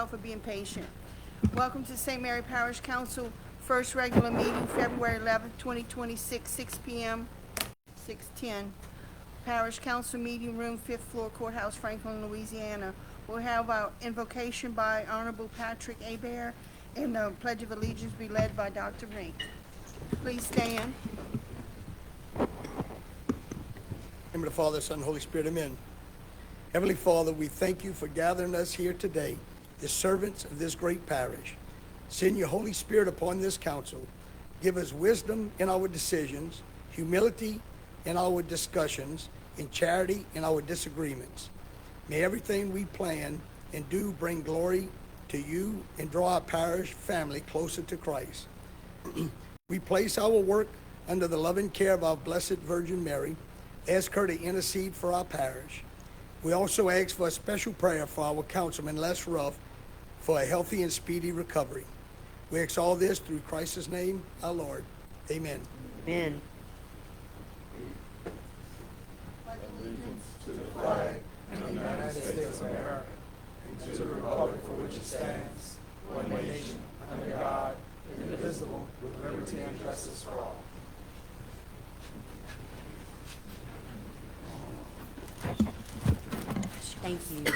for being patient. Welcome to St. Mary Parish Council first regular meeting, February 11th, 2026, 6 p.m., 6:10. Parish Council Meeting Room, 5th floor, Courthouse, Franklin, Louisiana. We'll have our invocation by Honorable Patrick Hebert, and the Pledge of Allegiance be led by Dr. Rink. Please stand. In the name of the Father, Son, and Holy Spirit, amen. Heavenly Father, we thank you for gathering us here today, the servants of this great parish. Send your Holy Spirit upon this council. Give us wisdom in our decisions, humility in our discussions, and charity in our disagreements. May everything we plan and do bring glory to you and draw our parish family closer to Christ. We place our work under the loving care of our Blessed Virgin Mary. Ask her to intercede for our parish. We also ask for a special prayer for our councilman, Les Ruff, for a healthy and speedy recovery. We ask all this through Christ's name, our Lord. Amen. Amen. Allegiance to the flag of the United States of America and to the republic for which it stands, one nation, under God, indivisible, with liberty and justice for all. Thank you.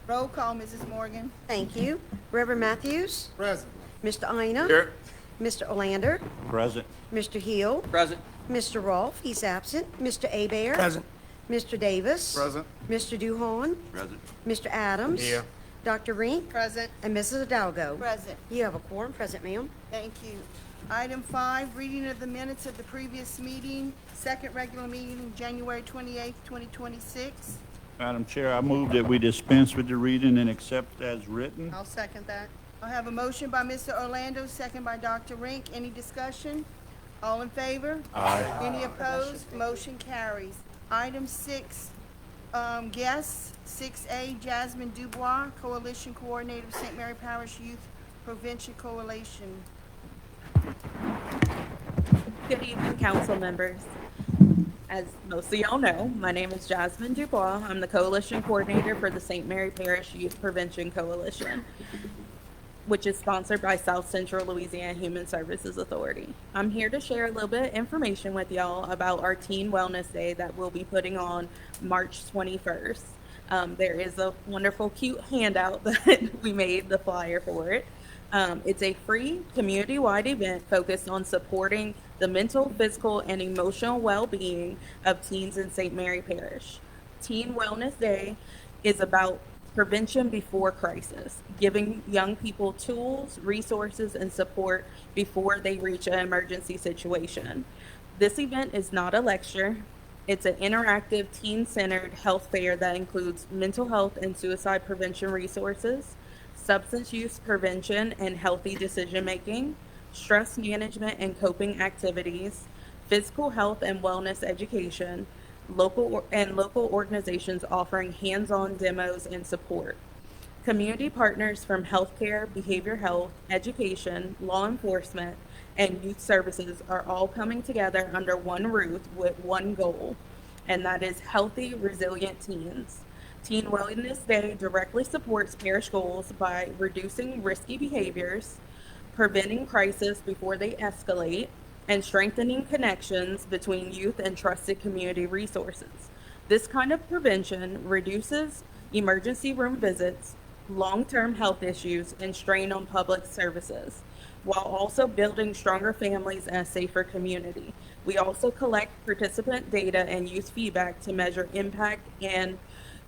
Roll call, Mrs. Morgan. Thank you. Reverend Matthews, Present. Mr. Ina, Here. Mr. Olander, Present. Mr. Hill, Present. Mr. Rolfe, he's absent, Mr. Hebert, Present. Mr. Davis, Present. Mr. Duhon, Present. Mr. Adams, Here. Dr. Rink, Present. and Mrs. Hidalgo. Present. You have a quorum present, ma'am. Thank you. Item 5, reading of the minutes of the previous meeting, second regular meeting, January 28th, 2026. Madam Chair, I move that we dispense with the reading and accept as written. I'll second that. I'll have a motion by Mr. Orlando, second by Dr. Rink. Any discussion? All in favor? Aye. Any opposed? Motion carries. Item 6, guests, 6A, Jasmine Dubois, Coalition Coordinator, St. Mary Parish Youth Prevention Coalition. Good evening, council members. As most of y'all know, my name is Jasmine Dubois. I'm the coalition coordinator for the St. Mary Parish Youth Prevention Coalition, which is sponsored by South Central Louisiana Human Services Authority. I'm here to share a little bit of information with y'all about our Teen Wellness Day that we'll be putting on March 21st. There is a wonderful, cute handout that we made, the flyer for it. It's a free community-wide event focused on supporting the mental, physical, and emotional well-being of teens in St. Mary Parish. Teen Wellness Day is about prevention before crisis, giving young people tools, resources, and support before they reach an emergency situation. This event is not a lecture. It's an interactive, teen-centered health fair that includes mental health and suicide prevention resources, substance use prevention and healthy decision-making, stress management and coping activities, physical health and wellness education, local organizations offering hands-on demos and support. Community partners from healthcare, behavioral health, education, law enforcement, and youth services are all coming together under one roof with one goal, and that is healthy, resilient teens. Teen Wellness Day directly supports parish goals by reducing risky behaviors, preventing crisis before they escalate, and strengthening connections between youth and trusted community resources. This kind of prevention reduces emergency room visits, long-term health issues, and strain on public services, while also building stronger families and a safer community. We also collect participant data and use feedback to measure impact and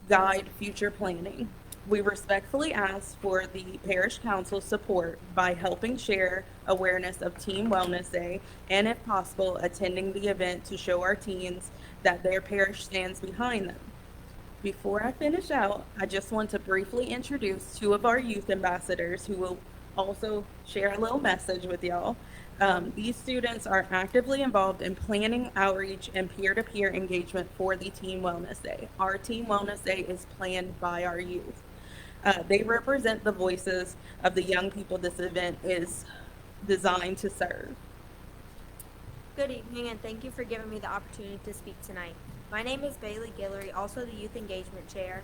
guide future planning. We respectfully ask for the Parish Council's support by helping share awareness of Teen Wellness Day and, if possible, attending the event to show our teens that their parish stands behind them. Before I finish out, I just want to briefly introduce two of our youth ambassadors who will also share a little message with y'all. These students are actively involved in planning outreach and peer-to-peer engagement for the Teen Wellness Day. Our Teen Wellness Day is planned by our youth. They represent the voices of the young people this event is designed to serve. Good evening, and thank you for giving me the opportunity to speak tonight. My name is Bailey Guillory, also the Youth Engagement Chair.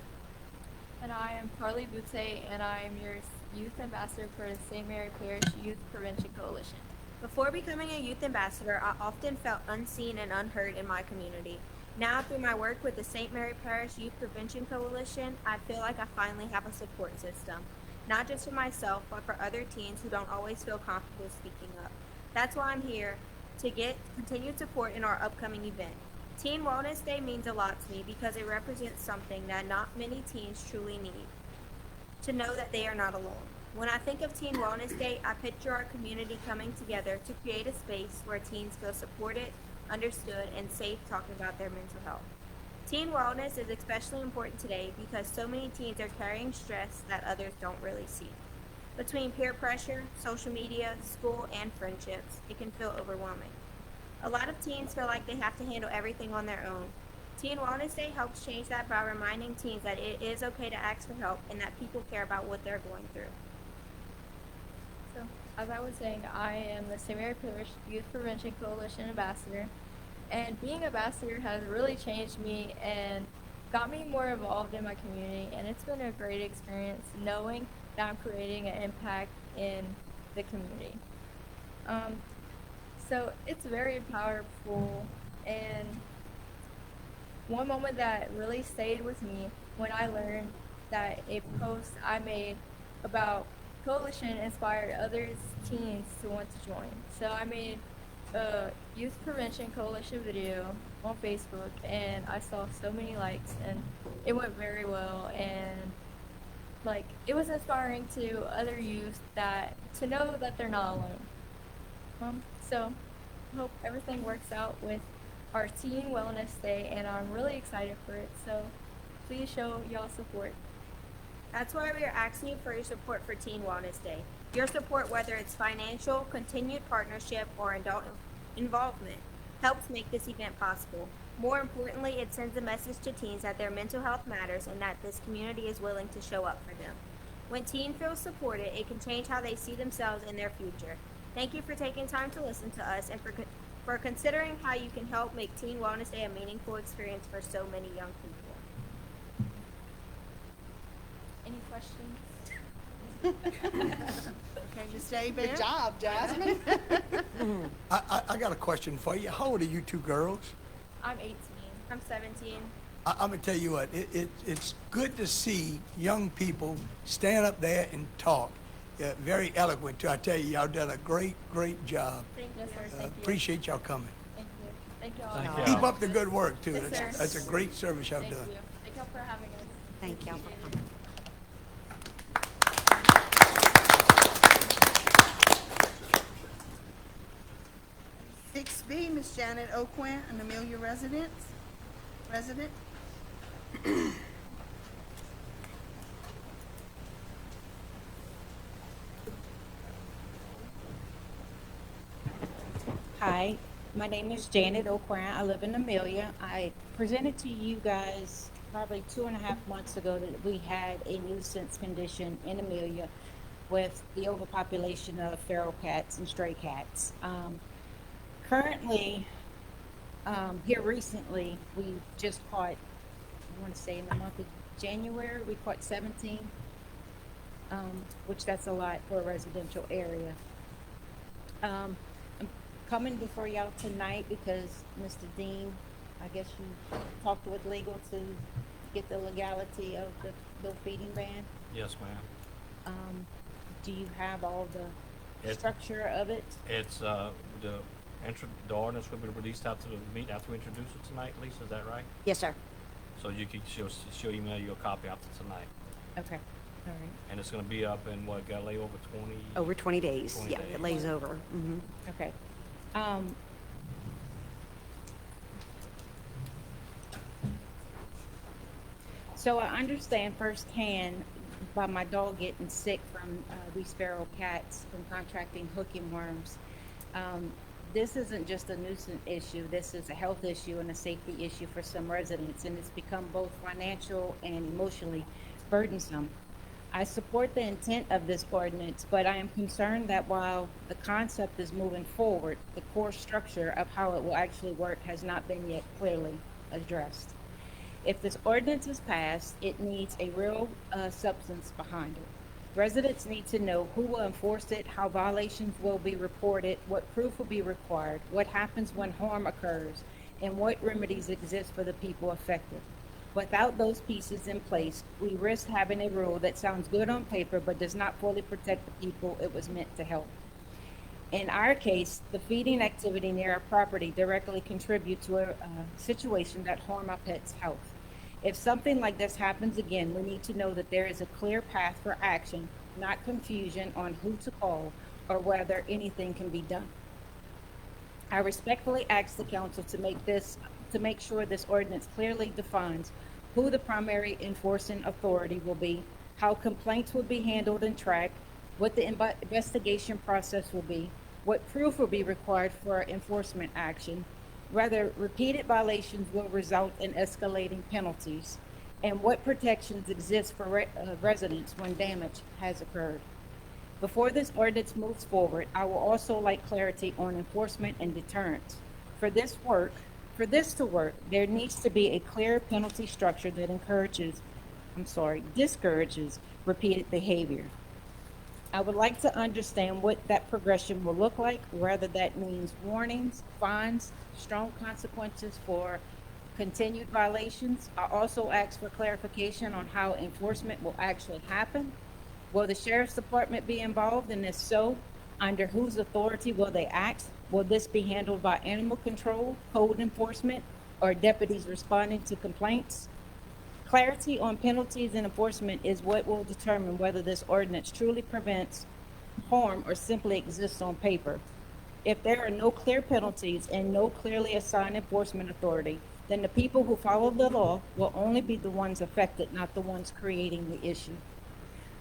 And I am Carly Butte, and I am your Youth Ambassador for the St. Mary Parish Youth Prevention Coalition. Before becoming a youth ambassador, I often felt unseen and unheard in my community. Now, through my work with the St. Mary Parish Youth Prevention Coalition, I feel like I finally have a support system, not just for myself, but for other teens who don't always feel comfortable speaking up. That's why I'm here, to get continued support in our upcoming event. Teen Wellness Day means a lot to me because it represents something that not many teens truly need, to know that they are not alone. When I think of Teen Wellness Day, I picture our community coming together to create a space where teens feel supported, understood, and safe talking about their mental health. Teen wellness is especially important today because so many teens are carrying stress that others don't really see. Between peer pressure, social media, school, and friendships, it can feel overwhelming. A lot of teens feel like they have to handle everything on their own. Teen Wellness Day helps change that by reminding teens that it is okay to ask for help and that people care about what they're going through. So, as I was saying, I am the St. Mary Parish Youth Prevention Coalition Ambassador, and being ambassador has really changed me and got me more involved in my community, and it's been a great experience knowing that I'm creating an impact in the community. So it's very powerful, and one moment that really stayed with me when I learned that a post I made about coalition inspired other teens to want to join. So I made a Youth Prevention Coalition video on Facebook, and I saw so many likes, and it went very well, and like it was inspiring to other youth that to know that they're not alone. So I hope everything works out with our Teen Wellness Day, and I'm really excited for it. So please show y'all support. That's why we are asking you for your support for Teen Wellness Day. Your support, whether it's financial, continued partnership, or adult involvement, helps make this event possible. More importantly, it sends a message to teens that their mental health matters and that this community is willing to show up for them. When teens feel supported, it can change how they see themselves and their future. Thank you for taking time to listen to us and for considering how you can help make Teen Wellness Day a meaningful experience for so many young people. Any questions? Okay, Ms. Hebert? Good job, Jasmine. I got a question for you. How old are you two girls? I'm 18. I'm 17. I'm gonna tell you what, it's good to see young people stand up there and talk. Very eloquent too. I tell you, y'all done a great job. Thank you, sir. Thank you. Appreciate y'all coming. Thank you. Thank y'all. Thank you. Keep up the good work too. Yes, sir. That's a great service y'all Thank done. you. Thank y'all for having us. Thank y'all for coming. Six B, Ms. Janet Oquin, an Amelia resident. Hi, my name is Janet O'Quinn. I live in Amelia. I presented to you guys probably 2.5 months ago that we had a nuisance condition in Amelia with the overpopulation of feral cats and stray cats. Currently, here recently, we just caught, I want to say in the month of January, we caught 17, which that's a lot for a residential area. I'm coming before y'all tonight because Mr. Dean, I guess you talked with legal to get the legality of the feeding ban. Yes, ma'am. Do you have all the It- structure of it? It's, the ordinance will be released after the meeting, after we introduce it tonight, Lisa, is that right? Yes, sir. So she'll email you a copy after tonight. Okay, all right, And it's gonna be up in what, gotta lay over 20? Over 20 days. 20 Yeah, days. it lays over. Mm-hmm. okay. So I understand firsthand by my dog getting sick from these feral cats from contracting hooking worms. This isn't just a nuisance issue. This is a health issue and a safety issue for some residents, and it's become both financial and emotionally burdensome. I support the intent of this ordinance, but I am concerned that while the concept is moving forward, the core structure of how it will actually work has not been yet clearly addressed. If this ordinance is passed, it needs a real substance behind it. Residents need to know who will enforce it, how violations will be reported, what proof will be required, what happens when harm occurs, and what remedies exist for the people affected. Without those pieces in place, we risk having a rule that sounds good on paper but does not fully protect the people it was meant to help. In our case, the feeding activity near our property directly contributes to a situation that harm our pets' health. If something like this happens again, we need to know that there is a clear path for action, not confusion on who to call or whether anything can be done. I respectfully ask the council to make sure this ordinance clearly defines who the primary enforcing authority will be, how complaints will be handled and tracked, what the investigation process will be, what proof will be required for enforcement action, whether repeated violations will result in escalating penalties, and what protections exist for residents when damage has occurred. Before this ordinance moves forward, I will also like clarity on enforcement and deterrence. For this to work, there needs to be a clear penalty structure that discourages repeated behavior. I would like to understand what that progression will look like, whether that means warnings, fines, strong consequences for continued violations. I also ask for clarification on how enforcement will actually happen. Will the sheriff's department be involved, and if so, under whose authority will they act? Will this be handled by animal control, code enforcement, or deputies responding to complaints? Clarity on penalties and enforcement is what will determine whether this ordinance truly prevents harm or simply exists on paper. If there are no clear penalties and no clearly assigned enforcement authority, then the people who follow the law will only be the ones affected, not the ones creating the issue.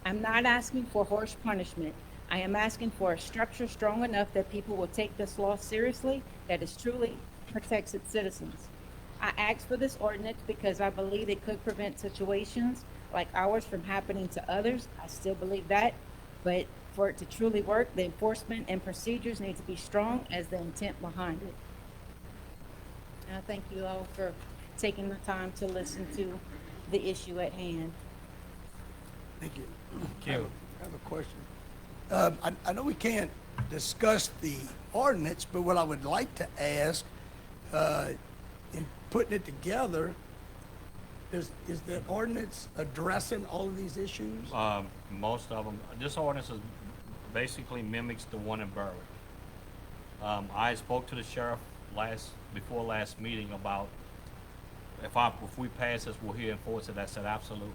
I'm not asking for harsh punishment. I am asking for a structure strong enough that people will take this law seriously, that it truly protects its citizens. I asked for this ordinance because I believe it could prevent situations like ours from happening to others. I still believe that, but for it to truly work, the enforcement and procedures need to be strong as the intent behind it. And I thank you all for taking the time to listen to the issue at hand. Thank you. Thank you. I have a question. I know we can't discuss the ordinance, but what I would like to ask, in putting it together, is the ordinance addressing all of these issues? Most of them. This ordinance basically mimics the one in Berwick. I spoke to the sheriff before last meeting about if we pass this, will he enforce it? I said absolutely.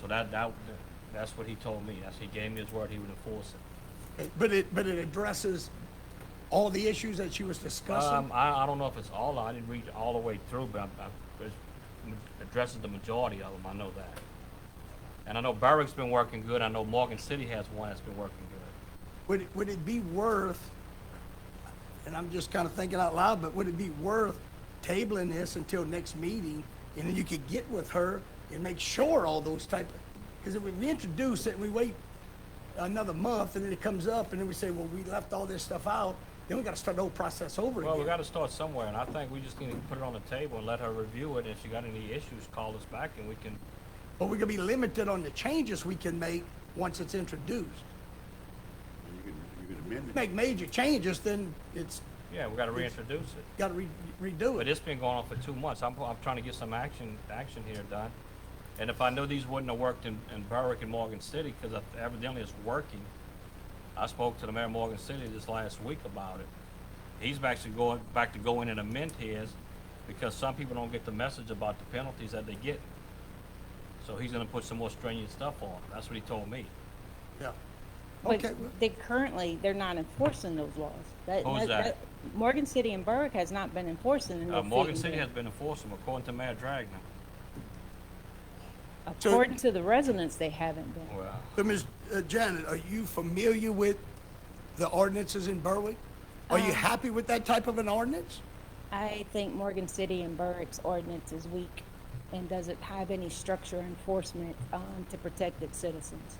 So that's what he told me. He gave me his word he would enforce it. But it addresses all the issues that she was discussing? I don't know if it's all. I didn't read all the way through, but it addresses the majority of them. I know that. And I know Berwick's been working good. I know Morgan City has one that's been working good. Would it be worth, and I'm just kind of thinking out loud, but would it be worth tabling this until next meeting, and then you could get with her and make sure all those type of, because if we introduce it and we wait another month and then it comes up and then we say, well, we left all this stuff out, then we got to start the whole process over again. Well, we got to start somewhere, and I think we just need to put it on the table and let her review it. And if she got any issues, call us back and we can. But we're going to be limited on the changes we can make once it's introduced. You can amend it. Make major changes, then it's Yeah, we got to reintroduce it. got to redo But it. it's been going on for 2 months. I'm trying to get some action here done. And if I knew these wouldn't have worked in Berwick and Morgan City, because evidently it's working. I spoke to the mayor of Morgan City this last week about it. He's actually going back to go in and amend his because some people don't get the message about the penalties that they get. So he's going to put some more strenuous stuff on. That's what he told me. Yeah. But Okay. they're not enforcing those laws. Who's that? Morgan City and Berwick has not been enforcing the no Morgan feeding City ban. has been enforcing them, according to Mayor Dragna. According to the residents, they haven't been. Well, So, Ms. Janet, are you familiar with the ordinances in Berwick? Are you happy with that type of an ordinance? I think Morgan City and Berwick's ordinance is weak and doesn't have any structure enforcement to protect its citizens.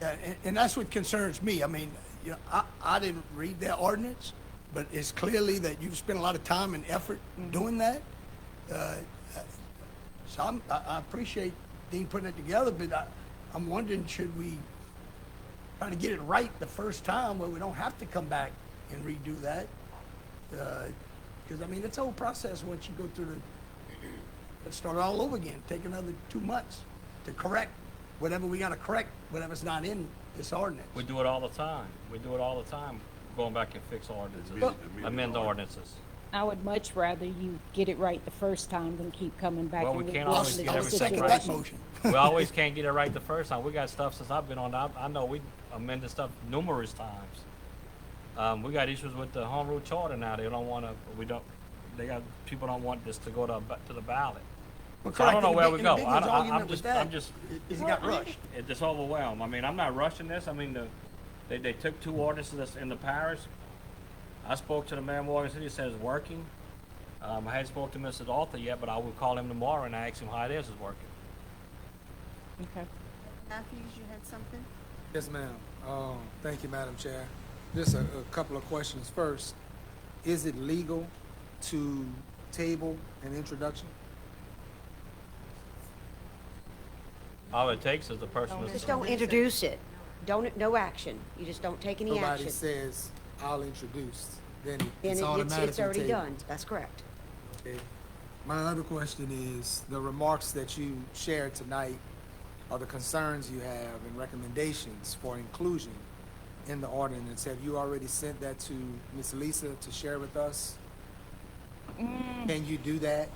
Yeah, and that's what concerns me. I mean, you know, I didn't read that ordinance, but it's clearly that you've spent a lot of time and effort doing that. So I appreciate Dean putting it together, but I'm wondering, should we try to get it right the first time where we don't have to come back and redo that? Because, I mean, it's a whole process once you go through let's start all over again, take another 2 months to correct whatever we got to correct, whatever's not in this ordinance. We do it all the time. We do it all the time, going back and fix ordinances, amend ordinances. I would much rather you get it right the first time than keep coming back Well, and we can't redoing always the get everything Second right. that situation. motion. We always can't get it right the first time. We got stuff since I've been on, I know we amended stuff numerous times. We got issues with the home rule charter now. They don't want to, people don't want this to go to the ballot. Well, So I don't correct. know And where the we big- go. and the big argument I'm with just, that I'm just, is it got rushed. it's just overwhelmed. I mean, I'm not rushing this. I mean, they took 2 ordinances that's in the parish. I spoke to the mayor of Morgan City, said it's working. I hadn't spoken to Mrs. Arthur yet, but I will call him tomorrow and ask him how it is working. Okay. Matthews, you had something? Yes, ma'am. Thank you, Madam Chair. Just a couple of questions. First, is it legal to table an introduction? All it takes is the person Just that's, don't introduce it. No action. You just don't take any Nobody action. says, I'll introduce, then Then it's automatically it's already tabled. done. That's correct. Okay. My other question is, the remarks that you shared tonight are the concerns you have and recommendations for inclusion in the ordinance. Have you already sent that to Ms. Lisa to share with us? Can you do that?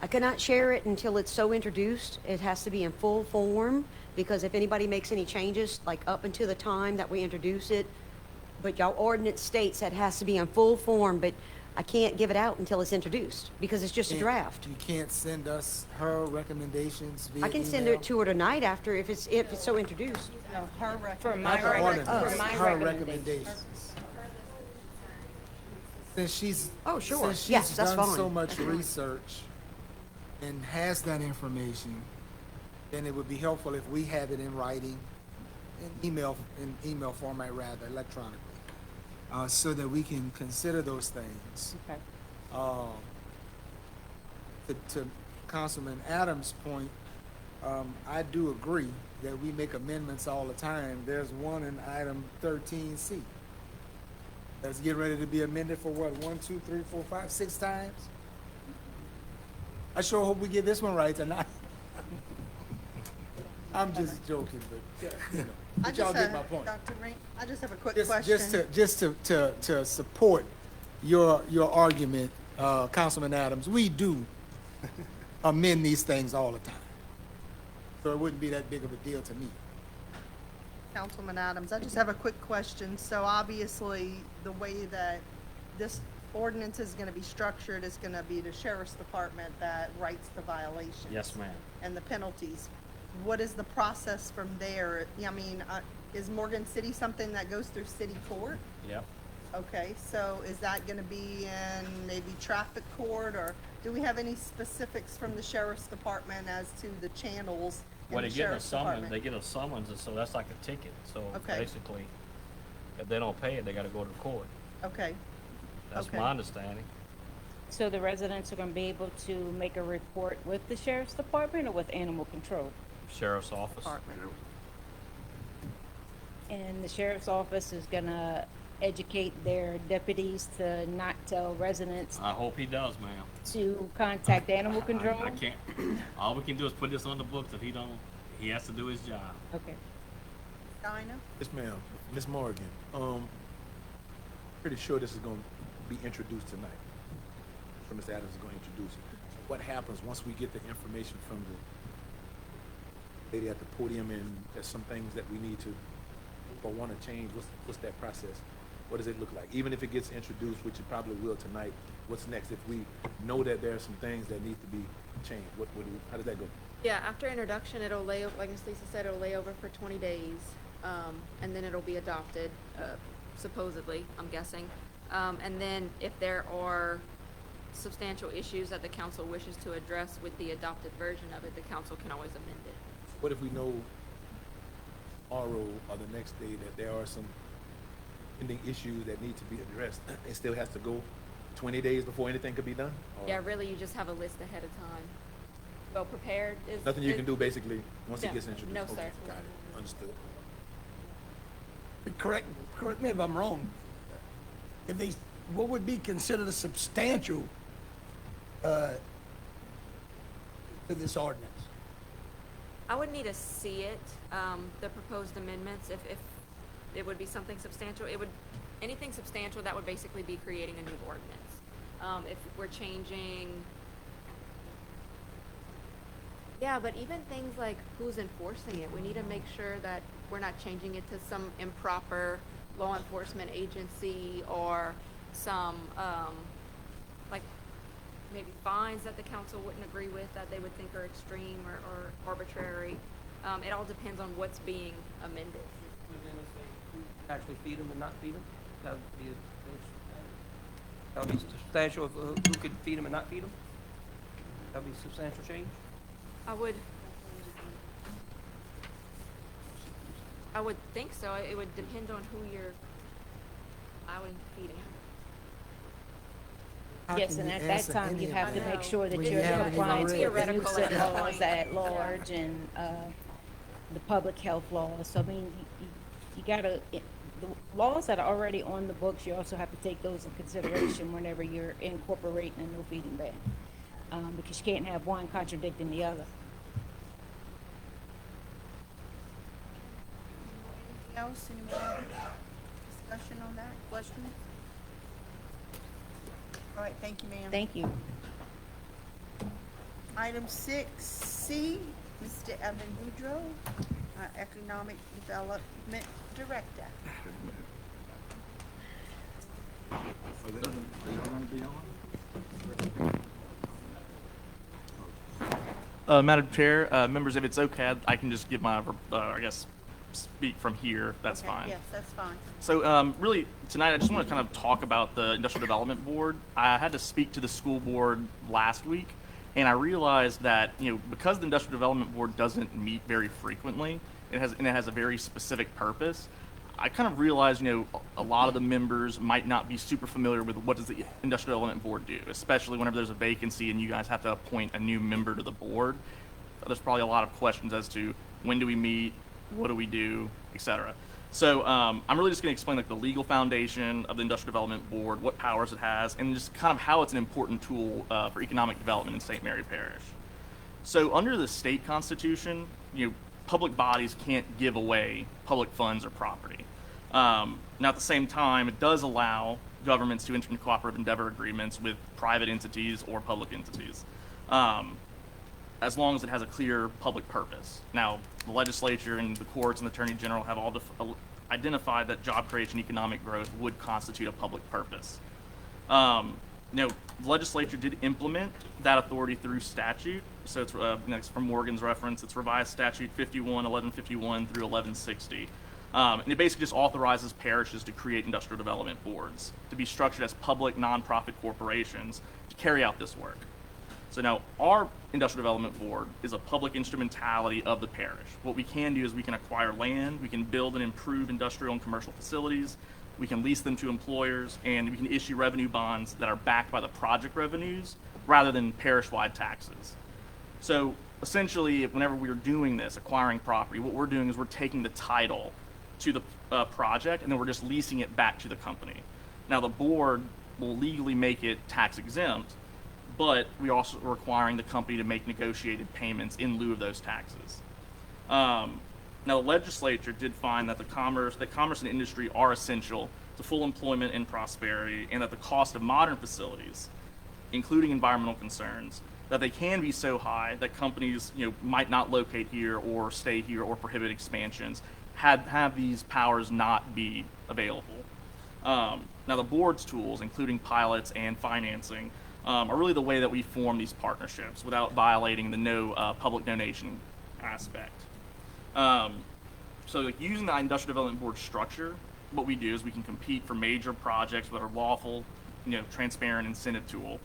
I cannot share it until it's so introduced. It has to be in full form, because if anybody makes any changes, like up until the time that we introduce it, but y'all ordinance states that has to be in full form, but I can't give it out until it's introduced, because it's just a draft. You can't send us her recommendations via I can send email? it to her tonight after, if it's so introduced. No, for Not my, the ordinance, Oh. for my her recommendations. recommendations. Since she's. Oh, sure. Since she's Yes, that's done fine. so much research and has that information, then it would be helpful if we have it in writing, in email format rather, electronically, so that we can consider those things. Okay. To Councilman Adams' point, I do agree that we make amendments all the time. There's one in item 13C. That's getting ready to be amended for what, 1, 2, 3, 4, 5, 6 times? I sure hope we get this one right tonight. I'm just joking, but, you know, but y'all get my point. Dr. Ring, I just have a quick Just question. to support your argument, Councilman Adams, we do amend these things all the time. So it wouldn't be that big of a deal to me. Councilman Adams, I just have a quick question. So obviously, the way that this ordinance is gonna be structured is gonna be the sheriff's department that writes the violations. yes, ma'am. And the penalties. What is the process from there? I mean, is Morgan City something that goes through city court? Yep. Okay, so is that gonna be in maybe traffic court, or do we have any specifics from the sheriff's department as to the channels Well, in they the get a sheriff's summons, department? they get a summons, and so that's like a ticket. So Okay. basically, if they don't pay it, they gotta go to court. Okay, That's Okay. my understanding. So the residents are gonna be able to make a report with the sheriff's department or with animal control? Sheriff's office. department. And the sheriff's office is gonna educate their deputies to not tell residents I hope he does, ma'am. to contact animal control? I can't, all we can do is put this on the books. If he don't, he has to do his job. Okay. Dinah? Yes, ma'am. Ms. Morgan, pretty sure this is gonna be introduced tonight. So Mr. Adams is gonna introduce it. What happens once we get the information from the lady at the podium, and there's some things that we need to, or wanna change, what's that process? What does it look like? Even if it gets introduced, which it probably will tonight, what's next? If we know that there are some things that need to be changed, how does that go? Yeah, after introduction, it'll lay, like Ms. Lisa said, it'll lay over for 20 days, and then it'll be adopted, supposedly, I'm guessing. And then if there are substantial issues that the council wishes to address with the adopted version of it, the council can always amend it. What if we know tomorrow or the next day that there are some pending issues that need to be addressed, it still has to go 20 days before anything could be done? Or Yeah, really, you just have a list ahead of time. Well, prepared is. nothing you can do basically once No, it gets introduced? no, Okay, sir. got it, understood. Correct me if I'm wrong. What would be considered a substantial, to this ordinance? I would need to see it, the proposed amendments, if it would be something substantial. Anything substantial, that would basically be creating a new ordinance. If we're changing, yeah, but even things like who's enforcing it, we need to make sure that we're not changing it to some improper law enforcement agency or some, like, maybe fines that the council wouldn't agree with, that they would think are extreme or arbitrary. It all depends on what's being amended. Actually feed them and not feed them? That would be substantial of who could feed them and not feed them? That would be substantial change? I would think so. It would depend on who you're allowing feeding. Yes, and at that time, you have to make sure that When you're you have it in compliance with the theoretical nuisance at that laws point. at large and the public health laws. So, I mean, you gotta, the laws that are already on the books, you also have to take those in consideration whenever you're incorporating a no feeding ban. Because you can't have one contradicting the other. Anything else? Any more discussion on that? Questions? All right, thank you, ma'am. Thank you. Item 6C, Mr. Evan Boudreau, our Economic Development Director. Madam Chair, members, if it's okay, I can just give my, I guess, speak from here. That's Okay, fine. Yes, that's fine. So really, tonight I just want to kind of talk about the Industrial Development Board. I had to speak to the school board last week, and I realized that, because the Industrial Development Board doesn't meet very frequently, it has a very specific purpose. I kind of realized, a lot of the members might not be super familiar with what does the Industrial Development Board do, especially whenever there's a vacancy and you guys have to appoint a new member to the board. There's probably a lot of questions as to when do we meet, what do we do, etc. So I'm really just going to explain the legal foundation of the Industrial Development Board, what powers it has, and just kind of how it's an important tool for economic development in St. Mary Parish. So under the state constitution, public bodies can't give away public funds or property. Now at the same time, it does allow governments to enter into cooperative endeavor agreements with private entities or public entities, as long as it has a clear public purpose. Now, the legislature and the courts and the attorney general have all identified that job creation, economic growth would constitute a public purpose. The legislature did implement that authority through statute. So it's next from Morgan's reference, it's revised statute 1151 through 1160. And it basically just authorizes parishes to create industrial development boards to be structured as public nonprofit corporations to carry out this work. So now our Industrial Development Board is a public instrumentality of the parish. What we can do is we can acquire land, we can build and improve industrial and commercial facilities, we can lease them to employers, and we can issue revenue bonds that are backed by the project revenues rather than parish-wide taxes. So essentially, whenever we're doing this, acquiring property, what we're doing is we're taking the title to the project and then we're just leasing it back to the company. Now the board will legally make it tax exempt, but we also are requiring the company to make negotiated payments in lieu of those taxes. Now, the legislature did find that commerce and industry are essential to full employment and prosperity, and that the cost of modern facilities, including environmental concerns, that they can be so high that companies, might not locate here or stay here or prohibit expansions, have these powers not be available. Now, the board's tools, including pilots and financing, are really the way that we form these partnerships without violating the no public donation aspect. So using the Industrial Development Board structure, what we do is we can compete for major projects that are lawful, transparent incentive tool.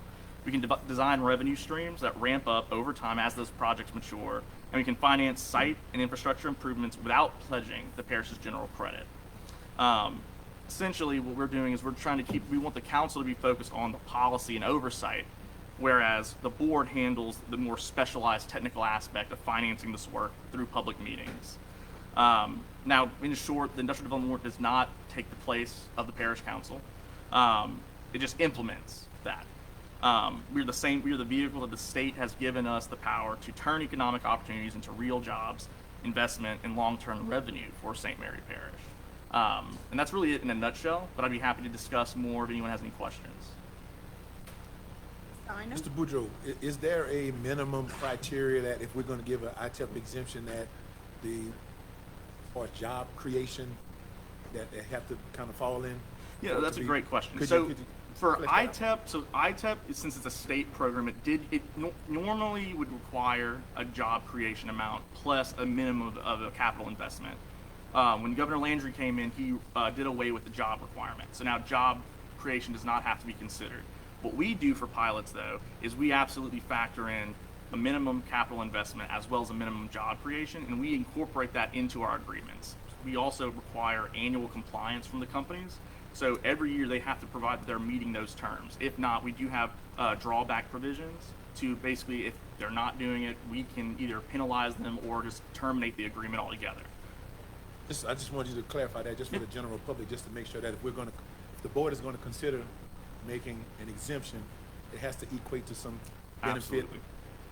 We can design revenue streams that ramp up over time as those projects mature, and we can finance site and infrastructure improvements without pledging the parish's general credit. essentially what we're doing is we're trying to we want the council to be focused on the policy and oversight, whereas the board handles the more specialized technical aspect of financing this work through public meetings. Now, in short, the Industrial Development Board does not take the place of the parish council. It just implements that. We're the vehicle that the state has given us the power to turn economic opportunities into real jobs, investment, and long-term revenue for St. Mary Parish. And that's really it in a nutshell, but I'd be happy to discuss more if anyone has any questions. Steiner? Mr. Boudreaux, is there a minimum criteria that if we're gonna give an ITEP exemption that or job creation that they have to kind of fall in? Yeah, that's a great question. Could So you for flesh that out? ITEP, since it's a state program, it normally would require a job creation amount plus a minimum of a capital investment. When Governor Landry came in, he did away with the job requirement. So now job creation does not have to be considered. What we do for pilots, though, is we absolutely factor in a minimum capital investment as well as a minimum job creation, and we incorporate that into our agreements. We also require annual compliance from the companies. So every year they have to provide that they're meeting those terms. If not, we do have drawback provisions to basically, if they're not doing it, we can either penalize them or just terminate the agreement altogether. I just wanted you to clarify that just for the general public, just to make sure that if the board is gonna consider making an exemption, it has to equate to some benefit Absolutely.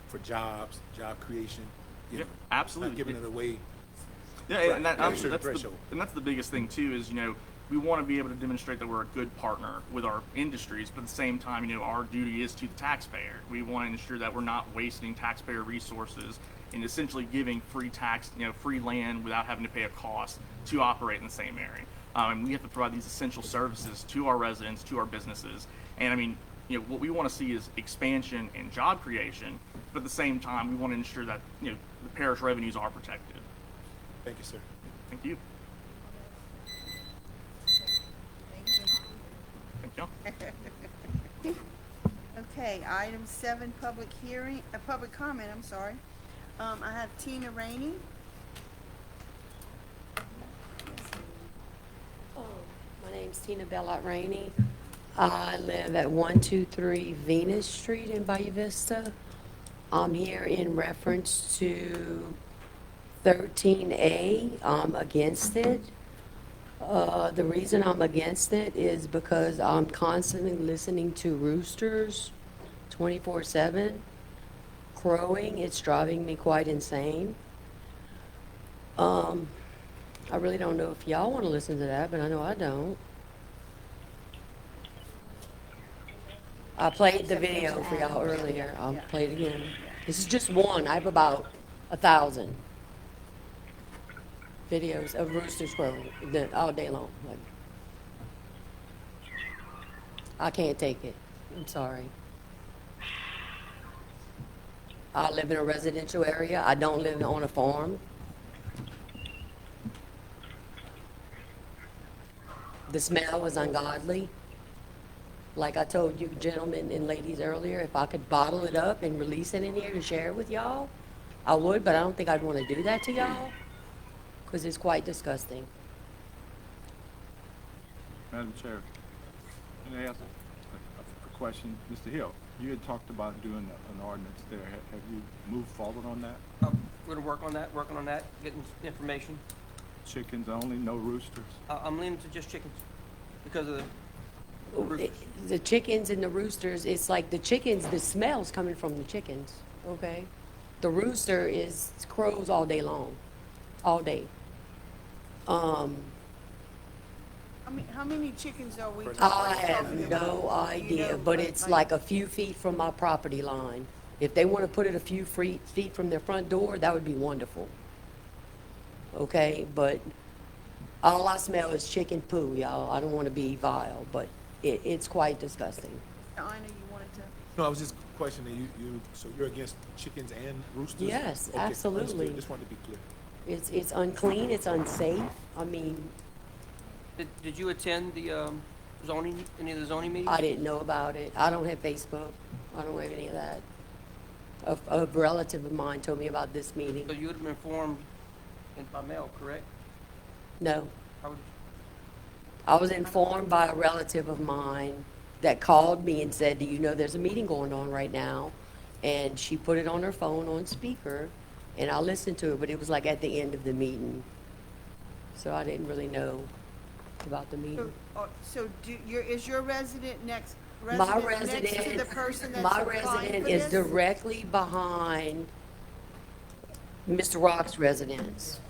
for jobs, job creation. You Yep, know, absolutely. Not giving it away. Yeah, and Certain that's threshold. the biggest thing too is, we want to be able to demonstrate that we're a good partner with our industries, but at the same time, our duty is to the taxpayer. We want to ensure that we're not wasting taxpayer resources and essentially giving free land without having to pay a cost to operate in the same area. And we have to provide these essential services to our residents, to our businesses. And what we want to see is expansion and job creation, but at the same time, we want to ensure that, the parish revenues are protected. Thank you, sir. Thank you. Thank you. Okay, item 7, public comment, I'm sorry. I have Tina Rainey. My name's Tina Bellot Rainey. I live at 123 Venus Street in Bayou Vista. I'm here in reference to 13A. I'm against it. The reason I'm against it is because I'm constantly listening to roosters 24/7 crowing. It's driving me quite insane. I really don't know if y'all want to listen to that, but I know I don't. I played the video for y'all earlier. I'll play it again. This is just one. I have about 1,000 videos of roosters crowing all day long. Like, I can't take it. I'm sorry. I live in a residential area. I don't live on a farm. The smell is ungodly. Like I told you gentlemen and ladies earlier, if I could bottle it up and release it in here to share it with y'all, I would, but I don't think I'd want to do that to y'all because it's quite disgusting. Madam Chair, can I ask a question? Mr. Hill, you had talked about doing an ordinance there. Have you moved forward on that? We're gonna working on that, getting information. Chickens only, no roosters? I'm leaning to just chickens because of the The chickens and the roosters, it's like the chickens, the smell's coming from the chickens, okay? The rooster crows all day long, all day. How many chickens are we I talking have no about? idea, but it's like a few feet from my property line. If they want to put it a few feet from their front door, that would be wonderful. Okay, but all I smell is chicken poo, y'all. I don't want to be vile, but it's quite disgusting. Ina, you wanted to? No, I was just questioning you, so you're against chickens and roosters? Yes, Okay, absolutely. understood. Just wanted to be clear. It's unclean, it's unsafe. I mean, Did you attend the any of the zoning meetings? I didn't know about it. I don't have Facebook. I don't have any of that. A relative of mine told me about this meeting. So you would have been informed by mail, correct? No. How would I was informed by a relative of mine that called me and said, do you know there's a meeting going on right now? And she put it on her phone on speaker, and I listened to it, but it was like at the end of the meeting. So I didn't really know about the meeting. So is your resident next, My resident next to the person that's my applying resident for is this? directly behind Mr. Rock's residence.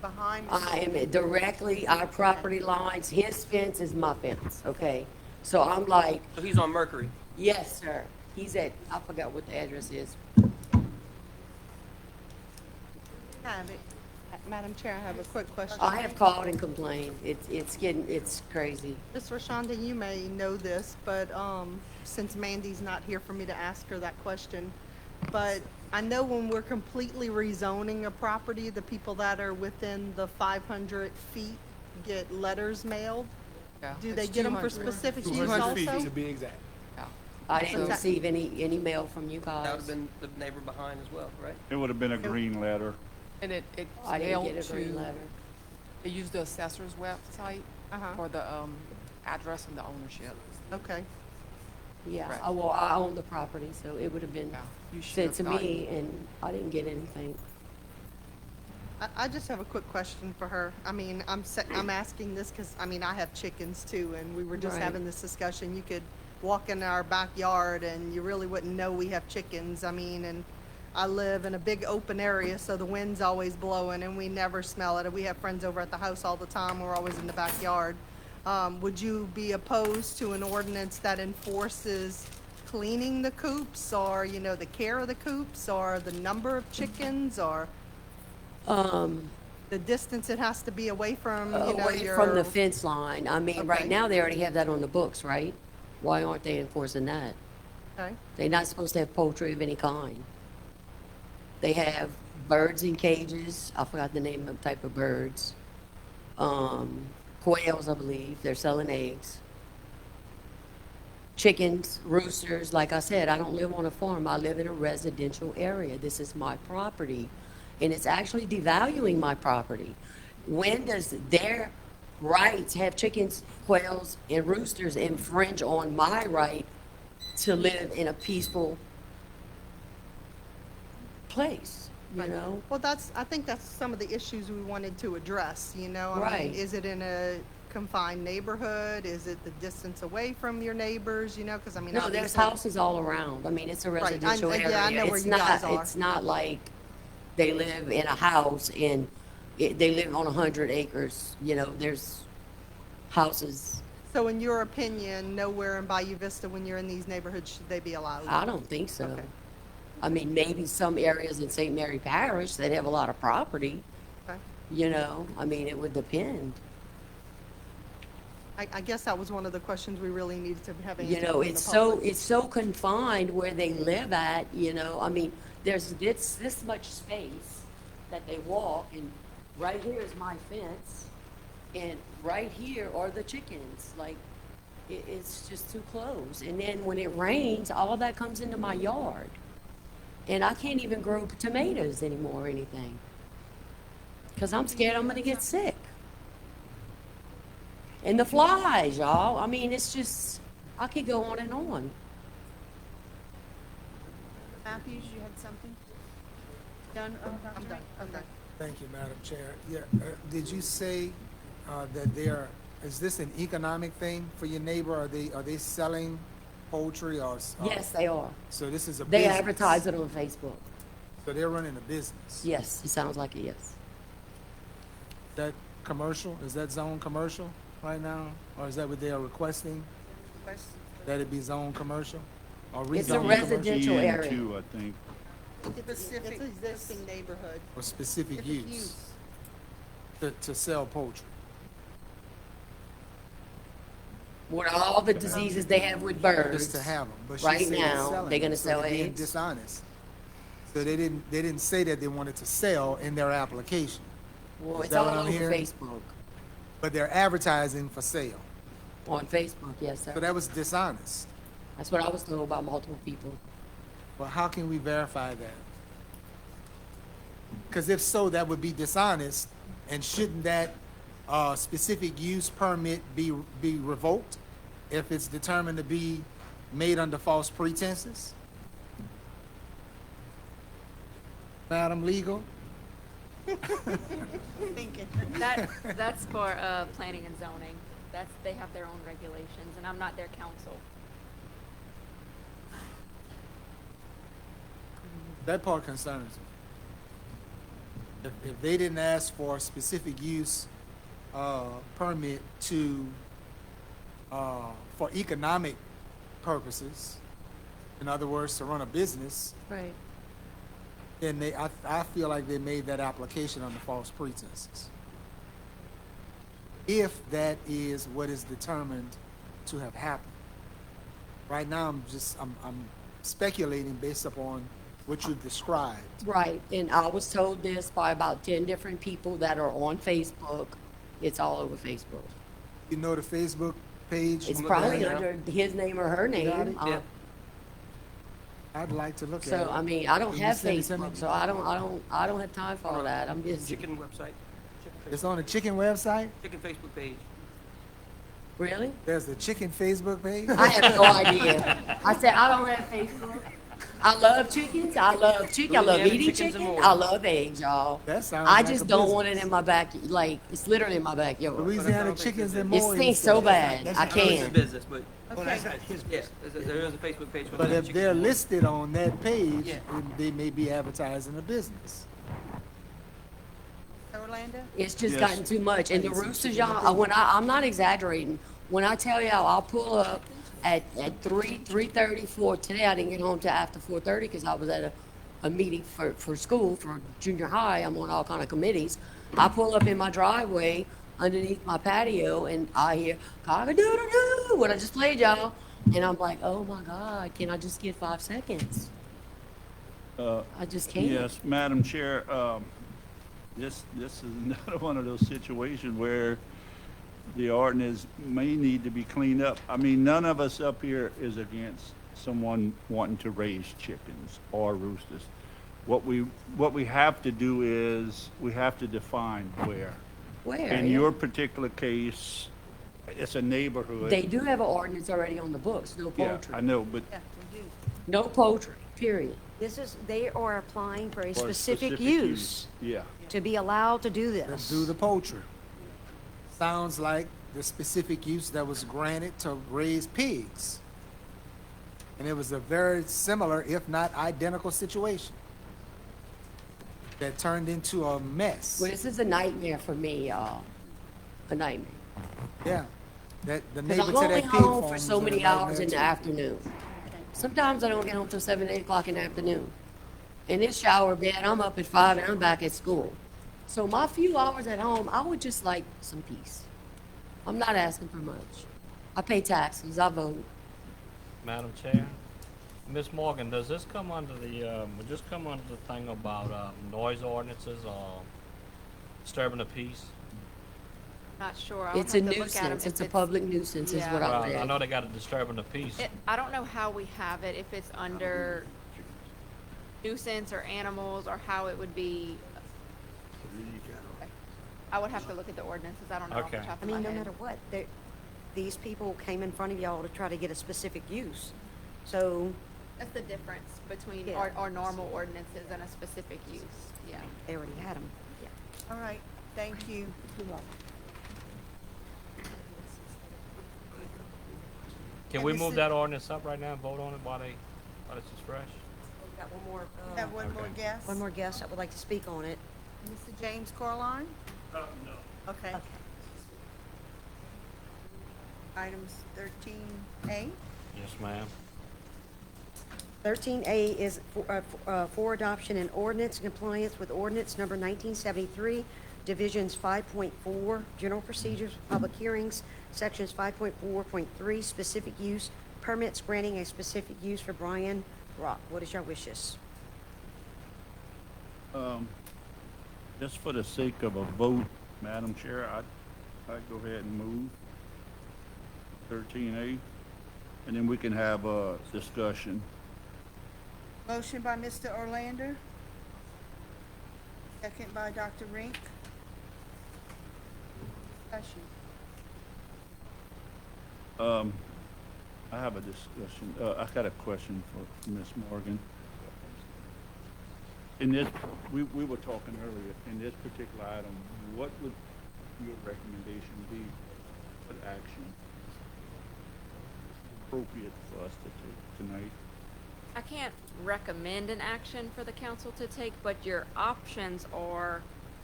Behind? I am directly, our property lines, his fence is my fence, okay? So I'm like, So he's on Mercury. yes, sir. He's at, I forgot what the address is. Have it. Madam Chair, I have a quick question. I have called and complained. It's crazy. Ms. Rashonda, you may know this, but since Mandy's not here for me to ask her that question, but I know when we're completely rezoning a property, the people that are within the 500 feet get letters mailed. Yeah, Do they it's get them for 200. specific use 200 feet also? to be exact. I didn't receive any mail from you That would have guys. been the neighbor behind as well, right? It would have been a green letter. And it's I didn't mailed get a green to, letter. they use the assessor's website for the address and the ownership. Okay. Yeah, Right. well, I own the property, so it would have been Yeah, you should sent have to gotten- me, and I didn't get anything. I just have a quick question for her. I mean, I'm asking this because, I mean, I have chickens too, and we were just Right. having this discussion. You could walk in our backyard and you really wouldn't know we have chickens. I mean, and I live in a big open area, so the wind's always blowing and we never smell it. And we have friends over at the house all the time. We're always in the backyard. Would you be opposed to an ordinance that enforces cleaning the coops, or, you know, the care of the coops, or the number of chickens, or the distance it has to be away from, you know, Away your... from the fence line. I mean, right Okay. now, they already have that on the books, right? Why aren't they enforcing that? Okay. They're not supposed to have poultry of any kind. They have birds in cages. I forgot the name of the type of birds. Quails, I believe. They're selling eggs. Chickens, roosters. Like I said, I don't live on a farm. I live in a residential area. This is my property. And it's actually devaluing my property. When does their rights, have chickens, quails, and roosters, infringe on my right to live in a peaceful place, you know? Well, I think that's some of the issues we wanted to address, you know? I mean, Right. is it in a confined neighborhood? Is it the distance away from your neighbors, you know? Because, I mean, No, there's obviously- houses all around. I mean, it's a Right. residential area. Yeah, I know where It's you not- guys are. It's not like they live in a house and they live on 100 acres, you know, there's houses. So in your opinion, nowhere in Bayou Vista, when you're in these neighborhoods, should they be allowed? I don't think so. Okay. I mean, maybe some areas in St. Mary Parish that have a lot of property, Okay. you know, I mean, it would depend. I guess that was one of the questions we really needed to have answered. You know, from the it's so, public. it's so confined where they live at, you know, I mean, there's this much space that they walk, and right here is my fence, and right here are the chickens, like, it's just too close. And then when it rains, all that comes into my yard. And I can't even grow tomatoes anymore or anything. Because I'm scared I'm gonna get sick. And the flies, y'all. I mean, it's just, I could go on and on. Matthews, you had something? Done? I'm done. Okay. Thank you, Madam Chair. Yeah, did you say that is this an economic thing for your neighbor? Are they selling poultry or? Yes, they are. So this is a They business? advertise it on Facebook. So they're running a business? Yes, it sounds like it, yes. That commercial, is that zone commercial right now? Or is that what they are requesting? That it be zone commercial? Or It's a rezone residential commercial? area. GN2, I think. It's an existing neighborhood. Or specific It's a use? To sell poultry? With all the diseases they have with birds. Just to have them. But she Right said they're now, selling they're gonna them, so sell they're being eggs. dishonest. So they didn't say that they wanted to sell in their application. Well, Is it's that all what I'm over hearing? Facebook. But they're advertising for sale. On Facebook, yes, So sir. that was dishonest. That's what I was told by multiple people. Well, how can we verify that? Because if so, that would be dishonest, and shouldn't that specific use permit be revoked if it's determined to be made under false pretenses? Madam Legal? Thinking. That's for, planning and zoning. They have their own regulations, and I'm not their counsel. That part concerns me. If they didn't ask for a specific use permit to for economic purposes, in other words, to run a business, Right. then I feel like they made that application under false pretenses. If that is what is determined to have happened. Right now, I'm speculating based upon what you've described. Right, and I was told this by about 10 different people that are on Facebook. It's all over Facebook. You know the Facebook page? It's Look probably at it. under his name or her got name. it? Yeah. I'd like to look at it. So, I mean, I don't Can you have send it to me? Facebook, so I don't have time for all that. I'm just, Chicken website. It's on the chicken website? Chicken Facebook page. really? There's the chicken Facebook page? I have no idea. I said, I don't have Facebook. I love chickens. I love chicken. I love Louisiana eating chickens and chicken. more. I love eggs, y'all. That sounds I like just a don't want business. it in my back. Like, it's literally in my backyard. Louisiana chickens and It more. stinks so bad. I It's a can't. business, but Well, that's not his yeah, business. there is a Facebook page for But the if chicken they're and more. listed on that page, Yeah. they may be advertising a business. Orlando? It's just Yes. gotten too much. And the roosters, y'all, I'm not exaggerating. When I tell y'all, I'll pull up at 3:30 for, today I didn't get home till after 4:30 because I was at a meeting for school, for junior high. I'm on all kind of committees. I pull up in my driveway underneath my patio and I hear cock-a-doodle-doo, what I just played y'all. And I'm like, oh my God, can I just get 5 seconds? I just can't. Yes, Madam Chair, this is another one of those situations where the ordinance may need to be cleaned up. I mean, none of us up here is against someone wanting to raise chickens or roosters. What we have to do is, we have to define where. Where? In Yeah. your particular case, it's a neighborhood. They do have an ordinance already on the books, no Yeah, poultry. I know, but Yeah, we do. No poultry, period. They are applying for a for a specific use Yeah. to be allowed to do Let's this. do the poultry. Sounds like the specific use that was granted to raise pigs. And it was a very similar, if not identical situation that turned into a mess. Well, this is a nightmare for me, y'all. A nightmare. Yeah, that the Because neighbor I'm to only that pig home farm for was so a many hours nightmare in the too. afternoon. Sometimes I don't get home till 7, 8 o'clock in the afternoon. In this shower bed, I'm up at 5 and I'm back at school. So my few hours at home, I would just like some peace. I'm not asking for much. I pay taxes, I vote. Madam Chair, Ms. Morgan, does this come under the, would this come under the thing about, noise ordinances or disturbing the peace? Not sure. I'll It's a have to look at 'em nuisance. if It's a public nuisance is Yeah. what I Well, I read. know they got a disturbing the peace. I don't know how we have it, if it's under nuisance or animals, or how it would be. I would have to look at the ordinances. I don't know off the Okay. top I of my mean, no head. matter what, these people came in front of y'all to try to get a specific use. So That's the difference between Yeah. our normal ordinances and a specific use, yeah. they already had them. All right, thank you. Can we move that ordinance up right now and vote on it while this is fresh? We've got one more, Have one more Okay. guest? one more guest that would like to speak on it. Mr. James Corline? No. Okay. Items 13A? Yes, ma'am. 13A is for adoption and ordinance in compliance with ordinance number 1973, divisions 5.4, general procedures, public hearings, sections 5.4.3, specific use, permits granting a specific use for Brian Rock. What is your wishes? Just for the sake of a vote, Madam Chair, I'd go ahead and move 13A, and then we can have a discussion. Motion by Mr. Orlando. Second by Dr. Rink. Discussion. I have a discussion, I got a question for Ms. Morgan. In this, we were talking earlier, in this particular item, what would your recommendation be for action appropriate for us to take tonight? I can't recommend an action for the council to take, but your options are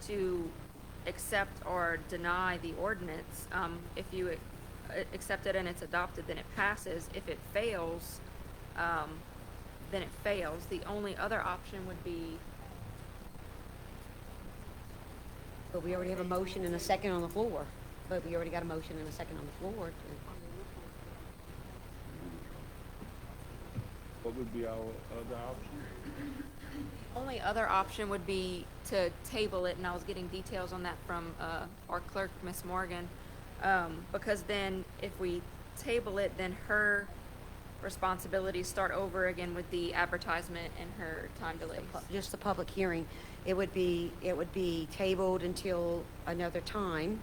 to accept or deny the ordinance. If you accept it and it's adopted, then it passes. If it fails, then it fails. The only other option would be, But we already have a motion and a second on the floor. But we already got a motion and a second on the floor. What would be our other option? only other option would be to table it, and I was getting details on that from our clerk, Miss Morgan. Because then if we table it, then her responsibilities start over again with the advertisement and her time delays. Just the public hearing. It would be tabled until another time.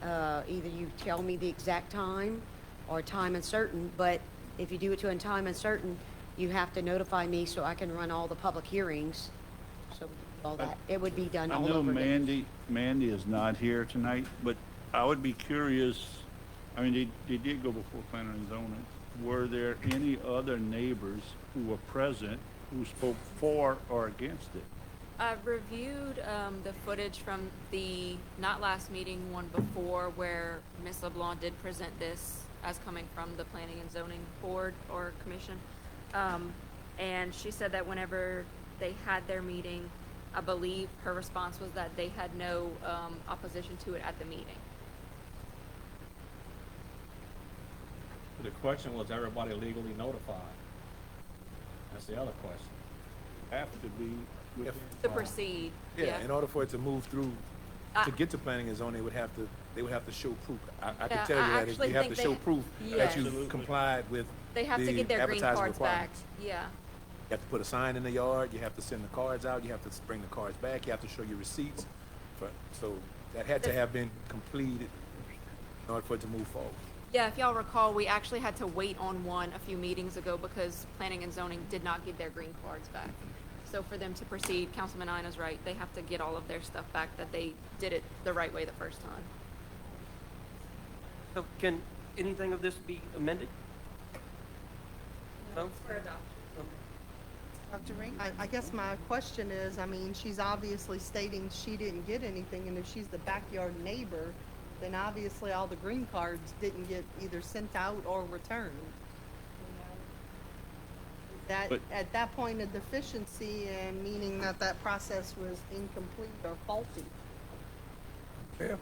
Either you tell me the exact time or time uncertain, but if you do it to a time uncertain, you have to notify me so I can run all the public hearings. So all that, it would be done all over again. I know Mandy is not here tonight, but I would be curious, I mean, they did go before planning and zoning. Were there any other neighbors who were present who spoke for or against it? I reviewed the footage from the, not last meeting, one before, where Ms. LeBlanc did present this as coming from the Planning and Zoning Board or Commission. And she said that whenever they had their meeting, I believe her response was that they had no opposition to it at the meeting. The question was, everybody legally notified? That's the other question. Have to be within. To proceed, Yeah, in order for it to move through, to get to planning and zoning, they would have to show proof. I Yeah, can tell you I that actually you have think to they show ha- proof that Yes. you complied with They have to the get their green advertising cards back. requirements. Yeah. You have to put a sign in the yard, you have to send the cards out, you have to bring the cards back, you have to show your receipts. So that had to have been completed in order for it to move forward. Yeah, if y'all recall, we actually had to wait on one a few meetings ago because Planning and Zoning did not give their green cards back. So for them to proceed, Councilman Ina's right, they have to get all of their stuff back, that they did it the right way the first time. So can anything of this be amended? No? For adoption. Dr. Ring? I guess my question is, I mean, she's obviously stating she didn't get anything, and if she's the backyard neighbor, then obviously all the green cards didn't get either sent out or returned. That, But- at that point, a deficiency, and meaning that that process was incomplete or faulty.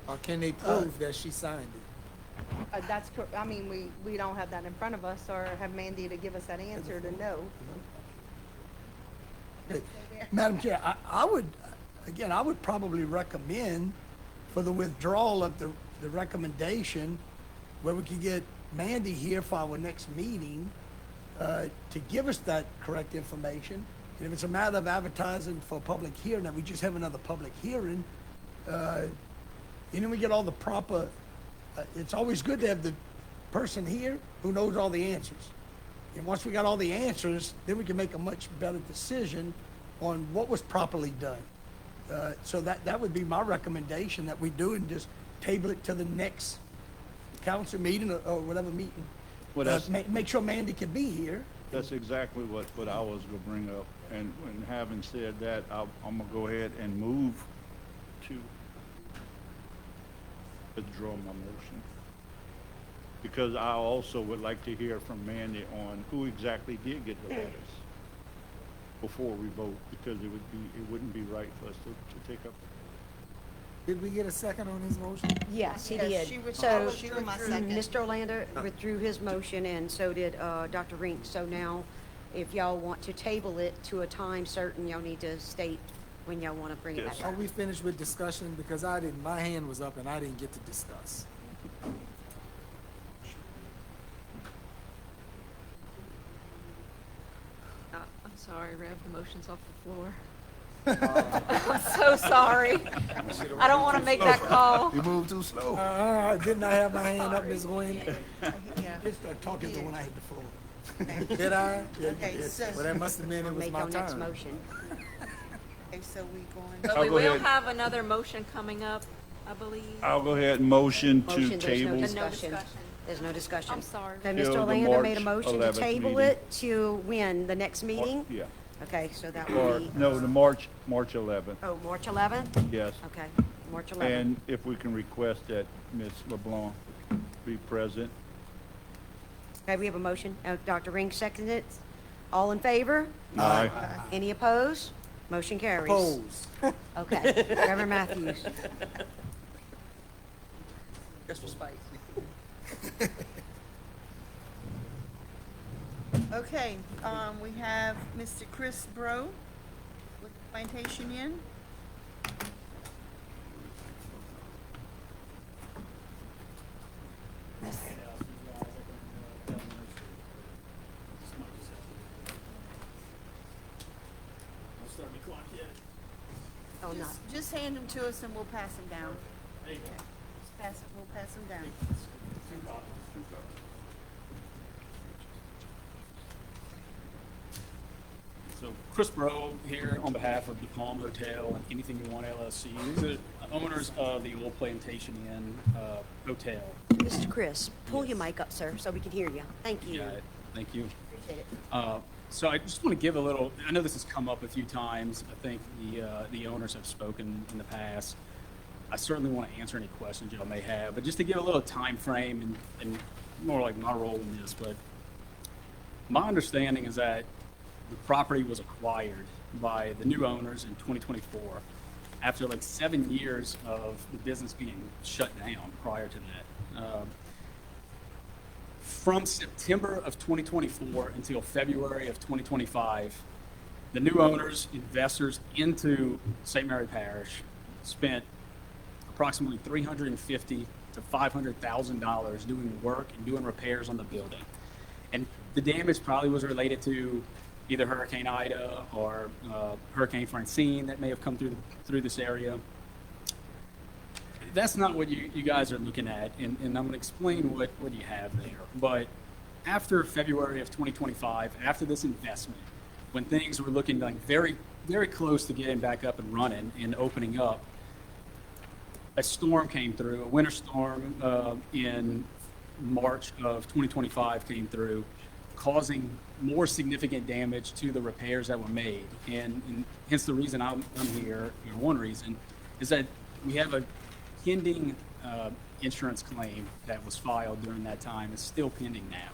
Or can they prove that she signed it? That's, I mean, we don't have that in front of us, or have Mandy to give us that answer to know. Madam Chair, I would probably recommend for the withdrawal of the recommendation, where we could get Mandy here for our next meeting, to give us that correct information. And if it's a matter of advertising for a public hearing, that we just have another public hearing, and then we get all the proper, it's always good to have the person here who knows all the answers. And once we got all the answers, then we can make a much better decision on what was properly done. So that would be my recommendation, that we do and just table it to the next council meeting or whatever meeting. Well, that's- Make sure Mandy can be here. That's exactly what I was gonna bring up. And having said that, I'm gonna go ahead and move to withdraw my motion. Because I also would like to hear from Mandy on who exactly did get the letters before we vote, because it wouldn't be right for us to take up. Did we get a second on his motion? Yes, he Yes, did. she So, withdrew my second. Mr. Orlando withdrew his motion, and so did Dr. Rink. So now, if y'all want to table it to a time certain, y'all need to state when y'all want to bring it Yes. back Are up. we finished with discussion? Because my hand was up and I didn't get to discuss. I'm sorry, Rev, the motion's off the floor. I'm so sorry. I don't want to make that call. You moved too slow. Didn't I have my hand up, Ms. Wayne? Yeah. Just start talking to when I hit the floor. Did I? Okay, so, Well, that must have meant it was Make my your next turn. motion. okay, so we going, But I'll we go will ahead. have another motion coming up, I believe. I'll go ahead and motion to Motion, there's no table. No discussion. discussion. There's no discussion. I'm sorry. Okay, Till Mr. the Orlando made a March motion to 11th table meeting. it to when, the next meeting? Yeah, Okay, so that or, would be, no, the March 11th, oh, March 11th? yes. Okay, March 11th. And if we can request that Ms. LeBlanc be present. Okay, we have a motion. Dr. Ring seconded it. All in favor? Aye. Any opposed? Motion carries. Opposed. Okay, Reverend Matthews. Just for spite. okay, we have Mr. Chris Bro with Plantation Inn. Oh, not. Just hand them to us and we'll pass them down. Just pass it, we'll pass them down. So Chris Bro here on behalf of the Palm Hotel and Anything You Want LLC. These are the owners of the Old Plantation Inn Hotel. Mr. Chris, pull your mic up, sir, so we can hear you. Thank you. Got it. Thank you. Appreciate it. So I just want to give a little, I know this has come up a few times. I think the owners have spoken in the past. I certainly want to answer any questions y'all may have, but just to give a little time frame and more like my role in this, but my understanding is that the property was acquired by the new owners in 2024 after like 7 years of the business being shut down prior to that. From September of 2024 until February of 2025, the new owners, investors into St. Mary Parish spent approximately $350,000 to $500,000 doing work and doing repairs on the building. And the damage probably was related to either Hurricane Ida or Hurricane Francine that may have come through this area. That's not what you guys are looking at, and I'm going to explain what you have there. But after February of 2025, after this investment, when things were looking like very, very close to getting back up and running and opening up, a storm came through, a winter storm in March of 2025 came through, causing more significant damage to the repairs that were made. And hence the reason I'm here, or one reason, is that we have a pending insurance claim that was filed during that time. It's still pending now.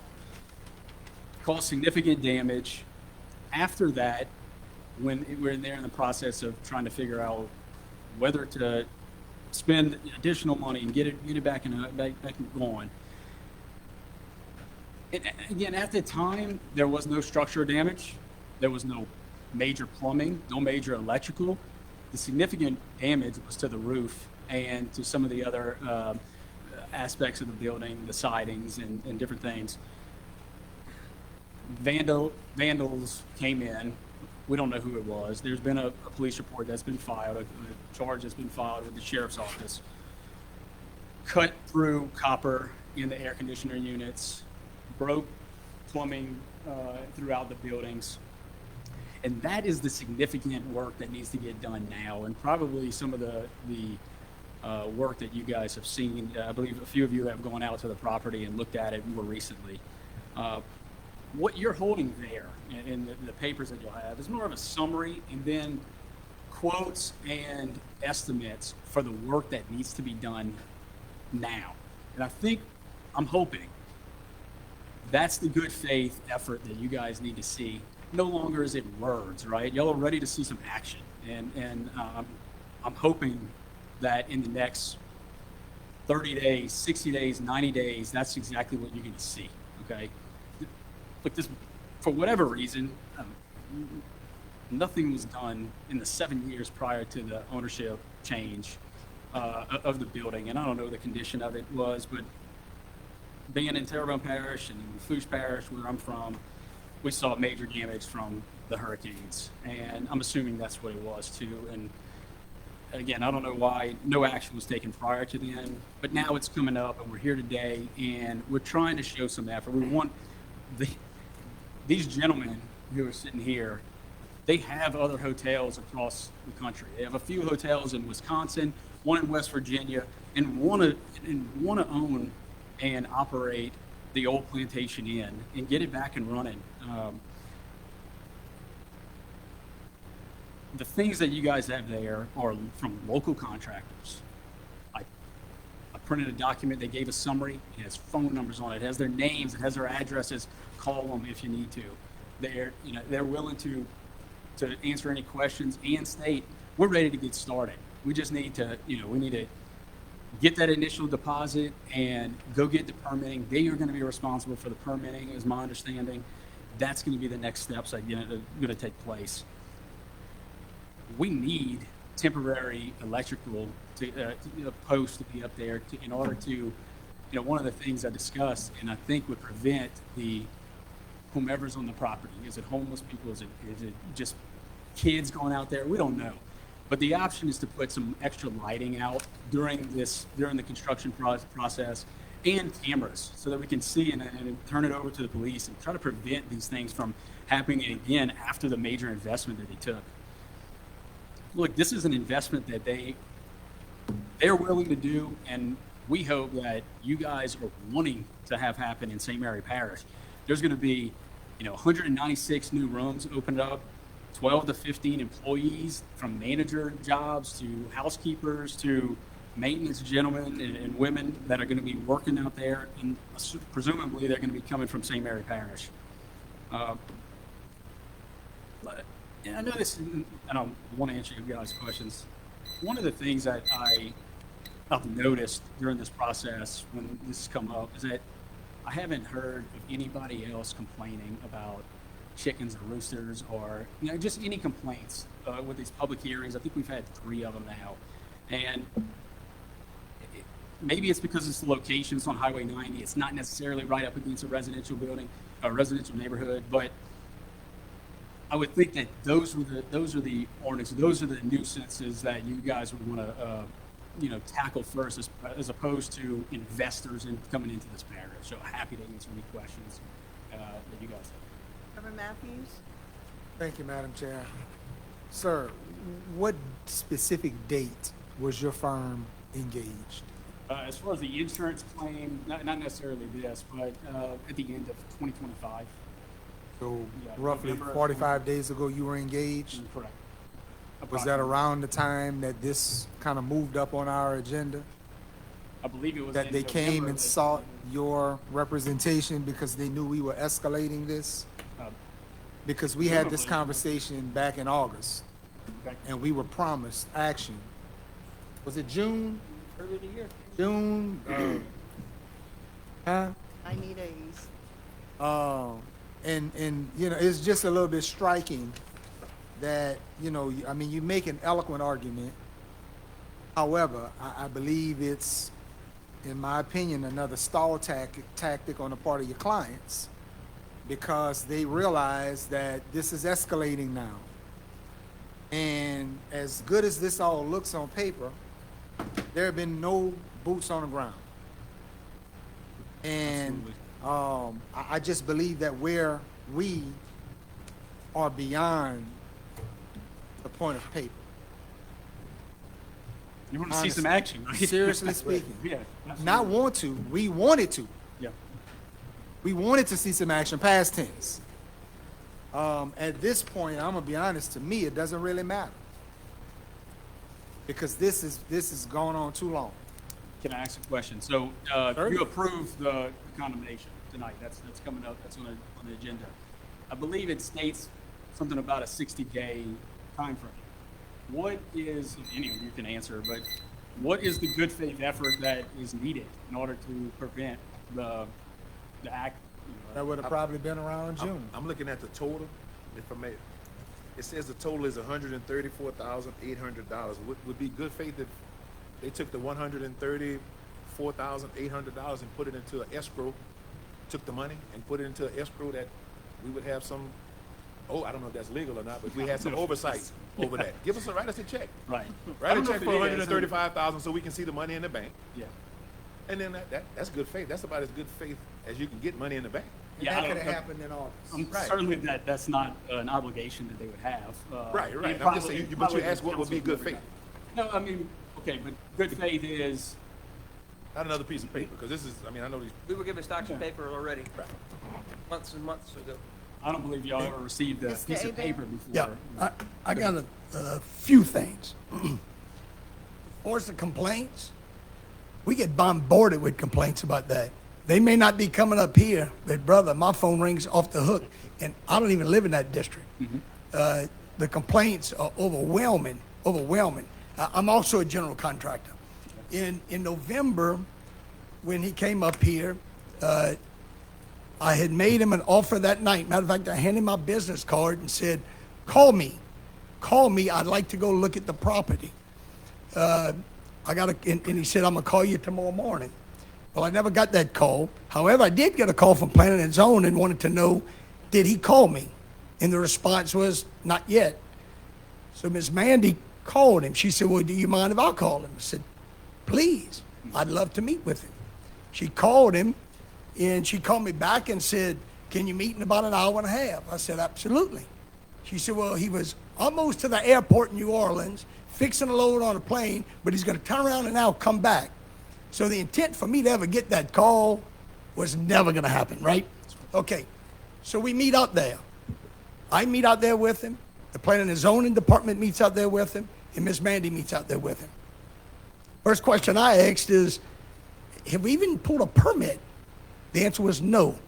Caused significant damage. After that, when we're there in the process of trying to figure out whether to spend additional money and get it back and going. And again, at the time, there was no structural damage. There was no major plumbing, no major electrical. The significant damage was to the roof and to some of the other aspects of the building, the sidings and different things. Vandals came in. We don't know who it was. There's been a police report that's been filed, a charge that's been filed with the sheriff's office. Cut through copper in the air conditioner units, broke plumbing throughout the buildings. And that is the significant work that needs to get done now, and probably some of the work that you guys have seen. I believe a few of you have gone out to the property and looked at it more recently. What you're holding there in the papers that you'll have is more of a summary and then quotes and estimates for the work that needs to be done now. And I'm hoping that's the good faith effort that you guys need to see. No longer is it words, right? Y'all are ready to see some action. And I'm hoping that in the next 30 days, 60 days, 90 days, that's exactly what you're going to see, okay? Look, this, for whatever reason, nothing was done in the 7 years prior to the ownership change of the building. And I don't know the condition of it was, but being in Terrebonne Parish and Fouche Parish, where I'm from, we saw major damage from the hurricanes. And I'm assuming that's what it was too. And again, I don't know why no action was taken prior to then, but now it's coming up and we're here today and we're trying to show some effort. We want these gentlemen who are sitting here, they have other hotels across the country. They have a few hotels in Wisconsin, one in West Virginia, and want to own and operate the old Plantation Inn and get it back and running. The things that you guys have there are from local contractors. I printed a document. They gave a summary. It has phone numbers on it. It has their names. It has their addresses. Call them if you need to. They're willing to answer any questions and state we're ready to get started. We just need to get that initial deposit and go get the permitting. They are going to be responsible for the permitting, is my understanding. That's going to be the next steps that are going to take place. We need temporary electrical posts to be up there in order to, one of the things I discussed and I think would prevent whomever's on the property. Is it homeless people? Is it just kids going out there? We don't know. But the option is to put some extra lighting out during the construction process and cameras so that we can see and turn it over to the police and try to prevent these things from happening again after the major investment that they took. Look, this is an investment that they're willing to do, and we hope that you guys are wanting to have happen in St. Mary Parish. There's going to be, 196 new rooms opened up, 12 to 15 employees from manager jobs to housekeepers to maintenance gentlemen and women that are going to be working out there, and presumably they're going to be coming from St. Mary Parish. I know this, I don't want to answer you guys' questions. One of the things that I've noticed during this process when this has come up is that I haven't heard of anybody else complaining about chickens or roosters or just any complaints with these public hearings. I think we've had 3 of them now. And maybe it's because it's the location, it's on Highway 90. It's not necessarily right up against a residential building, a residential neighborhood, but I would think that those are the ordinances, those are the nuisances that you guys would want to, tackle first, as opposed to investors coming into this parish. So happy to answer any questions that you guys have. Reverend Matthews? Thank you, Madam Chair. Sir, what specific date was your firm engaged? As far as the insurance claim, not necessarily this, but at the end of 2025. So Yeah, roughly November 45 days ago you were engaged? Correct. Was that around the time that this kind of moved up on our agenda? I believe it was That in they came November and that- sought your representation because they knew we were escalating this? Because we had this presumably. conversation back in August, Okay. and we were promised action. Was it June? Early in the year. June? Huh? 90 days. And it's just a little bit striking that, you make an eloquent argument. However, I believe it's, in my opinion, another stall tactic on the part of your clients, because they realize that this is escalating now. And as good as this all looks on paper, there have been no boots on the ground. And I just believe that where we are beyond the point of paper. You want to see some action, right? Seriously speaking. Yeah. Absolutely. Not want to, we wanted to. Yeah. We wanted to see some action, past tense. At this point, I'm gonna be honest, to me, it doesn't really matter. Because this is going on too long. Can I ask a question? So you approved the condemnation tonight. That's coming up. That's on the agenda. I believe it states something about a 60-day time frame. What is, any of you can answer, but what is the good faith effort that is needed in order to prevent the act? That would have probably been around June. I'm looking at the total, if I may. It says the total is $134,800. Would be good faith if they took the $134,800 and put it into an escrow, took the money and put it into an escrow, that we would have some Oh, I don't know if that's legal or not, but we had some oversight over that. Write us a check. Right. Write I a don't know check if for it is. $135,000 so we can see the money in the bank. Yeah. And then that's good faith. That's about as good faith as you can get money in the bank. Yeah, That I could don't- have happened in August. Right. Certainly that's not an obligation that they would have. Right. and I'm just probably- saying, but probably you asked what would be council good faith. No, I mean, okay, but good faith is, Not another piece of paper, because this is, I know these. We were given stocks and paper already, months and months ago. I don't believe y'all ever received a Mr. piece of Hebert? paper before. Yeah, I got a few things. As far as the complaints, we get bombarded with complaints about that. They may not be coming up here, but brother, my phone rings off the hook, and I don't even live in that district. The complaints are overwhelming. I'm also a general contractor. In November, when he came up here, I had made him an offer that night. Matter of fact, I handed him my business card and said, call me, I'd like to go look at the property. And he said, I'm gonna call you tomorrow morning. Well, I never got that call. However, I did get a call from Planning and Zone and wanted to know, did he call me? And the response was, not yet. So Ms. Mandy called him. She said, well, do you mind if I call him? I said, please, I'd love to meet with him. She called him, and she called me back and said, can you meet in about an hour and a half? I said, absolutely. She said, well, he was almost to the airport in New Orleans, fixing to load on a plane, but he's going to turn around and now come back. So the intent for me to ever get that call was never going to happen, right? Okay, so we meet out there. I meet out there with him. The Planning and Zoning Department meets out there with him, and Miss Mandy meets out there with him. First question I asked is, have we even pulled a permit? The answer was no.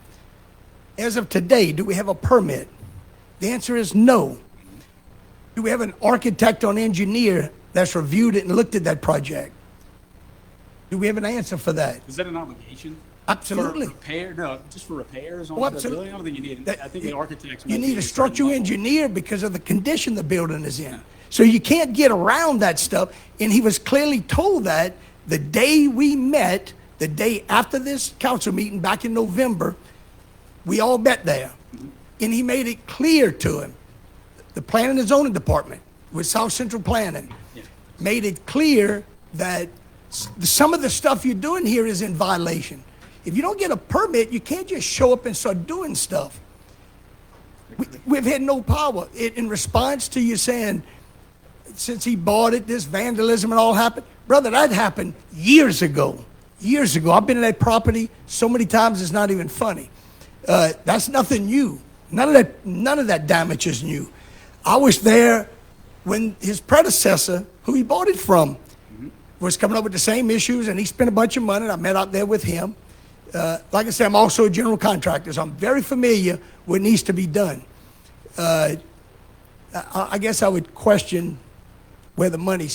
As of today, do we have a permit? The answer is no. Do we have an architect or engineer that's reviewed it and looked at that project? Do we have an answer for that? Is that an obligation? Absolutely. For repair, no, just for repairs on Well, the absolutely. building? I don't think you need, I think the architects. You might need be a structural certain level. engineer because of the condition the building is in. So you can't get around that stuff. And he was clearly told that the day we met, the day after this council meeting back in November, we all met there. And he made it clear to him, the Planning and Zoning Department with South Central Planning, made it clear that some of the stuff you're doing here is in violation. If you don't get a permit, you can't just show up and start doing stuff. We've had no power. In response to you saying, since he bought it, this vandalism and all happened, brother, that happened years ago. Years ago. I've been in that property so many times it's not even funny. That's nothing new. None of that damage is new. I was there when his predecessor, who he bought it from, was coming up with the same issues, and he spent a bunch of money, and I met out there with him. Like I said, I'm also a general contractor, so I'm very familiar with what needs to be done. I guess I would question where the money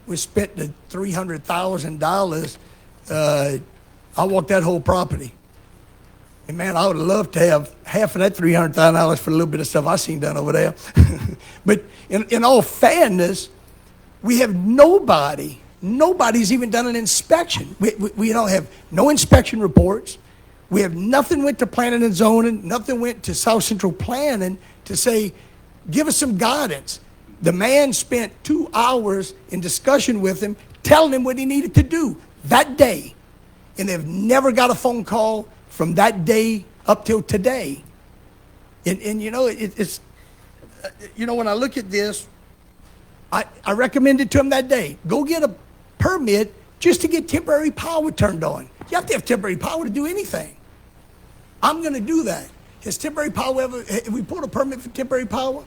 was spent to $300,000. I walked that whole property. And man, I would have loved to have half of that $300,000 for a little bit of stuff I seen done over there. But in all fairness, we have nobody's even done an inspection. We don't have no inspection reports. We have nothing went to Planning and Zoning, nothing went to South Central Planning to say, give us some guidance. The man spent 2 hours in discussion with him, telling him what he needed to do that day. And they've never got a phone call from that day up till today. And you know, it's, you know, when I look at this, I recommended to him that day, go get a permit just to get temporary power turned on. You have to have temporary power to do anything. I'm going to do that. Has temporary power ever, have we pulled a permit for temporary power?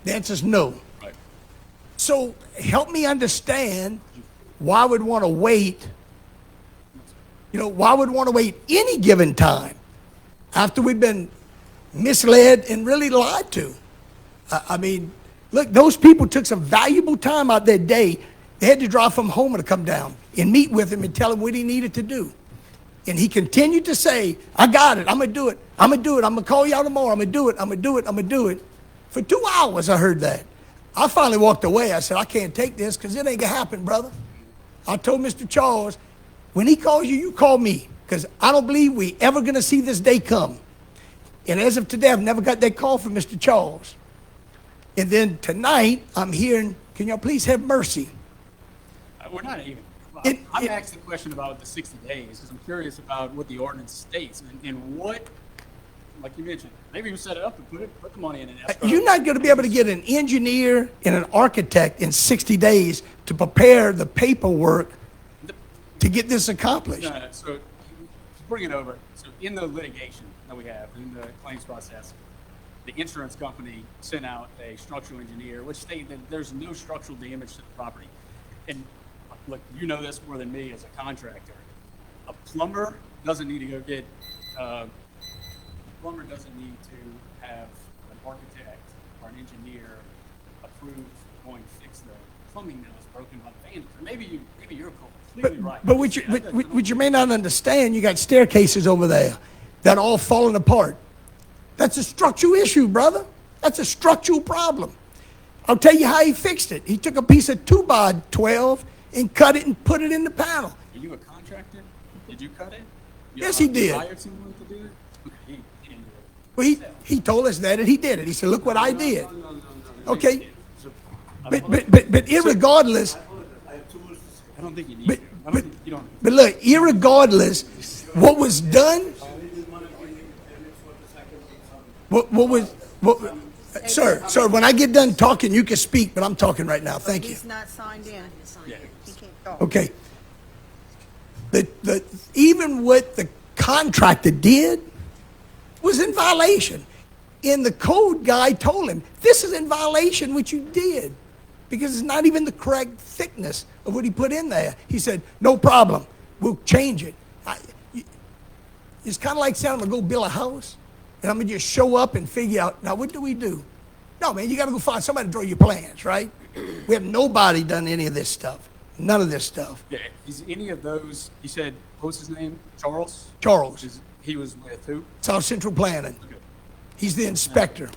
The answer is no. Right. So help me understand why I would want to wait. You know, why would want to wait any given time after we've been misled and really lied to? I mean, look, those people took some valuable time out their day. They had to drive from home to come down and meet with him and tell him what he needed to do. And he continued to say, I got it. I'm going to do it. I'm going to do it. I'm going to call y'all tomorrow. I'm going to do it. I'm going to do it. I'm going to do it. For 2 hours, I heard that. I finally walked away. I said, I can't take this because it ain't going to happen, brother. I told Mr. Charles, when he calls you, you call me because I don't believe we ever going to see this day come. And as of today, I've never got that call from Mr. Charles. And then tonight, I'm hearing, can y'all please have mercy? We're not even. It- I'm it- asking the question about the 60 days because I'm curious about what the ordinance states and what, like you mentioned, they've even set it up and put the money in an escrow. You're not going to be able to get an engineer and an architect in 60 days to prepare the paperwork to get this accomplished. No, so to bring it over, so in the litigation that we have, in the claims process, the insurance company sent out a structural engineer, which stated that there's no structural damage to the property. And look, you know this more than me as a contractor. A plumber doesn't need to go get, plumber doesn't need to have an architect or an engineer approved going to fix the plumbing that was broken by the vandals. Or maybe you're completely right. But what you may not understand, you got staircases over there that are all falling apart. That's a structural issue, brother. That's a structural problem. I'll tell you how he fixed it. He took a piece of 2x12 and cut it and put it in the panel. Are you a contractor? Did you cut it? Yes, he did. You hired someone to do it? Okay, he didn't do it. Well, he told us that and he did it. He said, look what I did. Okay? But irregardless, I don't think you need but, to. I don't but, think you don't. but look, irregardless, what was done, sir, when I get done talking, you can speak, but I'm talking right now. Thank you. He's not signed in. He can't talk. Okay. Even what the contractor did was in violation. And the code guy told him, this is in violation what you did because it's not even the correct thickness of what he put in there. He said, no problem. We'll change it. It's kind of like saying I'm going to go build a house and I'm going to just show up and figure out, now what do we do? No, man, you got to go find somebody to draw your plans, right? We have nobody done any of this stuff. None of this stuff. Yeah. Is any of those, he said, what was his name? Charles? Charles, He was with who? South Central Planning. Okay. He's the inspector.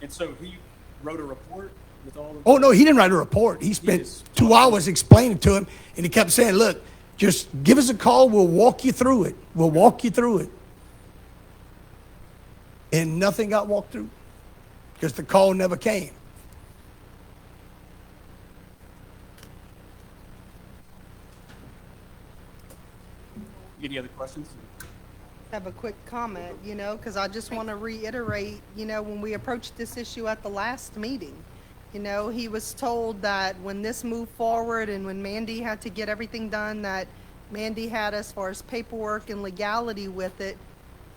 And so he wrote a report with all of Oh, no, he didn't write a report. He spent 2 hours explaining to him, and he kept saying, look, just give us a call. We'll walk you through it. We'll walk you through it. And nothing got walked through because the call never came. Any other questions? Have a quick comment, because I just want to reiterate, when we approached this issue at the last meeting, he was told that when this moved forward and when Mandy had to get everything done that Mandy had as far as paperwork and legality with it,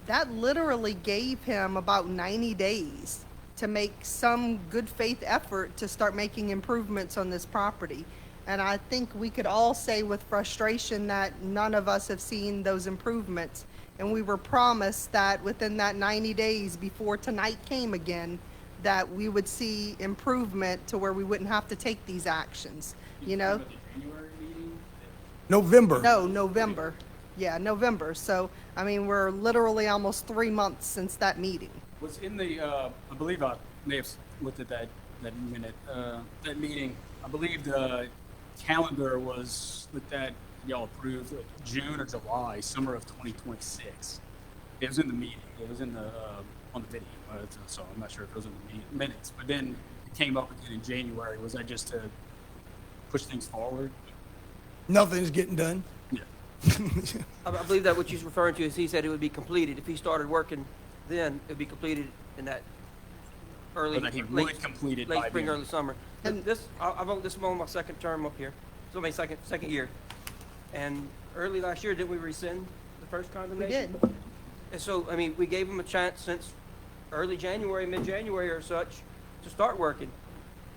that literally gave him about 90 days to make some good faith effort to start making improvements on this property. And I think we could all say with frustration that none of us have seen those improvements. And we were promised that within that 90 days before tonight came again, that we would see improvement to where we wouldn't have to take these actions, January meeting? November. No, November. Yeah, November. So, we're literally almost 3 months since that meeting. Was in the, I believe I may have looked at that minute, that meeting. I believe the calendar was that y'all approved like June or July, summer of 2026. It was in the meeting. It was in the on the video. So I'm not sure if it was in the minutes. But then it came up again in January. Was that just to push things forward? Nothing's getting done. Yeah. I believe that what she's referring to is he said it would be completed. If he started working then, it would be completed in that early, Or that he would complete it late by spring, then. early summer. And- I've on this on my second term up here, so my second year. And early last year, didn't we rescind the first We condemnation? did. And so, we gave him a chance since early January, mid-January or such, to start working.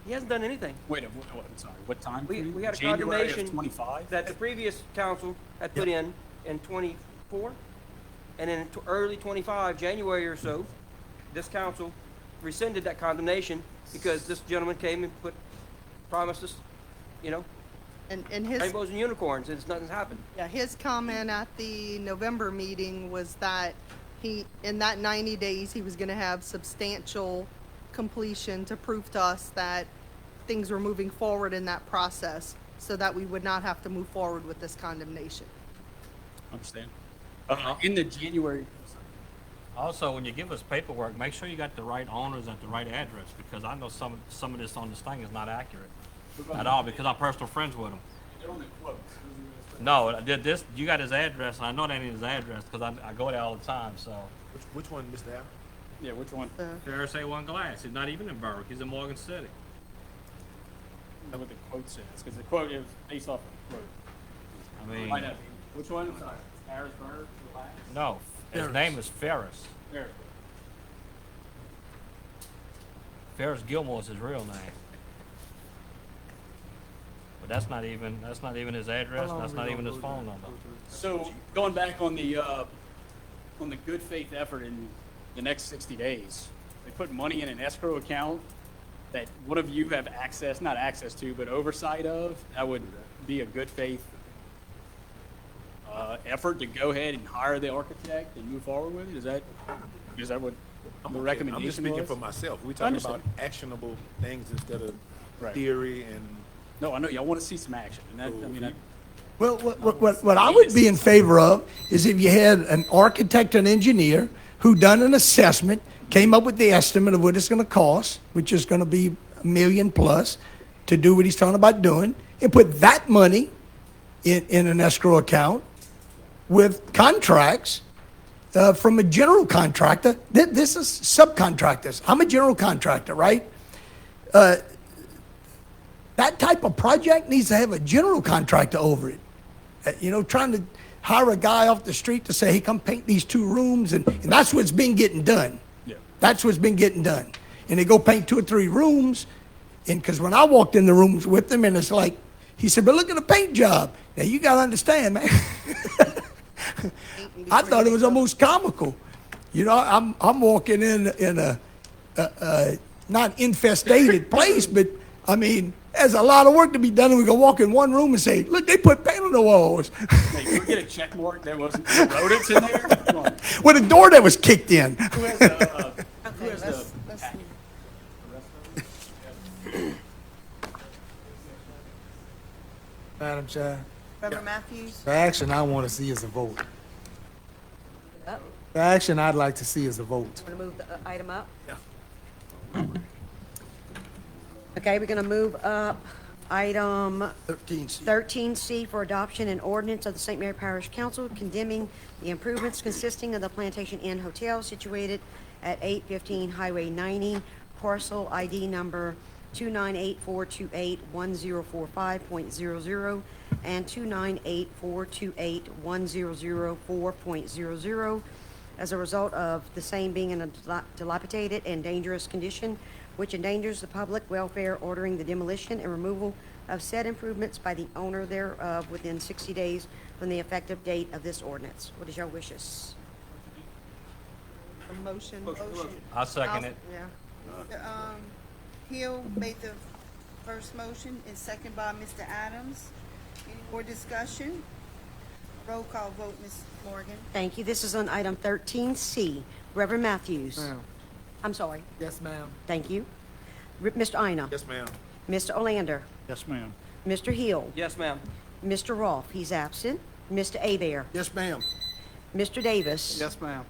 He hasn't done anything. Wait, I'm sorry. What time? We frame? had a January of condemnation 25? that the previous council had put in 24, and in early 25, January or so, this council rescinded that condemnation because this gentleman came and promised us, And his rainbows and unicorns, and nothing's happened. Yeah, his comment at the November meeting was that in that 90 days, he was going to have substantial completion to prove to us that things were moving forward in that process so that we would not have to move forward with this condemnation. Understand. In the January, Also, when you give us paperwork, make sure you got the right owners at the right address, because I know some of this on this thing is not accurate at all, because I'm personal friends with them. they're on the quote. No, this, you got his address, and I know that ain't his address, because I go there all the time, so. Which one, Mr. Al? Yeah, which one? Parish A1 Glass, he's not even in Berwick, he's in Morgan City. That's what the quote says, because the quote is based off of the quote. I mean, Find out. Which one? Sorry. Harrisburg, relax. no, his Ferris. name is Ferris. There. Ferris Gilmore is his real name. But that's not even his address, and that's not even his phone number. So going back on the good faith effort in the next 60 days, they put money in an escrow account that one of you have access, not access to, but oversight of. That would be a good faith effort to go ahead and hire the architect and move forward with it. Is that what the recommendation I'm just speaking was? for myself. We're I talking understand. about actionable things instead of Right. theory and. No, I know y'all want to see some action, and that, I mean, that, Well, what I would be in favor of is if you had an architect and engineer who done an assessment, came up with the estimate of what it's going to cost, which is going to be $1 million plus to do what he's talking about doing, and put that money in an escrow account with contracts from a general contractor. This is subcontractors. I'm a general contractor, right? That type of project needs to have a general contractor over it. Trying to hire a guy off the street to say, hey, come paint these 2 rooms, and that's what's been getting done. yeah. That's what's been getting done. And they go paint 2 or 3 rooms, and because when I walked in the rooms with them, and it's like, he said, but look at the paint job. Now, you got to understand, man. I thought it was almost comical. I'm walking in a not infestated place, but, I mean, there's a lot of work to be done, and we can walk in one room and say, look, they put paint on the walls. Hey, you get a check mark that wasn't rodents in there? Come on. With a door that was kicked in. Who has the, who has let's- the let's- packet? Madam Chair, Reverend Matthews? the action I want to see is a vote. Up. The action I'd like to see is a vote. Want to move the item up? Yeah. Okay, we're going to move up item 13C. 13C for adoption and ordinance of the St. Mary Parish Council condemning the improvements consisting of the Plantation Inn Hotel situated at 815 Highway 90, parcel ID number 298-428-1045.00 and 298-428-1004.00 as a result of the same being in a dilapidated and dangerous condition, which endangers the public welfare, ordering the demolition and removal of said improvements by the owner thereof within 60 days from the effective date of this ordinance. What is your wishes? A motion? I second it. Yeah. Hill made the first motion, and second by Mr. Adams. Any more discussion? Roll call vote, Ms. Morgan. Thank you. This is on item 13C. Reverend Matthews. Ma'am. I'm sorry. Yes, ma'am. Thank you. Mr. Ina. Yes, ma'am. Mr. Olander. Yes, ma'am. Mr. Hill. Yes, ma'am. Mr. Rolfe, he's absent. Mr. Hebert. Yes, ma'am. Mr. Davis. Yes, ma'am.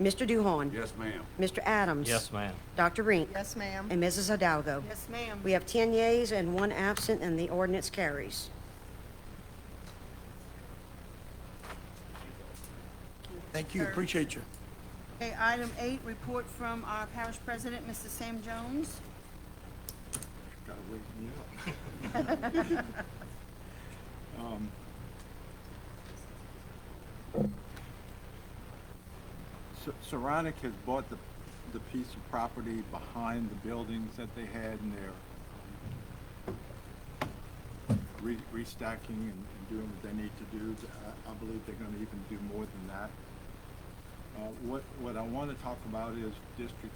Mr. Duhon. Yes, ma'am. Mr. Adams. Yes, ma'am. Dr. Rink. Yes, ma'am. And Mrs. Hidalgo. Yes, ma'am. We have 10 yeas and 1 absent, and the ordinance carries. Thank you, appreciate you. Okay, item 8, report from our parish president, Mr. Sam Jones. Gotta wake me up. Saronic has bought the piece of property behind the buildings that they had, and they're restacking and doing what they need to do. I believe they're gonna even do more than that. What I want to talk about is District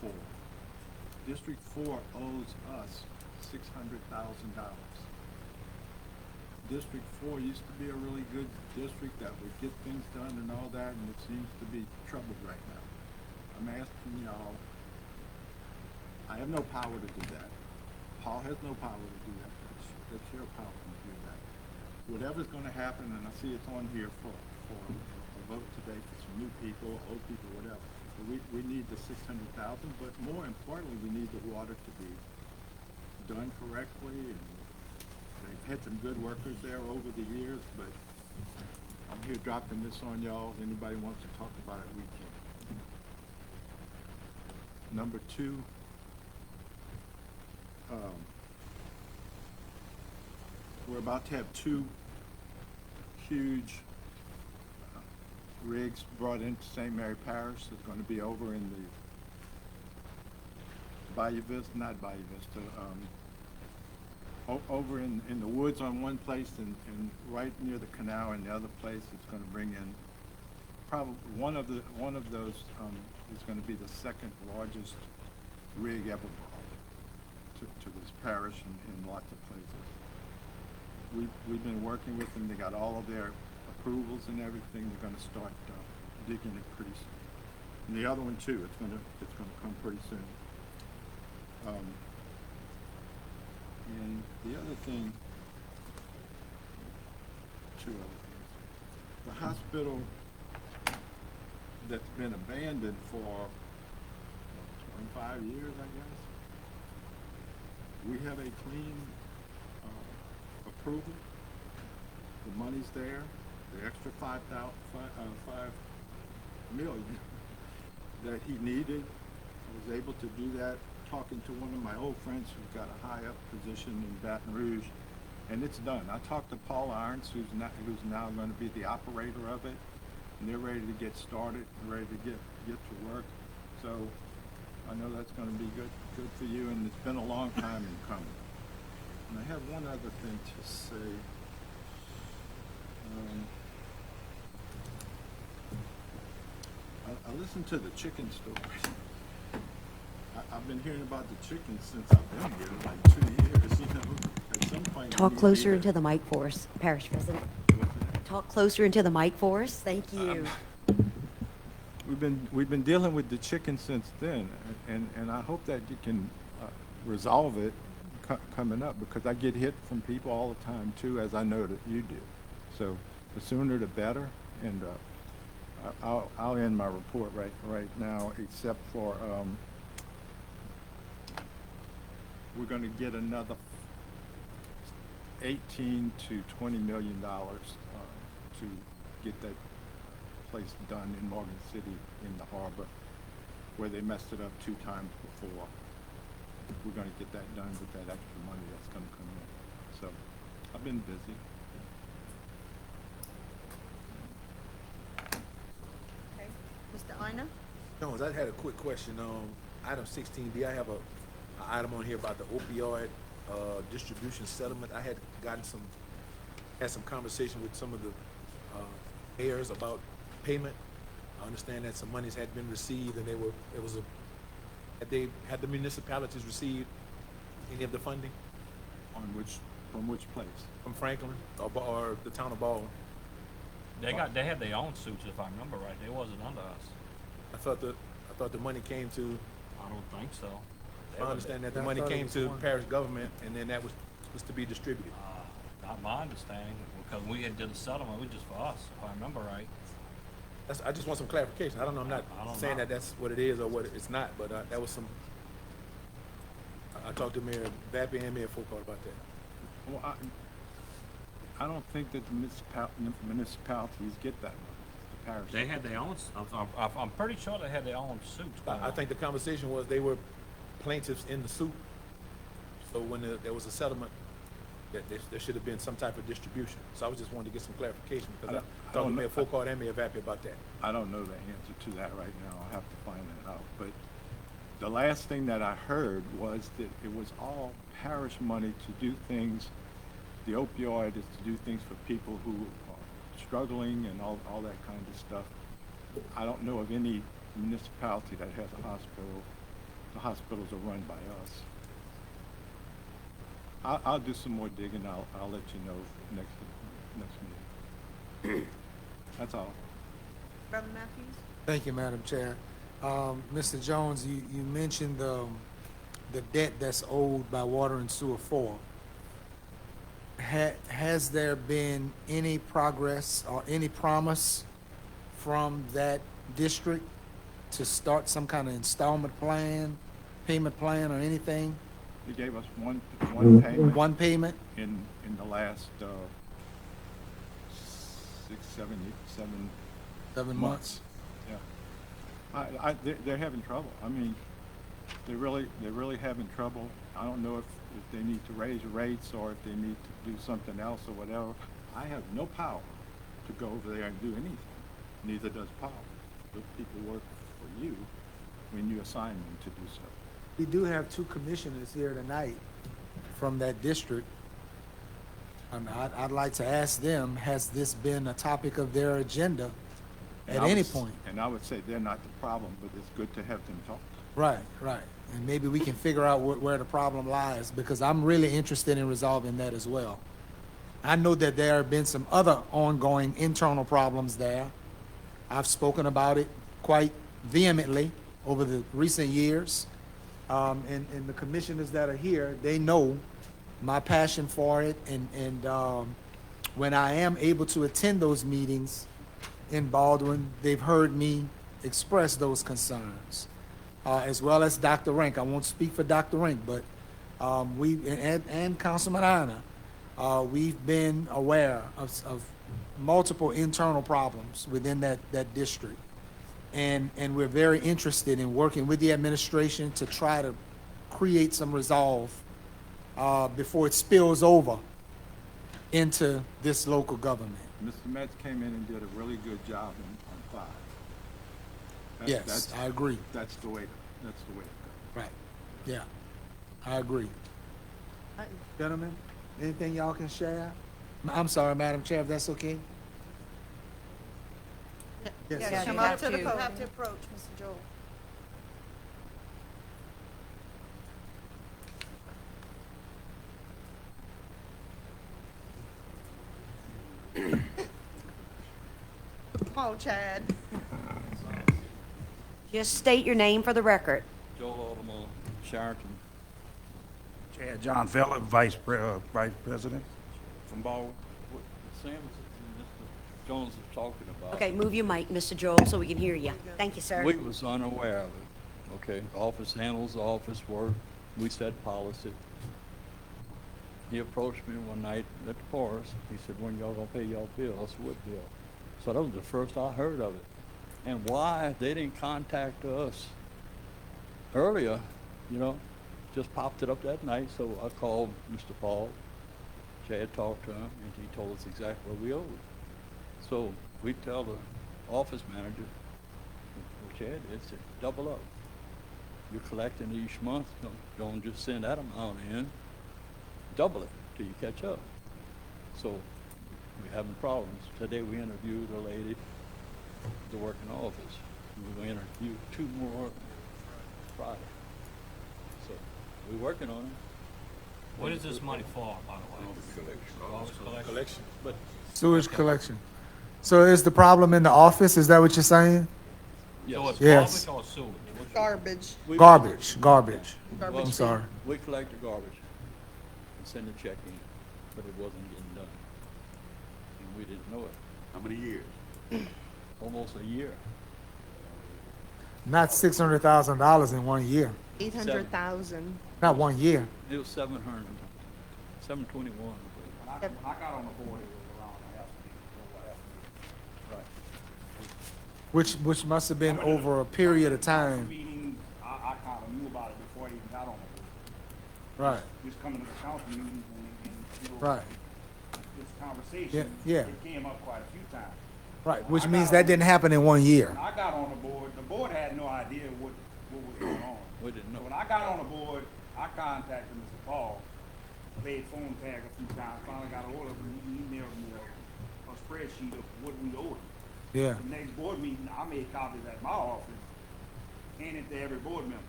4. District 4 owes us $600,000. District 4 used to be a really good district that would get things done and all that, and it seems to be troubled right now. I'm asking y'all, I have no power to do that. Paul has no power to do that. That's your power to do that. whatever's gonna happen, and I see it's on here for a vote today for some new people, old people, whatever. But we need the 600,000, but more importantly, we need the water to be done correctly, and they've had some good workers there over the years, but I'm here dropping this on y'all. If anybody wants to talk about it, we can. Number two, we're about to have two huge rigs brought into St. Mary Parish. It's going to be over in the Bayou Vista, not Bayou Vista, over in the woods on one place and right near the canal in the other place. It's going to bring in probably one of those is going to be the second largest rig ever brought to this parish in lots of places. We've been working with them. They got all of their approvals and everything. They're going to start digging it pretty soon. And the other one too. It's going to come pretty soon. And the other thing, two other things. The hospital that's been abandoned for 25 years, I guess. We have a clean approval. The money's there. The extra $5 million that he needed. I was able to do that talking to one of my old friends who's got a high up position in Baton Rouge, and it's done. I talked to Paul Irons, who's now going to be the operator of it, and they're ready to get started, ready to get to work. So I know that's going to be good for you, and it's been a long time in coming. And I have one other thing to say. I listened to the chicken story. I've been hearing about the chickens since I've been here, like 2 years, you know. At some point, Talk closer into the mic for us, Parish President. Talk closer into the mic for us. Thank you. We've been dealing with the chicken since then, and I hope that you can resolve it coming up, because I get hit from people all the time too, as I know that you do. So the sooner the better, and I'll end my report right now, except for we're going to get another $18 to $20 million to get that place done in Morgan City in the harbor, where they messed it up 2 times before. We're going to get that done with that extra money that's going to come in. So I've been busy. Okay. Mr. Ina? Jones, I had a quick question. Item 16B, I have an item on here about the opioid distribution settlement. I had had some conversation with some of the mayors about payment. I understand that some monies had been received, and had the municipalities received any of the funding? From which place? From Franklin or the town of Baldwin. They had their own suits, if I remember right. They wasn't under us. I thought the money came to. I don't think so. I understand that the money came to parish government, and then that was to be distributed. Not my understanding, because we had did a settlement, it was just for us, if I remember right. I just want some clarification. I don't know. I'm not saying that that's what it is or what it's not, but that was some. I talked to Mayor Vappy and Mayor Foucault about that. Well, I don't think that the municipalities get that money. The parish. They had their own. I'm pretty sure they had their own suits. I think the conversation was they were plaintiffs in the suit. So when there was a settlement, that there should have been some type of distribution. So I was just wanting to get some clarification, because I talked to Mayor Foucault and Mayor Vappy about that. I don't know the answer to that right now. I'll have to find that out. But the last thing that I heard was that it was all parish money to do things. The opioid is to do things for people who are struggling and all that kind of stuff. I don't know of any municipality that has a hospital. The hospitals are run by us. I'll do some more digging. I'll let you know next meeting. That's all. Brother Matthews? Thank you, Madam Chair. Mr. Jones, you mentioned the debt that's owed by Water and Sewer 4. has there been any progress or any promise from that district to start some kind of installment plan, payment plan, or anything? They gave us one payment. One payment? In the last, 7 months? Yeah. They're having trouble. I mean, they're really having trouble. I don't know if they need to raise rates or if they need to do something else or whatever. I have no power to go over there and do anything. Neither does Paul. Those people work for you when you assign them to do so. We do have two commissioners here tonight from that district. I'd like to ask them, has this been a topic of their agenda at any point? And I would say they're not the problem, but it's good to have them talk. Right. And maybe we can figure out where the problem lies, because I'm really interested in resolving that as well. I know that there have been some other ongoing internal problems there. I've spoken about it quite vehemently over the recent years. And the commissioners that are here, they know my passion for it, and when I am able to attend those meetings in Baldwin, they've heard me express those concerns, as well as Dr. Rank. I won't speak for Dr. Rank, but and Councilman Ina, we've been aware of multiple internal problems within that district, and we're very interested in working with the administration to try to create some resolve before it spills over into this local government. Mr. Metz came in and did a really good job on 5. Yes, I agree. That's the way to go. Right. Yeah, I agree. Gentlemen, anything y'all can share? I'm sorry, Madam Chair, if that's okay? Yes, come up to the podium. You have to approach, Mr. Joel. Come on, Chad. Just state your name for the record. Joel Alderman, Sheraton. Chad John Phillip, Vice President from Baldwin. What Sam and Mr. Jones are talking about. Okay, move your mic, Mr. Joel, so we can hear you. Thank you, sir. We was unaware of it. Okay, the office handles the office work. We set policy. He approached me one night at the Parish. He said, "When y'all gonna pay y'all bill?" I said, "What bill?" So that was the first I heard of it. And why they didn't contact us earlier, just popped it up that night. So I called Mr. Paul. Chad talked to him, and he told us exactly what we owed. So we tell the office manager, well, Chad, it's a double up. You're collecting each month. Don't just send that amount in. Double it till you catch up. So we're having problems. Today we interviewed a lady to work in the office. We're going to interview 2 more Friday. So we're working on it. What is this money for, by the way? Garbage Collection. But sewage collection. So is the problem in the office? Is that what you're saying? So it's Yes. garbage or sewage? Garbage. Garbage. Garbage. I'm sorry. We collect the garbage and send a check in, but it wasn't getting done. And we didn't know it. How many years? Almost a year. Not $600,000 in 1 year. 800,000. Not 1 year. It was 700, 721. When I got on the board, it was around a half a million. Right. Which must have been over a period of time. Meeting, I kind of knew about it before I even got on the board. Right. Just coming to the council meetings and Right. this conversation. Yeah. It came up quite a few times. Right, which means that didn't happen in 1 year. When I got on the board had no idea what was going on. We didn't know. So when I got on the board, I contacted Mr. Paul, played phone tag a few times, finally got a hold of him, he emailed me a spreadsheet of what we owed him. Yeah. The next board meeting, I made copies at my office, handed to every board member.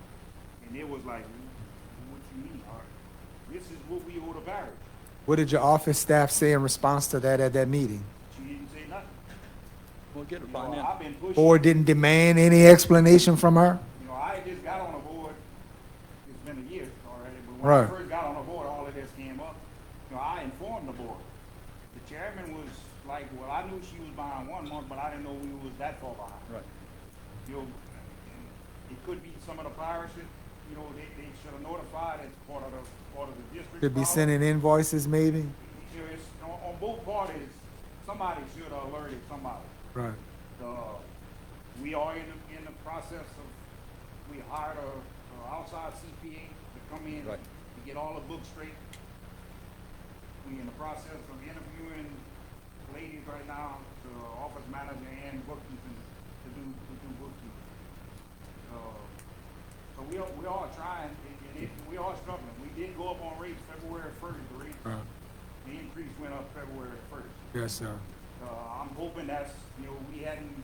And it was like, what you mean? All right, this is what we owe the parish. What did your office staff say in response to that at that meeting? She didn't say nothing. We'll get it You know, by now. I've been pushing. Or didn't demand any explanation from her? You know, I just got on the board, it's been a year already, but when Right. I first got on the board, all of this came up. you know, I informed the board. The chairman was like, well, I knew she was behind 1 month, but I didn't know we was that far behind. Right. You know, and it could be some of the parishes, you know, they should have notified as part of the district. Could be problem. sending invoices maybe? You know, it's, on both parties, somebody should have alerted somebody. Right. We are in the process of, we hired a outside CPA to come in Right. to get all the books straight. We in the process of interviewing ladies right now, the office manager and bookkeeping to do bookkeeping. So we are trying, and we are struggling. We did go up on rates February 1st, the rates, Right. the increase went up February 1st. Yes, sir. I'm hoping that's, you know, we hadn't,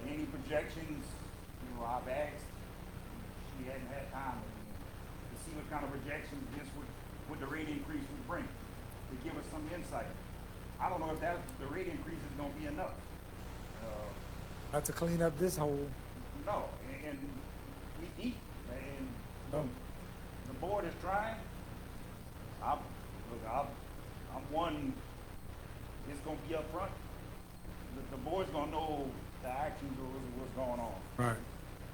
any projections, you know, I've asked, she hadn't had time to see what kind of projections this would the rate increase would bring, to give us some insight. I don't know if the rate increase is gonna be enough. Have to clean up this hole. No, and we deep, and Oh. the board is trying. I'm one, it's gonna be up front. The board's gonna know the actions of what's going on. Right.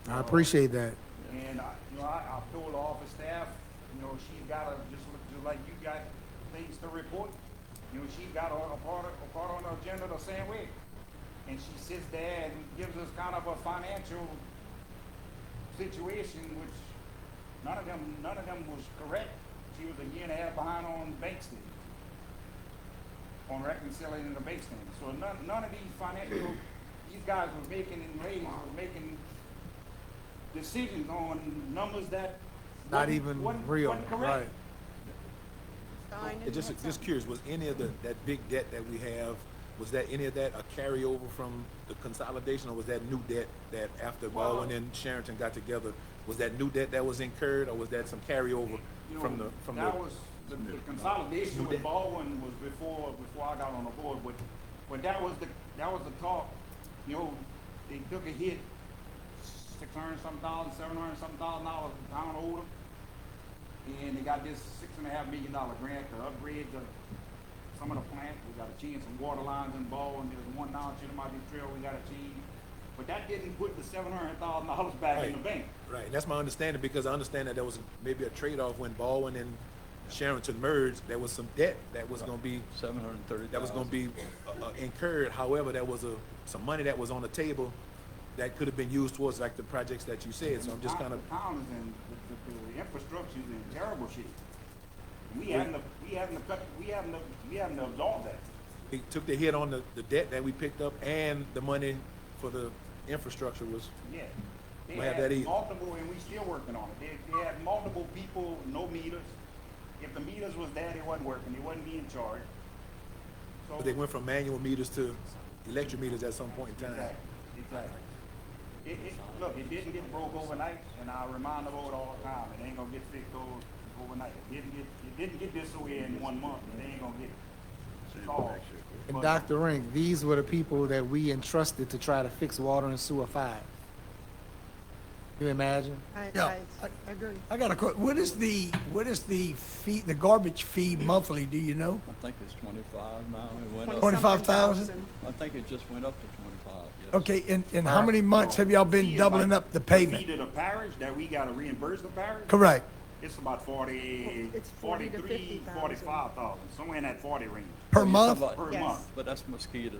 I appreciate that. And, you know, I've told the office staff, you know, she's gotta, just like you got things to report, you know, she's got a part on the agenda the same way. And she sits there and gives us kind of a financial situation, which none of them was correct. She was a year and a half behind on bank statements, on reconciliating the bank statements. So none of these financial, these guys were making, and ladies were making decisions on numbers that Not even real, wasn't correct. right. Just curious, was any of that big debt that we have, was that any of that a carryover from the consolidation, or was that new debt that after Baldwin and Sherrington got together, was that new debt that was incurred, or was that some carryover from the? That was, the consolidation with Baldwin was before I got on the board, but that was the talk, you know, they took a hit, $600-something, $700-something down older, and they got this $6.5 million grant to upgrade some of the plant. We got to change some water lines in Baldwin. There's one down Chittimati Trail we got to change, but that didn't put the $700,000 back in the bank. Right, and that's my understanding, because I understand that there was maybe a trade-off when Baldwin and Sherrington merged. There was some debt that was going to be $730,000. that was going to be incurred. However, there was some money that was on the table that could have been used towards like the projects that you said. So I'm just kind of. The town is in the infrastructure is in terrible shape. We haven't absorbed that. We took the hit on the debt that we picked up, and the money for the infrastructure was. Yeah. They We'll have had that either. multiple, and we still working on it. They had multiple people, no meters. If the meters was there, they wasn't working. They wasn't being charged. So But they went from manual meters to electric meters at some point in time. Exactly. Look, it didn't get broke overnight, and I remind the board all the time, it ain't gonna get fixed overnight. It didn't get this way in 1 month, and it ain't gonna get solved. And Dr. Rink, these were the people that we entrusted to try to fix water and sewer 5. You imagine? I agree. I got a question. What is the fee, the garbage fee monthly, do you know? I think it's 25 now. It went up. 25,000? I think it just went up to 25, yes. Okay, and how many months have y'all been doubling up the payment? Fee to the parish, that we gotta reimburse the parish? Correct. It's about 40, It's 40 to 43, 50,000. 45,000, somewhere in that 40 range. Per You're talking month? about- Per Yes. month. But that's mosquito.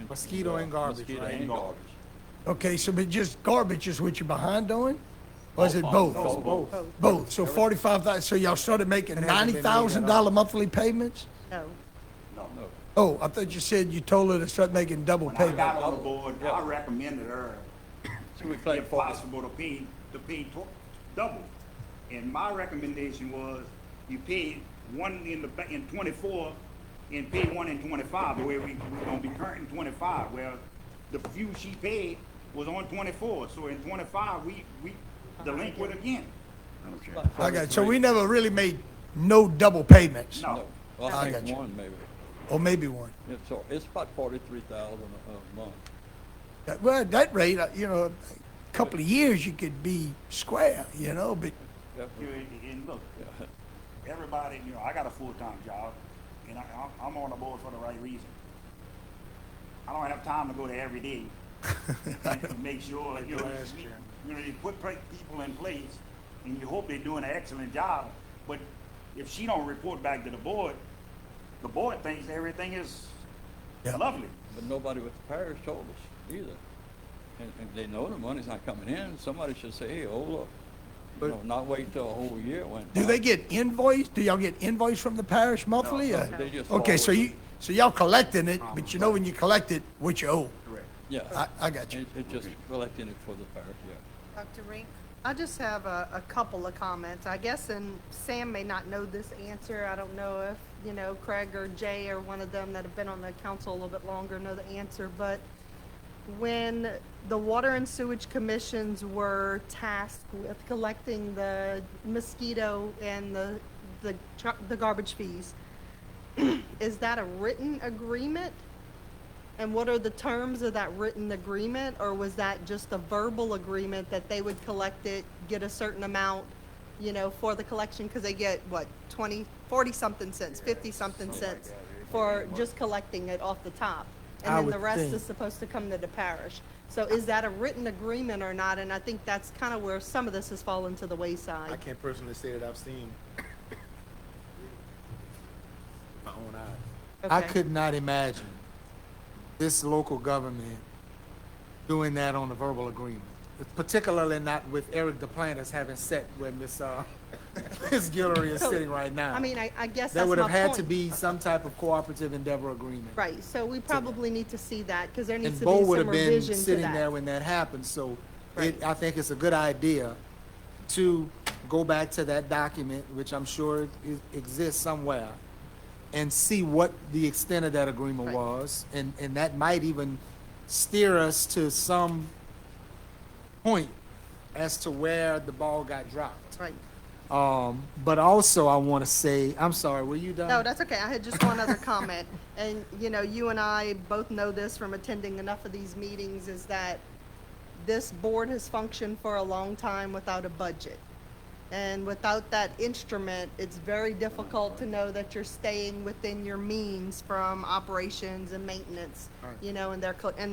Mosquito and garbage, Mosquito right? and garbage. Okay, so but just garbage is what you're behind on? Or is it both? Both. Both, so 45,000, so y'all started making It hasn't been made at $90,000 monthly payments? No. No. Oh, I thought you said you told her to start making double When I payments. got on the board, I recommended her, So we played if possible, to pay double. And my recommendation was, you pay one in 24 and pay one in 25, the way we're gonna be current in 25, where the few she paid was on 24, so in 25, we delinquent again. I got, so we never really made no double payments? No. Well, I I got think you. one maybe. Or maybe one? It's about 43,000 a month. Well, at that rate, you know, a couple of years you could be square, you know, but Yep. And look, everybody, you know, I got a full-time job, and I'm on the board for the right reason. I don't have time to go there every day and make sure, you know, you put people in place, and you hope they're doing an excellent job, but if she don't report back to the board thinks everything is lovely. But nobody with the parish told us either. And they know the money's not coming in. Somebody should say, hey, hold up. You know, not wait till a whole year went by. Do they get invoiced? Do y'all get invoiced from the parish monthly? No, or- they just Okay, forward so y'all collecting it, but you know when you collect it, what you owe. Correct. Yeah. I got you. It's just collecting it for the parish, yeah. Dr. Rink? I just have a couple of comments, I guess, and Sam may not know this answer. I don't know if, you know, Craig or Jay or one of them that have been on the council a little bit longer know the answer, but when the water and sewage commissions were tasked with collecting the mosquito and the garbage fees, is that a written agreement? And what are the terms of that written agreement, or was that just a verbal agreement that they would collect it, get a certain amount, you know, for the collection? Because they get, what, 20, 40-something cents, 50-something cents for just collecting it off the top. And I then the would rest think- is supposed to come to the parish. So is that a written agreement or not? And I think that's kind of where some of this has fallen to the I wayside. can't personally say that I've seen my own eyes. I Okay. could not imagine this local government doing that on a verbal agreement, particularly not with Eric DePlantis having sat where Miss Guillory is So, sitting right now. I mean, I guess There that's would my have had point. to be some type of cooperative endeavor agreement. Right, so we probably need to see that, because there needs And to Bo be would some have been revision to sitting there that. when that happened, so Right. I think it's a good idea to go back to that document, which I'm sure exists somewhere, and see what the extent of that agreement Right. was, and that might even steer us to some point as to where the ball got dropped. Right. But also I want to say, I'm sorry, were you done? No, that's okay. I had just one other comment. And, you know, you and I both know this from attending enough of these meetings, is that this board has functioned for a long time without a budget. And without that instrument, it's very difficult to know that you're staying within your means from operations and maintenance, you know, and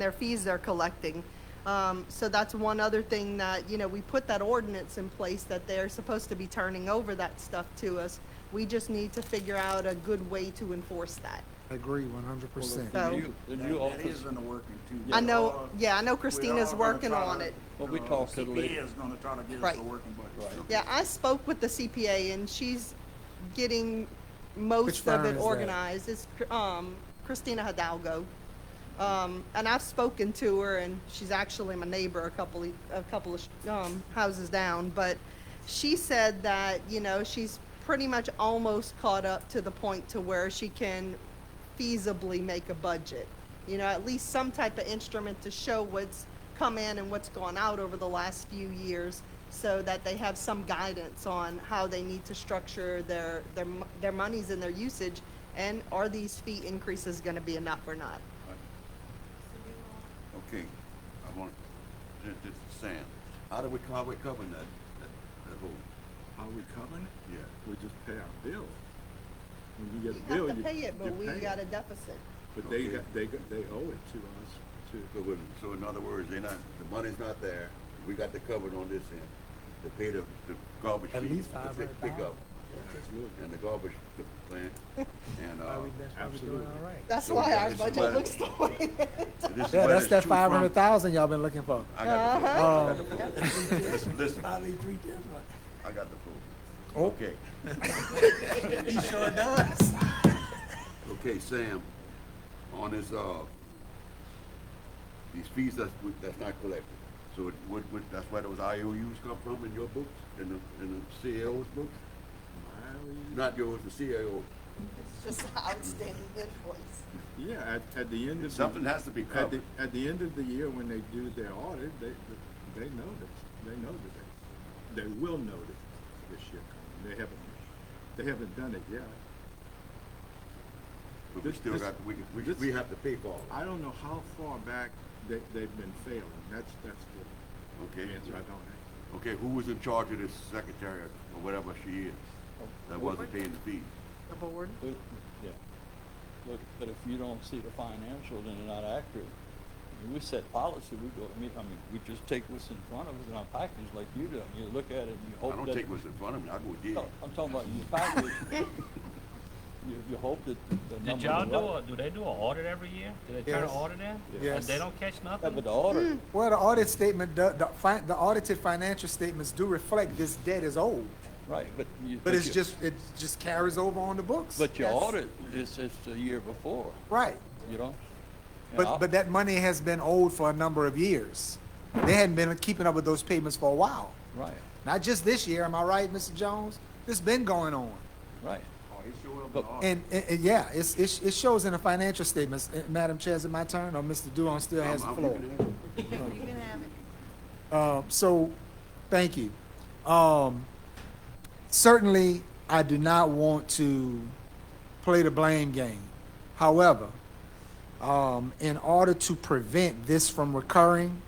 their fees they're collecting. So that's one other thing that, you know, we put that ordinance in place that they're supposed to be turning over that stuff to us. We just need to figure out a good way to enforce that. I agree 100%. So- The That new is office, in the working too. I know, yeah, I know Christina's working on it. well, we talked to the lady. CPA is gonna try to get us Right. a working budget. Yeah, I spoke with the CPA and she's getting most of firm it is that? organized. It's Christina Hidalgo. And I've spoken to her, and she's actually my neighbor a couple of houses down. But she said that, you know, she's pretty much almost caught up to the point to where she can feasibly make a budget. You know, at least some type of instrument to show what's come in and what's gone out over the last few years, so that they have some guidance on how they need to structure their monies and their usage, and are these fee increases going to be enough or not? Okay, I want, this is Sam, how we covering that whole? How we covering it? Yeah. We just pay our bill. When you get We a bill, have to you pay it, but you we pay got it. a deficit. But Okay. they owe it to us too. So in other words, the money's not there, we got the covered on this end, to pay the garbage At fee, least the pick up, and the garbage plant, and, Absolutely. That's So why our this is budget where- looks the way it this is Yeah, where that's this that shoe from. 500,000 y'all been looking for. I got the proof. Uh-huh. I got the proof. Listen, I got the proof. Oh. Okay. He sure does. Okay, Sam, on this, these fees that's not collected, so that's where those IOUs come from in your books, in the CAO's books? Not yours, the CAO. It's just an outstanding invoice. Yeah, at the end of Something has to be covered. At the end of the year, when they do their audit, they know this. They know that they will know that this year coming. They haven't done it yet. But we still got, we have to pay for it. I don't know how far back they've been failing. That's the Okay. answer I don't have. Okay, who was in charge of this secretary or whatever she is? that wasn't paying the fees. The board. Yeah. Look, but if you don't see the financial, then they're not accurate. When we set policy, we go, I mean, we just take what's in front of us in our package like you do. You look at it and you hope I don't that. take what's in front of me, I go dig. No, I'm talking about your package. You hope that the Did numbers y'all are right. do they do an audit every year? Do they turn an Yes. audit in? Yes. And they don't catch Yeah, nothing? but the audit, Well, the audit statement, the audited financial statements do reflect this debt is old, right, but you. but it just carries over on the books. But your That's- audit is the year before, Right, you know? And but that money has been owed for a number of years. They hadn't been keeping up with those payments for a while. Right, Not just this year, am I right, Mr. Jones? It's been going on. right. Oh, it showed up But- in audit. And yeah, it shows in the financial statements. Madam Chair, is it my turn, or Mr. Duron still has the I'm floor? looking at it. You can have it. So, thank you. Certainly, I do not want to play the blame game. However, in order to prevent this from recurring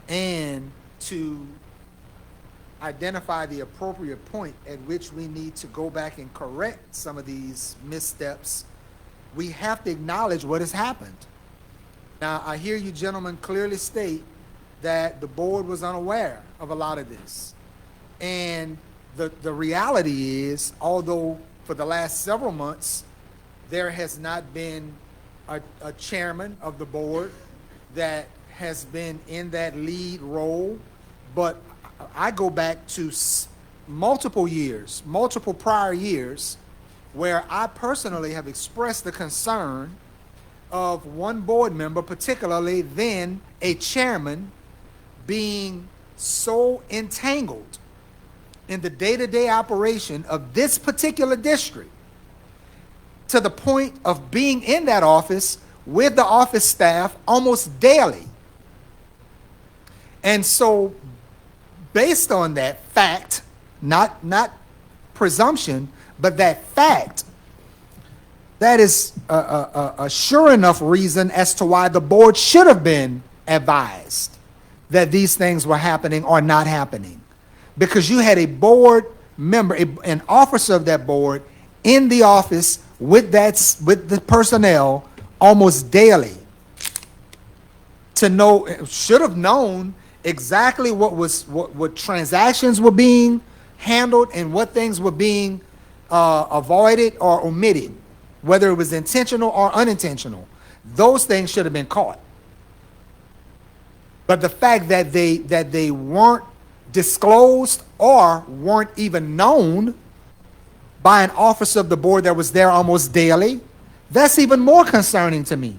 and to identify the appropriate point at which we need to go back and correct some of these missteps, we have to acknowledge what has happened. Now, I hear you gentlemen clearly state that the board was unaware of a lot of this. And the reality is, although for the last several months, there has not been a chairman of the board that has been in that lead role, but I go back to multiple years, multiple prior years, where I personally have expressed the concern of one board member, particularly then a chairman, being so entangled in the day-to-day operation of this particular district to the point of being in that office with the office staff almost daily. And so, based on that fact, not presumption, but that fact, that is a sure enough reason as to why the board should have been advised that these things were happening or not happening. Because you had a board member, an officer of that board, in the office with the personnel almost daily to know, should have known exactly what transactions were being handled and what things were being avoided or omitted, whether it was intentional or unintentional. Those things should have been caught. But the fact that they weren't disclosed or weren't even known by an officer of the board that was there almost daily, that's even more concerning to me.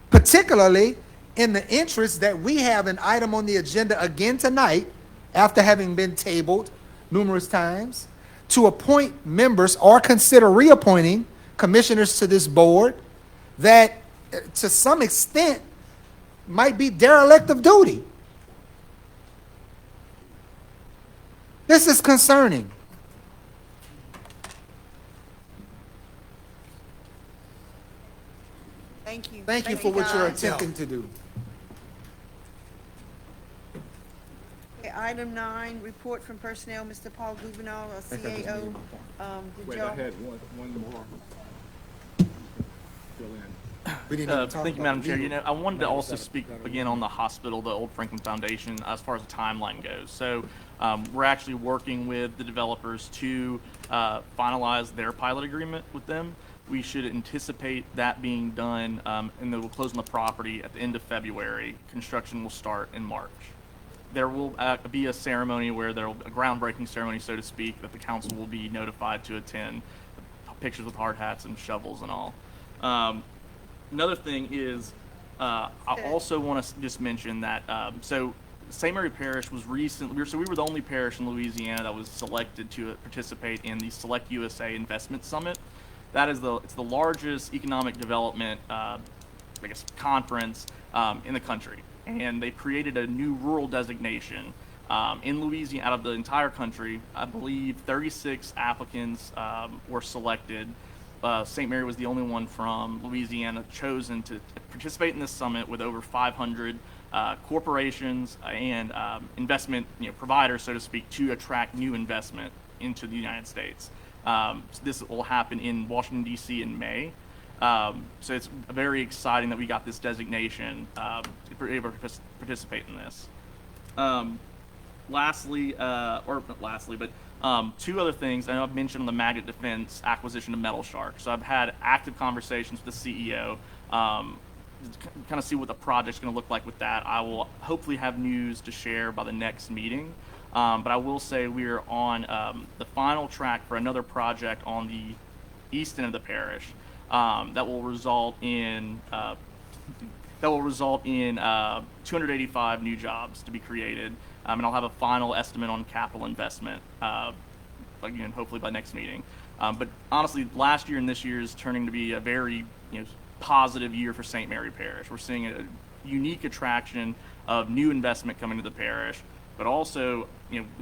Particularly in the interest that we have an item on the agenda again tonight, after having been tabled numerous times, to appoint members or consider reappointing commissioners to this board that, to some extent, might be derelict of duty. This is concerning. Thank you. Thank you for what you're guys. attempting to do. Okay, item 9, report from personnel, Mr. Paul Gouvernail, our CAO. Did Wait, y'all- I had one more. Fill in. We didn't even talk Thank you, about Madam Chair. legal. You know, I wanted to Matters also that- speak that are again on the hospital, the Old Franklin Foundation, as far as the timeline goes. So we're actually working with the developers to finalize their pilot agreement with them. We should anticipate that being done, and then we'll close on the property at the end of February. Construction will start in March. There will be a ceremony where there will be a groundbreaking ceremony, so to speak, that the council will be notified to attend. Pictures with hard hats and shovels and all. Another thing is, I also want to just mention that, so St. Mary Parish was recently, we were the only parish in Louisiana that was selected to participate in the Select USA Investment Summit. That is it's the largest economic development, conference in the country. And they created a new rural designation in Louisiana. Out of the entire country, I believe 36 applicants were selected. St. Mary was the only one from Louisiana chosen to participate in this summit with over 500 corporations and investment providers, so to speak, to attract new investment into the United States. So this will happen in Washington, D.C. in May. So it's very exciting that we got this designation to be able to participate in this. Lastly, or not lastly, but two other things. I know I've mentioned the Magnet Defense acquisition of Metal Shark. So I've had active conversations with the CEO, kind of see what the project's going to look like with that. I will hopefully have news to share by the next meeting. But I will say we're on the final track for another project on the east end of the parish that will result in 285 new jobs to be created. And I'll have a final estimate on capital investment, again, hopefully by next meeting. But honestly, last year and this year is turning to be a very positive year for St. Mary Parish. We're seeing a unique attraction of new investment coming to the parish, but also,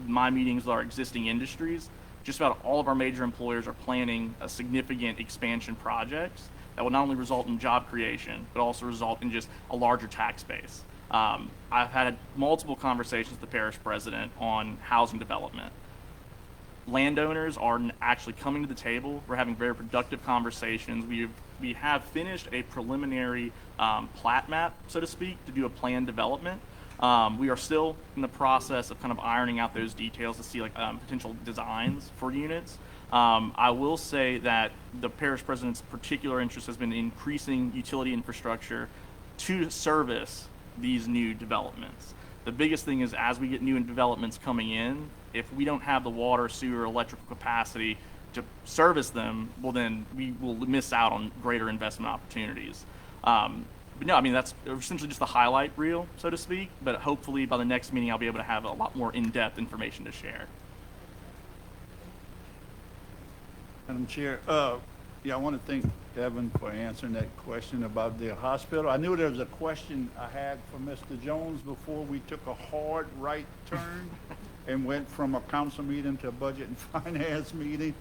my meetings with our existing industries, just about all of our major employers are planning a significant expansion projects that will not only result in job creation, but also result in just a larger tax base. I've had multiple conversations with the parish president on housing development. Landowners are actually coming to the table. We're having very productive conversations. We have finished a preliminary plat map, so to speak, to do a planned development. We are still in the process of kind of ironing out those details to see potential designs for units. I will say that the parish president's particular interest has been increasing utility infrastructure to service these new developments. The biggest thing is, as we get new developments coming in, if we don't have the water, sewer, electrical capacity to service them, well, then we will miss out on greater investment opportunities. But no, I mean, that's essentially just the highlight reel, so to speak, but hopefully by the next meeting I'll be able to have a lot more in-depth information to share. Madam Chair, I want to thank Evan for answering that question about the hospital. I knew there was a question I had for Mr. Jones before we took a hard right turn and went from a council meeting to a budget and finance meeting.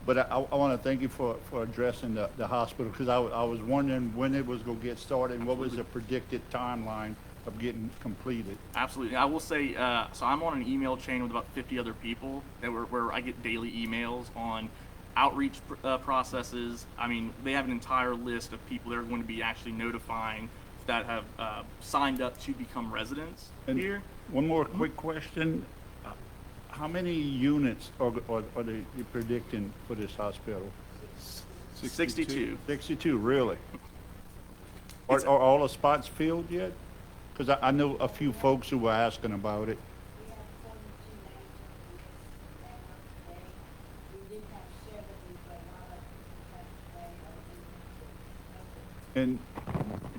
But I want to thank you for addressing the hospital, because I was wondering when it was going to get started and what was the predicted timeline of getting completed. Absolutely. I will say, so I'm on an email chain with about 50 other people where I get daily emails on outreach processes. I mean, they have an entire list of people they're going to be actually notifying that have signed up to become residents here. One more quick question. How many units are they predicting for this hospital? 62. 62, really? Are all the spots filled yet? Because I know a few folks who were asking about it. And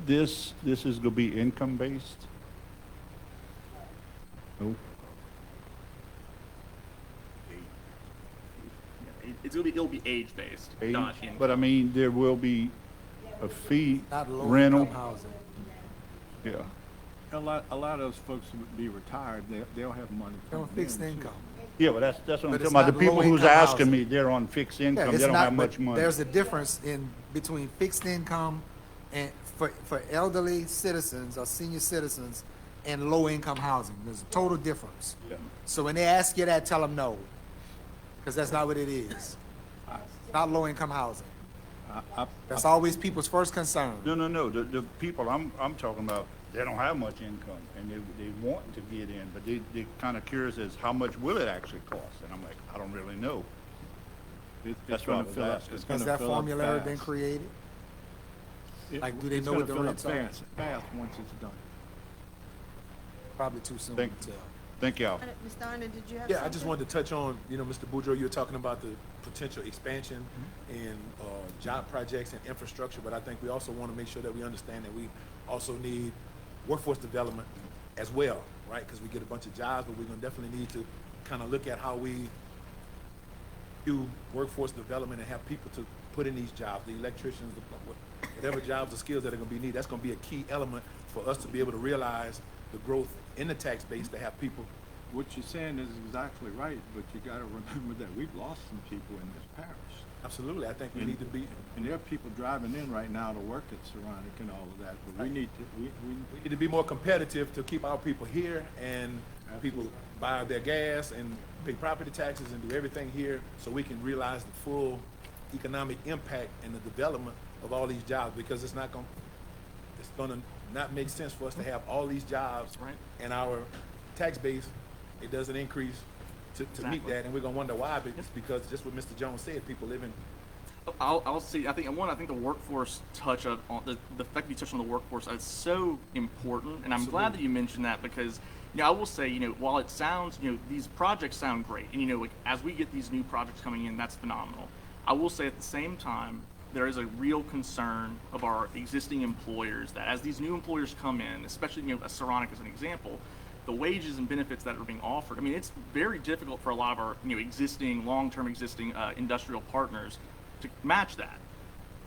this is going to be income-based? No? It'll be age-based, not income. But I mean, there will be a fee, Not low rental. income housing. Yeah. A lot of those folks would be retired. They'll have money. They're on fixed income. Yeah, but that's what I'm But talking it's about. The not people who's low-income asking housing. me, they're on fixed Yeah, income. it's They don't not- have much but money. There's a difference between fixed income and for elderly citizens or senior citizens and low income housing. There's a total difference. Yeah. So when they ask you that, tell them no, because that's not what it is. Not low income housing. That's always people's first concern. No. The people I'm talking about, they don't have much income, and they want to get in, but they're kind of curious as how much will it actually cost? And I'm like, I don't really know. That's what I was asking. Has that formula been created? Like, do they know what the rents are? Fast once it's done. Probably too soon Thank- to tell. Thank y'all. Mr. Arnott, did you have Yeah, I something? just wanted to touch on, Mr. Boudreaux, you were talking about the potential expansion and job projects and infrastructure, but I think we also want to make sure that we understand that we also need workforce development as well, right? Because we get a bunch of jobs, but we're going to definitely need to kind of look at how we do workforce development and have people to put in these jobs, the electricians, whatever jobs or skills that are going to be needed. That's going to be a key element for us to be able to realize the growth in the tax base to have people. What you're saying is exactly right, but you got to remember that we've lost some people in this parish. Absolutely, I think we need to be, And there are people driving in right now to work at Saronic and all of that, but we need to, we we need to be more competitive to keep our people here, and people buy their gas and pay property taxes and do everything here, so we can realize the full economic impact and the development of all these jobs, because it's gonna not make sense for us to have all these jobs, Right. and our tax base, it doesn't increase to meet Exactly. that, and we're gonna wonder why, but it's because just what Mr. Jones said, people living. I'll see. I think the workforce touch up on the fact that you touched on the workforce is so important, and I'm glad that you mentioned that because I will say while it sounds these projects sound great, and like as we get these new projects coming in, that's phenomenal. I will say at the same time there is a real concern of our existing employers that as these new employers come in, especially Saronic as an example, the wages and benefits that are being offered. I mean, it's very difficult for a lot of our existing long-term industrial partners to match that.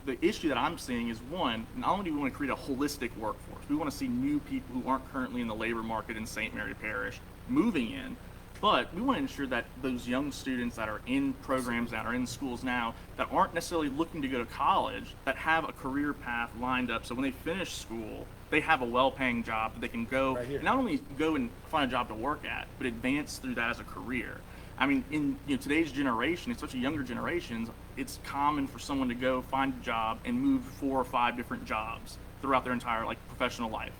The issue that I'm seeing is one, not only do we want to create a holistic workforce, we want to see new people who aren't currently in the labor market in St. Mary Parish moving in, but we want to ensure that those young students that are in programs that are in schools now that aren't necessarily looking to go to college, that have a career path lined up so when they finish school, they have a well-paying job that they can go and not only go and find a job to work at, but advance through that as a career. I mean, in today's generation, especially younger generations, it's common for someone to go find a job and move 4 or 5 different jobs throughout their entire professional life.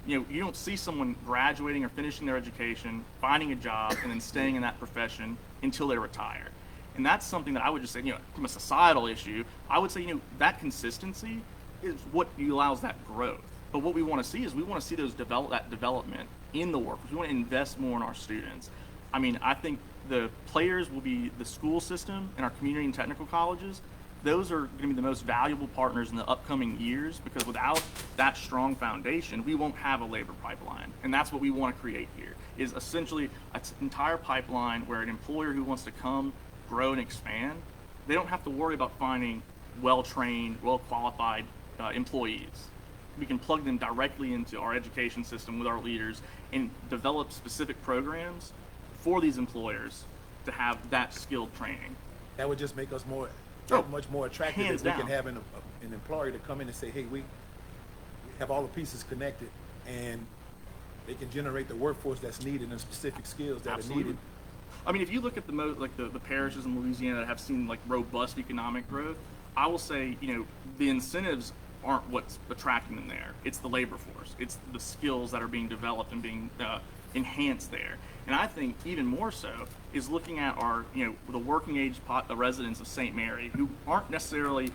You don't see someone graduating or finishing their education, finding a job, and then staying in that profession until they retire. And that's something that I would just say, from a societal issue, I would say, that consistency is what allows that growth. But what we want to see is we want to see that development in the workforce. We want to invest more in our students. I mean, I think the players will be the school system and our community and technical colleges. Those are going to be the most valuable partners in the upcoming years because without that strong foundation, we won't have a labor pipeline. And that's what we want to create here, is essentially an entire pipeline where an employer who wants to come, grow, and expand, they don't have to worry about finding well-trained, well-qualified employees. We can plug them directly into our education system with our leaders and develop specific programs for these employers to have that skilled training. That would just make us much more attractive hands if we down. can have an employer to come in and say, hey, we have all the pieces connected, and they can generate the workforce that's needed and specific skills that are needed. I mean, if you look at the parishes in Louisiana that have seen robust economic growth, I will say, the incentives aren't what's attracting them there. It's the labor force. It's the skills that are being developed and being enhanced there. And I think even more so is looking at our, the working age residents of St. Mary who aren't necessarily,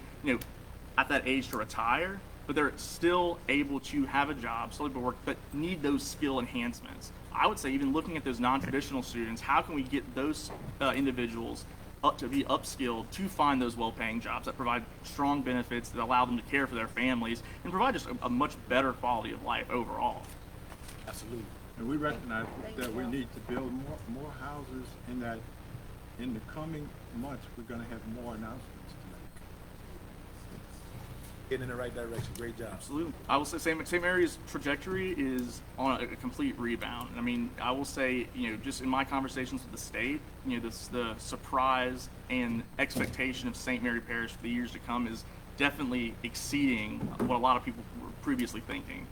at that age to retire, but they're still able to have a job, still able to work, but need those skill enhancements. I would say even looking at those non-traditional students, how can we get those individuals to be upskilled to find those well-paying jobs that provide strong benefits that allow them to care for their families and provide just a much better quality of life overall. Absolutely. And we recognize that we need to build more houses, and that in the coming months, we're gonna have more announcements to make. Getting in the right direction. Great job. Absolutely. I will say St. Mary's trajectory is on a complete rebound. I mean, I will say, just in my conversations with the state, the surprise and expectation of St. Mary Parish for the years to come is definitely exceeding what a lot of people were previously thinking.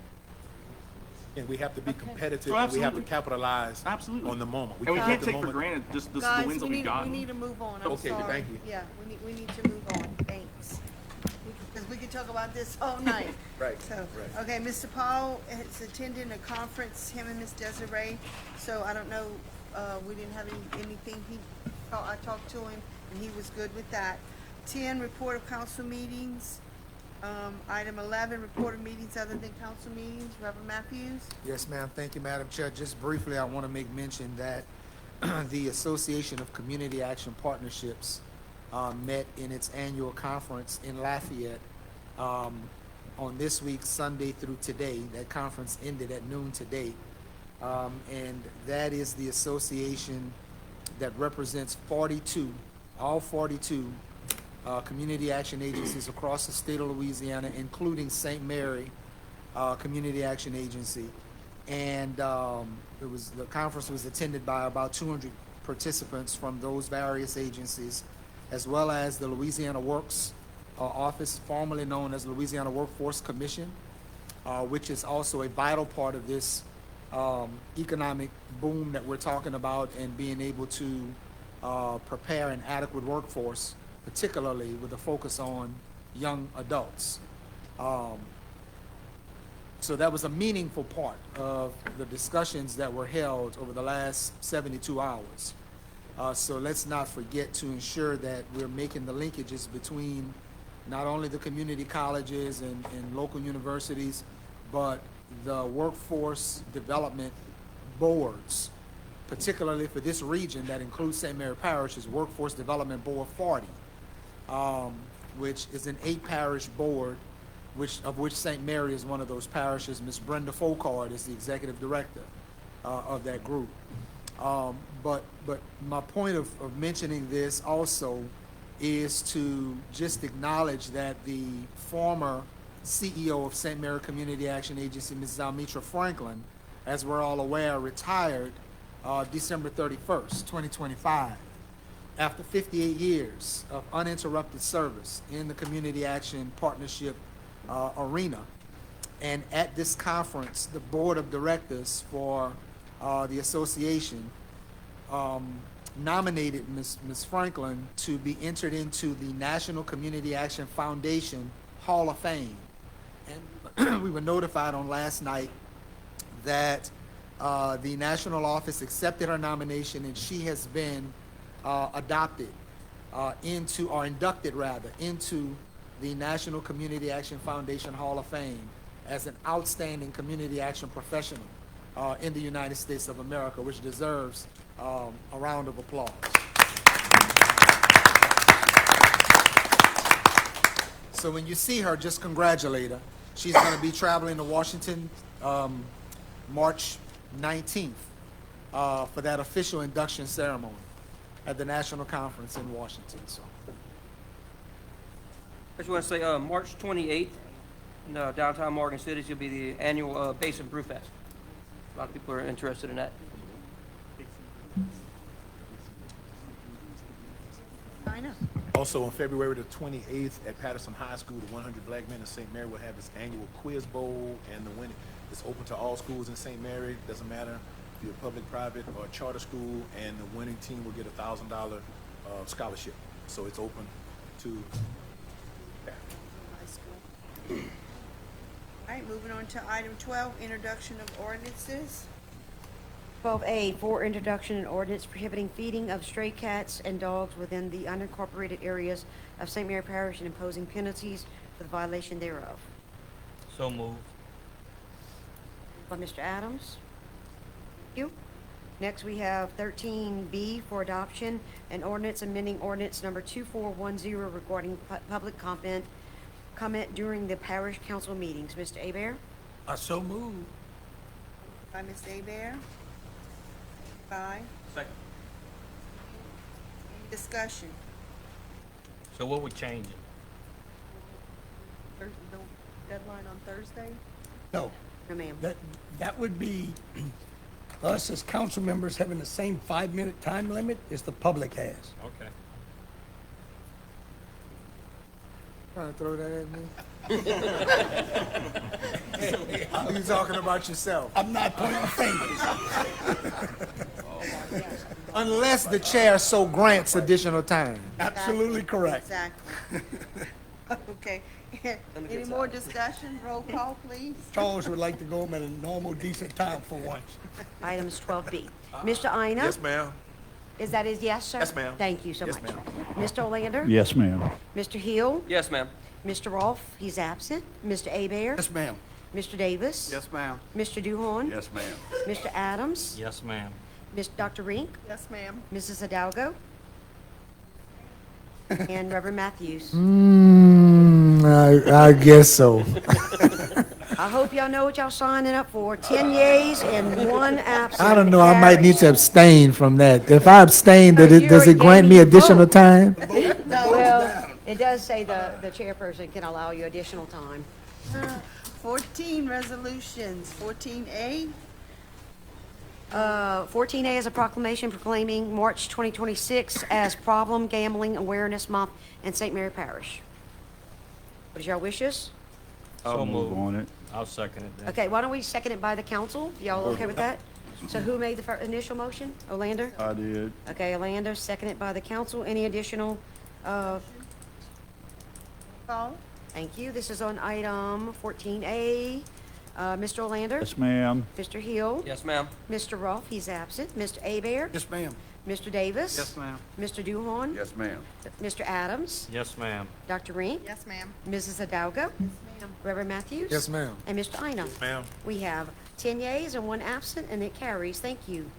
And we have to be competitive, Oh, and we have to absolutely. capitalize Absolutely. on the moment. And we can't have the take for moment. granted just the Guys, wins that we've gotten. we need to move on, I'm Okay, sorry. thank you. Yeah, we need to move on, thanks. Because we could talk about this all night. Right, So, right. okay, Mr. Paul is attending a conference, him and Miss Desiree, so I don't know, we didn't have anything, I talked to him, and he was good with that. 10, report of council meetings. Item 11, report of meetings other than council meetings. Reverend Matthews? Yes, ma'am. Thank you, Madam Chair. Just briefly, I want to make mention that the Association of Community Action Partnerships met in its annual conference in Lafayette on this week, Sunday through today. That conference ended at noon today. And that is the association that represents all 42 community action agencies across the state of Louisiana, including St. Mary Community Action Agency. And the conference was attended by about 200 participants from those various agencies. as well as the Louisiana Works Office, formerly known as Louisiana Workforce Commission, which is also a vital part of this economic boom that we're talking about, and being able to prepare an adequate workforce, particularly with a focus on young adults. So that was a meaningful part of the discussions that were held over the last 72 hours. So let's not forget to ensure that we're making the linkages between not only the community colleges and local universities, but the workforce development boards, particularly for this region that includes St. Mary Parish's Workforce Development Board 40, which is an 8-parish board, of which St. Mary is one of those parishes. Ms. Brenda Folkard is the executive director of that group. But my point of mentioning this also is to just acknowledge that the former CEO of St. Mary Community Action Agency, Ms. Zalmitra Franklin, as we're all aware, retired December 31st, 2025, after 58 years of uninterrupted service in the Community Action Partnership arena. And at this conference, the board of directors for the association nominated Ms. Franklin to be entered into the National Community Action Foundation Hall of Fame. And we were notified on last night that the national office accepted her nomination, and she has been inducted into the National Community Action Foundation Hall of Fame as an outstanding community action professional in the United States of America, which deserves a round of applause. So when you see her, just congratulate her. She's going to be traveling to Washington March 19th for that official induction ceremony at the National Conference in Washington. So, I just want to say March 28th in downtown Morgan City will be the annual Basin Brew Fest. A lot of people are interested in that. I know. Also, on February the 28th at Patterson High School, the 100 Black Men of St. Mary will have its annual Quiz Bowl, and the winning is open to all schools in St. Mary. Doesn't matter if you're public, private, or charter school, and the winning team will get a $1,000 scholarship. So it's open to High school. All right, moving on to item 12, introduction of ordinances. 12A, for introduction and ordinance prohibiting feeding of stray cats and dogs within the unincorporated areas of St. Mary Parish and imposing penalties for the violation thereof. So moved. By Mr. Adams. Thank you. Next, we have 13B for adoption, an ordinance amending ordinance number 2410 regarding public comment during the parish council meetings. Mr. Hebert? I so move. By Ms. Hebert. By. Second. Discussion. So what we changing? There's no deadline on Thursday? No, No, ma'am. that would be us as council members having the same 5-minute time limit as the public has. Okay. Trying to throw that at me? You talking about yourself? I'm not pointing fingers. Unless the chair so grants additional time. Absolutely correct. Exactly. Okay. Any more discussion? Roll call, please. Charles would like to go home at a normal, decent time for once. Items 12B. Mr. Ina? Yes, ma'am. Is that his yes, sir? Yes, ma'am. Thank you so Yes, much. ma'am. Mr. Olander? Yes, ma'am. Mr. Hill? Yes, ma'am. Mr. Rolfe, he's absent. Mr. Hebert? Yes, ma'am. Mr. Davis? Yes, ma'am. Mr. Duhon? Yes, ma'am. Mr. Adams? Yes, ma'am. Dr. Rink? Yes, ma'am. Mrs. Hidalgo? And Reverend Matthews? I guess so. I hope y'all know what y'all signing up for. 10 yeas and 1 absent. I don't know, I might need to abstain from that. If I abstain, does it grant me additional time? Well, it does say the chairperson can allow you additional time. 14 resolutions. 14A. 14A is a proclamation proclaiming March 2026 as Problem Gambling Awareness Month in St. Mary Parish. What is your wishes? So move moved. on it. I'll second it then. Okay, why don't we second it by the council? Y'all okay with that? So who made the initial motion? Olander? I did. Okay, Olander, seconded by the council. Any additional, Call? thank you. This is on item 14A. Mr. Olander? Yes, ma'am. Mr. Hill? Yes, ma'am. Mr. Ruff, he's absent. Mr. Hebert? Yes, ma'am. Mr. Davis? Yes, ma'am. Mr. Duhon? Yes, ma'am. Mr. Adams? Yes, ma'am. Dr. Rink? Yes, ma'am. Mrs. Hidalgo? Reverend Matthews? Yes, ma'am. And Mr. Ina? Ma'am. We have 10 yeas and 1 absent, and it carries. Thank you.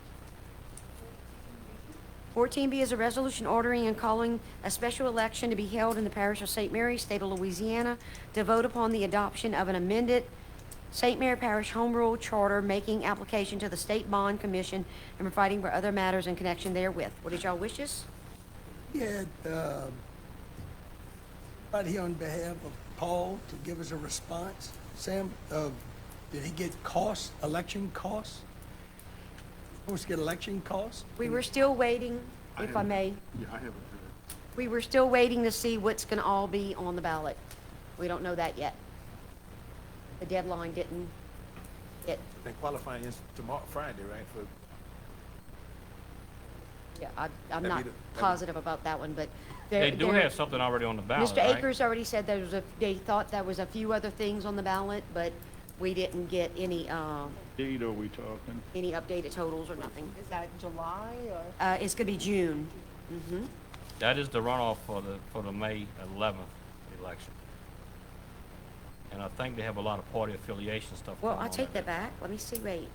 14B is a resolution ordering and calling a special election to be held in the parish of St. Mary, state of Louisiana, to vote upon the adoption of an amended St. Mary Parish Home Rule Charter, making application to the State Bond Commission and providing for other matters in connection therewith. What is y'all wishes? We had, right here on behalf of Paul to give us a response. Sam, did he get costs, election costs? Supposed to get election costs? We were still waiting, if I may. Yeah, I haven't heard. We were still waiting to see what's going to all be on the ballot. We don't know that yet. The deadline didn't hit. Then qualifying is tomorrow, Friday, right? For Yeah, I'm That'd not be the- positive about that one, but They do have something already on the ballot, Mr. right? Akers already said they thought there was a few other things on the ballot, but we didn't get any Date are we talking? updated totals or nothing. Is that July or? It's gonna be June. Mm-hmm. That is the runoff for the May 11th election. And I think they have a lot of party affiliation stuff Well, going I on take there. that back. Let me see, wait,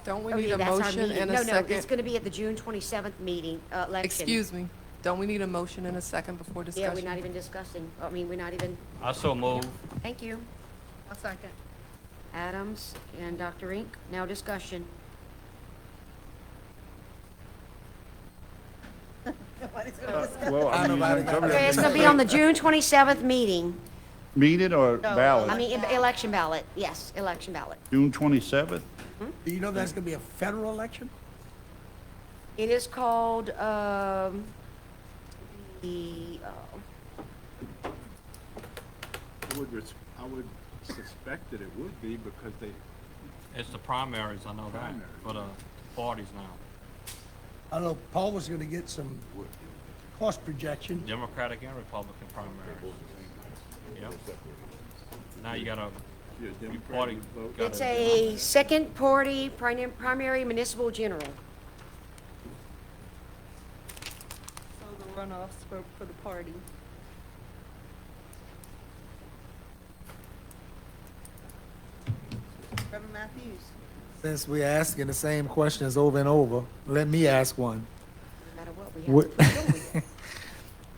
Don't we oh, need yeah, a that's our motion meeting. and a No, it's second? gonna be at the June 27th meeting, election. Excuse me. Don't we need a motion and a second before discussion? Yeah, we're not even discussing, we're not even, I so move. thank you. A second. Adams and Dr. Rink, now discussion. Well, I mean, Okay, it's gonna be on the June 27th meeting. meeting or I ballot? mean, election ballot, yes, election ballot. June 27th? Do you know that's gonna be a federal election? It is called, I would suspect that it would be because they, It's the primaries, I know that, Primaries. for the parties now. I know Paul was gonna get some cost projection. Democratic and Republican primaries. Yep. Now you gotta, yeah, you Democratic party. vote. it's a second party primary municipal general. So the runoffs for the party. Reverend Matthews? Since we're asking the same questions over and over, let me ask one. No matter what, we have to keep going.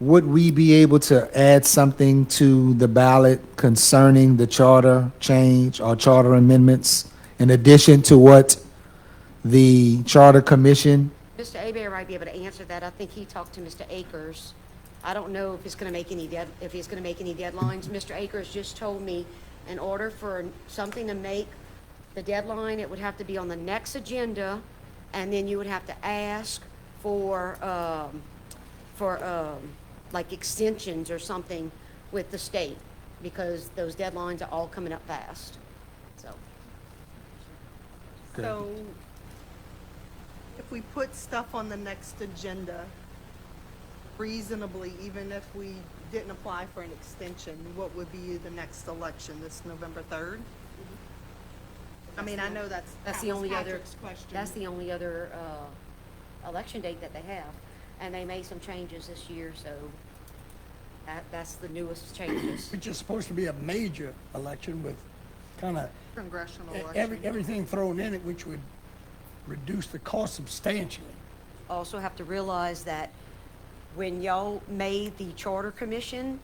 Would we be able to add something to the ballot concerning the charter change or charter amendments in addition to what the Charter Commission? Mr. Hebert might be able to answer that. I think he talked to Mr. Akers. I don't know if he's gonna make any deadlines. Mr. Akers just told me in order for something to make the deadline, it would have to be on the next agenda, and then you would have to ask for like extensions or something with the state, because those deadlines are all coming up fast, so. So if we put stuff on the next agenda reasonably, even if we didn't apply for an extension, what would be the next election, this November 3rd? I mean, I know That's that the was only other, Patrick's question. that's the only other, election date that they have. And they made some changes this year, so that's the newest changes. Which is supposed to be a major election with kind of Congressional election. everything thrown in it, which would reduce the cost substantially. Also have to realize that when y'all made the charter commission,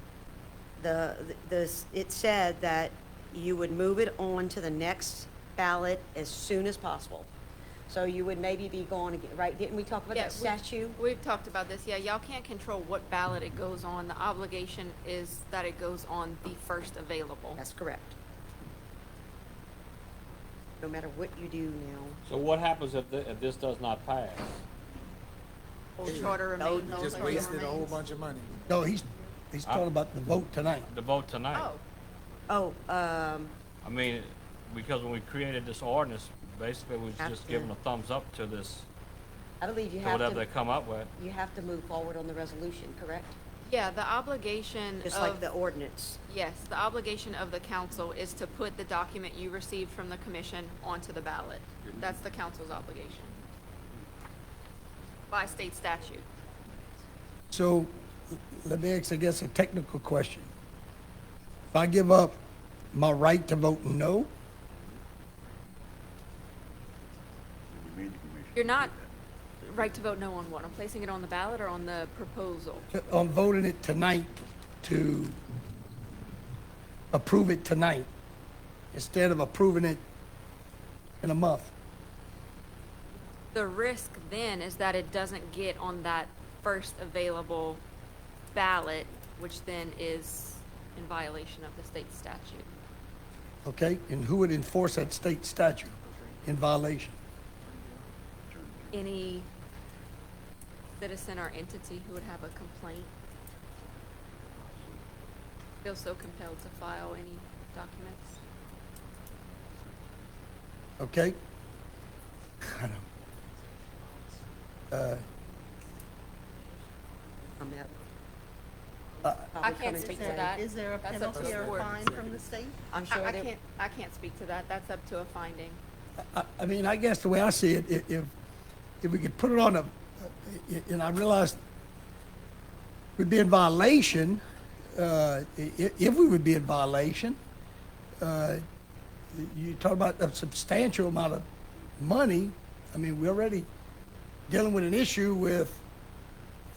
it said that you would move it on to the next ballot as soon as possible. So you would maybe be going again, right? Didn't we talk about that statute? We've talked about this. Yeah, y'all can't control what ballot it goes on. The obligation is that it goes on the first available. That's correct. no matter what you do now. So what happens if this does not pass? Old charter remains. Just wasted a whole bunch of money. No, he's talking about the vote tonight. The vote tonight? Oh, I mean, because when we created this ordinance, basically we was Have just to- giving a thumbs up to this, I believe you to have whatever they to, come up with. you have to move forward on the resolution, correct? Yeah, the obligation Just like of, the ordinance. yes, the obligation of the council is to put the document you received from the commission onto the ballot. That's the council's obligation. By state statute. So let me ask, I guess, a technical question. If I give up my right to vote no, You're not right to vote no on what? I'm placing it on the ballot or on the proposal? I'm voting it tonight to approve it tonight instead of approving it in a month. The risk then is that it doesn't get on that first available ballot, which then is in violation of the state statute. Okay? And who would enforce that state statute in violation? Any citizen or entity who would have a complaint feels so compelled to file any documents. Okay? I'm at- I probably can't coming speak to to say. that. Is there a That's up to penalty the or a court. fine from the state? I'm sure I that, can't speak to that. That's up to a finding. I mean, I guess the way I see it, if we could put it on a, and I realize we'd be in violation, if we would be in violation, you talk about a substantial amount of money. I mean, we're already dealing with an issue with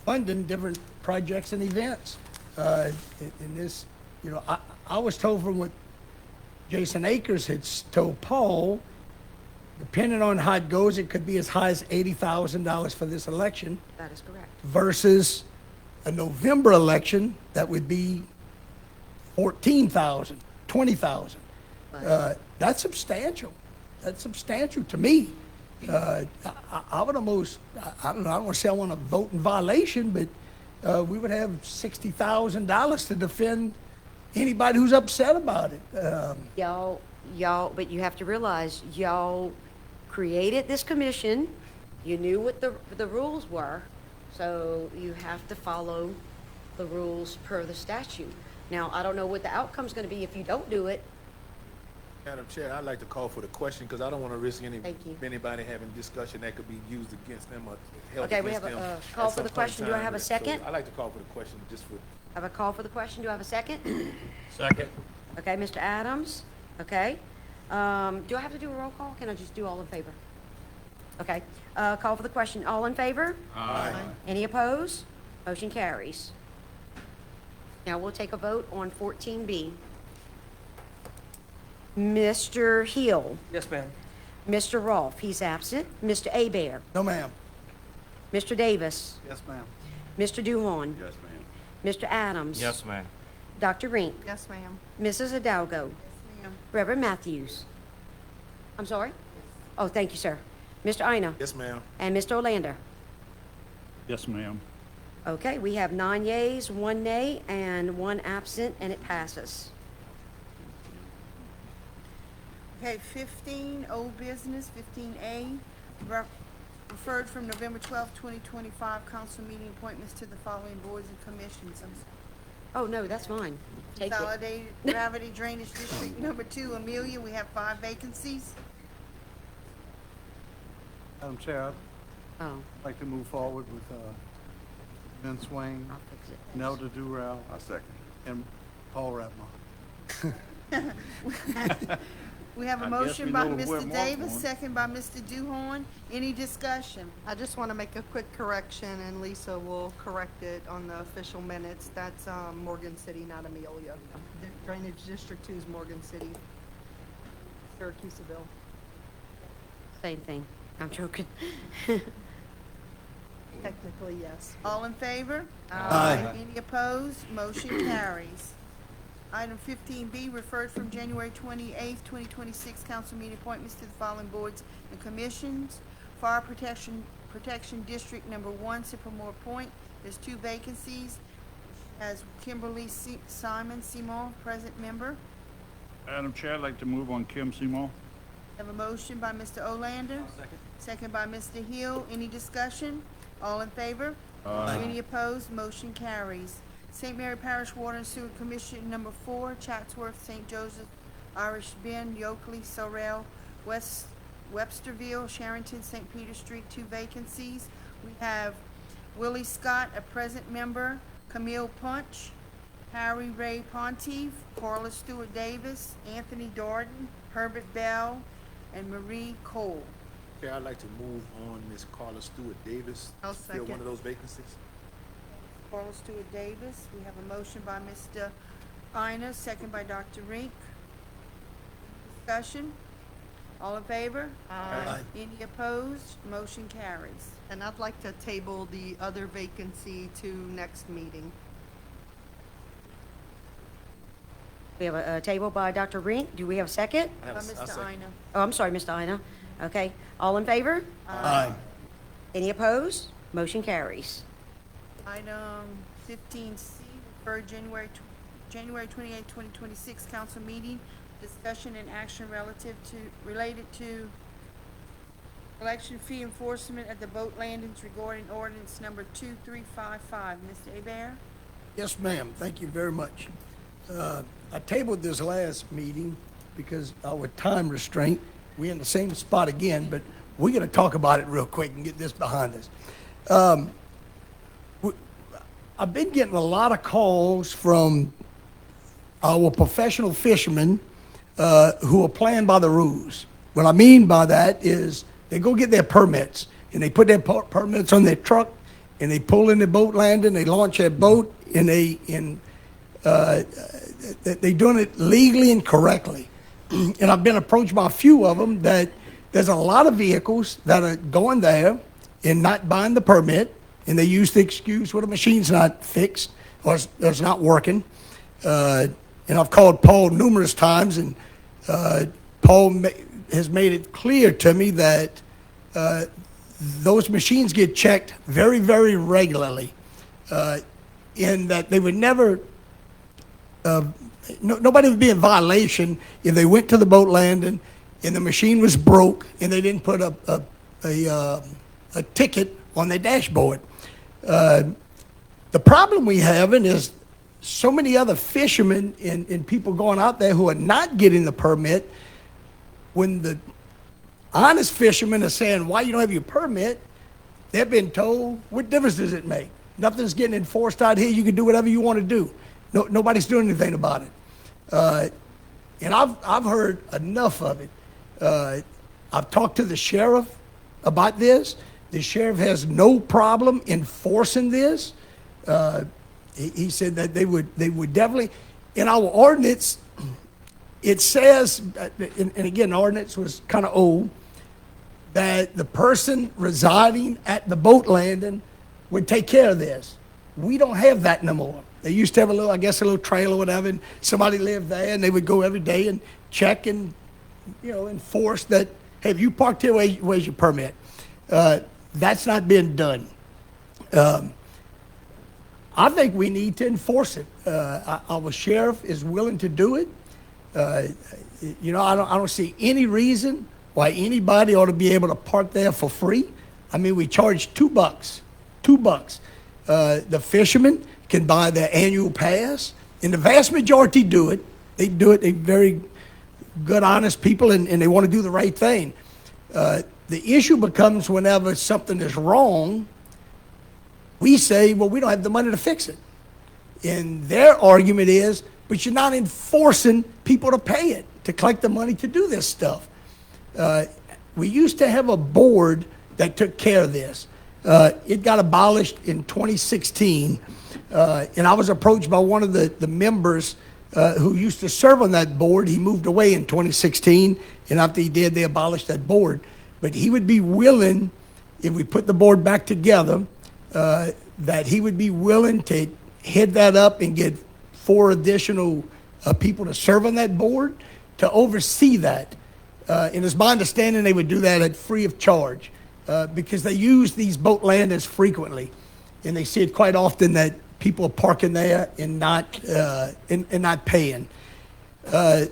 funding different projects and events. In this, you know, I was told from what Jason Akers had told Paul, depending on how it goes, it could be as high as $80,000 for this election that is correct. versus a November election that would be 14,000, 20,000. That's substantial. That's substantial to me. I would almost, I don't know, I don't want to say I want to vote in violation, but we would have $60,000 to defend anybody who's upset about it. Y'all, but you have to realize, y'all created this commission, you knew what the rules were, so you have to follow the rules per the statute. Now, I don't know what the outcome's gonna be if you don't do it. Madam Chair, I'd like to call for the question because I don't want to risk Thank you. anybody having discussion that could be used against them or held Okay, we against have a, them. call at for the some point in question. Do I time. have a So second? I'd like to call for the question just for, I have a call for the question. Do I have a second? Second. Okay, Mr. Adams, okay. Do I have to do a roll call? Can I just do all in favor? Okay, call for the question. All in favor? Aye. Any opposed? Motion carries. Now we'll take a vote on 14B. Mr. Hill, Yes, ma'am. Mr. Rolfe, he's absent. Mr. Hebert, No, ma'am. Mr. Davis, Yes, ma'am. Mr. Duhon, Yes, ma'am. Mr. Adams. Yes, ma'am. Dr. Rink, Yes, ma'am. Mrs. Hidalgo, Ma'am. Reverend Matthews. I'm sorry? Oh, thank you, sir. Mr. Ina yes, ma'am. and Mr. Olander. Yes, ma'am. Okay, we have 9 yeas, 1 nay, and 1 absent, and it passes. Okay, 15, old business, 15A, referred from November 12, 2025, council meeting appointments to the following boards and commissions. Oh, no, that's fine. Take it. Consolidated Gravity Drainage District Number 2, Amelia, we have 5 vacancies. Madam Chair, Oh, I'd like to move forward with Ben Swain, I'll fix it. Nelda Durrell, I second. and Paul Ratma. We have a I guess motion we by know where Mr. Mark Davis, going. second by Mr. Duhon. Any discussion? I just want to make a quick correction, and Lisa will correct it on the official minutes. That's Morgan City, not Amelia. Drainage District 2 is Morgan City, Syracusaville. Same thing. I'm joking. Technically, yes. All in favor? Aye. Any opposed? Motion carries. Item 15B, referred from January 28th, 2026 council meeting appointments to the following boards and commissions. Fire Protection District Number 1, Sycamore Point, there's 2 vacancies. As Kimberly Simon Simon, present member. Madam Chair, I'd like to move on Kim Seymour. Have a motion by Mr. Olander. Second. Second by Mr. Hill. Any discussion? All in favor? Aye. Any opposed? Motion carries. St. Mary Parish Water and Sewer Commission Number 4, Chatsworth, St. Joseph, Irish Bend, Yoakley, Sorrel, Websterville, Sharonton, St. Peter Street, 2 vacancies. We have Willie Scott, a present member, Camille Punch, Harry Ray Ponteef, Carla Stewart Davis, Anthony Darden, Herbert Bell, and Marie Cole. Okay, I'd like to move on Ms. Carla Stewart Davis. I'll to fill one second. of those vacancies. Carla Stewart Davis. We have a motion by Mr. Ina, second by Dr. Rink. Discussion? All in favor? Aye. Any opposed? Motion carries. And I'd like to table the other vacancy to next meeting. We have a table by Dr. Rink. Do we have a second? By Mr. Ina. Oh, I'm sorry, Mr. Ina. Okay. All in favor? Aye. Any opposed? Motion carries. Item 15C, referred January 28, 2026 council meeting, discussion and action related to election fee enforcement at the boat landings regarding ordinance number 2355. Mr. Hebert? Yes, ma'am. Thank you very much. I tabled this last meeting because our time restraint. We're in the same spot again, but we're going to talk about it real quick and get this behind us. I've been getting a lot of calls from our professional fishermen who are playing by the rules. What I mean by that is they go get their permits, and they put their permits on their truck, and they pull in the boat landing, they launch their boat, and they're doing it legally and correctly. And I've been approached by a few of them that there's a lot of vehicles that are going there and not buying the permit, and they use the excuse, well, the machine's not fixed or it's not working. And I've called Paul numerous times, and Paul has made it clear to me that those machines get checked very, very regularly, and that they would never, nobody would be in violation if they went to the boat landing and the machine was broke and they didn't put a ticket on their dashboard. The problem we having is so many other fishermen and people going out there who are not getting the permit. When the honest fishermen are saying, why you don't have your permit, they've been told, what difference does it make? Nothing's getting enforced out here. You can do whatever you want to do. Nobody's doing anything about it. And I've heard enough of it. I've talked to the sheriff about this. The sheriff has no problem enforcing this. He said that they would definitely, in our ordinance, it says, and again, the ordinance was kind of old, that the person residing at the boat landing would take care of this. We don't have that no more. They used to have a little trail or whatever, and somebody lived there, and they would go every day and check and, enforce that, hey, if you parked here, where's your permit? That's not being done. I think we need to enforce it. Our sheriff is willing to do it. I don't see any reason why anybody ought to be able to park there for free. I mean, we charge $2. The fishermen can buy their annual pass, and the vast majority do it. They do it. They're very good, honest people, and they want to do the right thing. The issue becomes whenever something is wrong, we say, well, we don't have the money to fix it. And their argument is, but you're not enforcing people to pay it, to collect the money to do this stuff. We used to have a board that took care of this. It got abolished in 2016, and I was approached by one of the members who used to serve on that board. He moved away in 2016, and after he did, they abolished that board. But he would be willing, if we put the board back together, that he would be willing to head that up and get 4 additional people to serve on that board to oversee that. And it's my understanding they would do that at free of charge because they use these boat landings frequently. And they see it quite often that people are parking there and not paying. The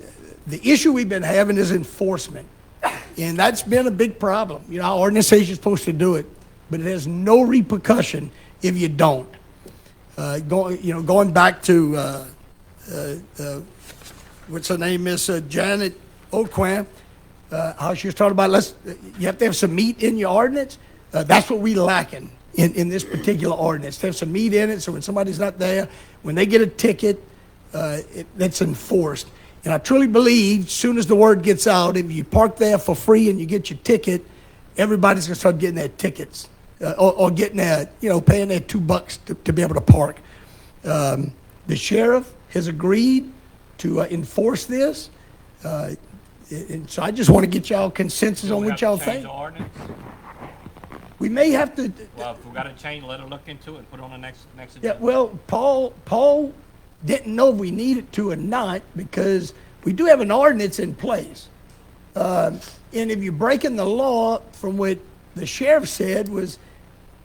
issue we've been having is enforcement. And that's been a big problem. You know, our organization is supposed to do it, but it has no repercussion if you don't. Going back to what's her name, Miss Janet Oquan, how she was talking about you have to have some meat in your ordinance. That's what we lacking in this particular ordinance. To have some meat in it, so when somebody's not there, when they get a ticket, that's enforced. And I truly believe, as soon as the word gets out, if you park there for free and you get your ticket, everybody's gonna start getting their tickets or getting their, paying their $2 to be able to park. The sheriff has agreed to enforce this, and so I just want to get y'all consensus on what y'all think. We may have to. Well, if we gotta change, let her look into it and put it on the next Yeah, agenda. well, Paul didn't know if we needed to or not because we do have an ordinance in place. And if you're breaking the law, from what the sheriff said, was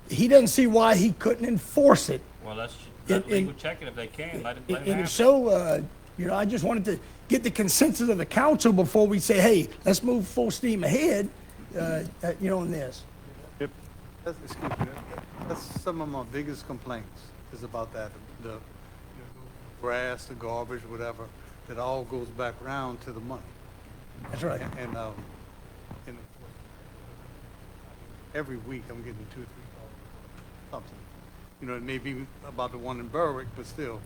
he doesn't see why he couldn't enforce it. Well, let legal check it if they can, let it happen. And so, I just wanted to get the consensus of the council before we say, hey, let's move full steam ahead, on this. Excuse me, that's some of my biggest complaints is about that, the grass, the garbage, whatever, that all goes back around to the money. That's right. And every week I'm getting 2-3 calls, something. It may be about the one in Berwick, but still,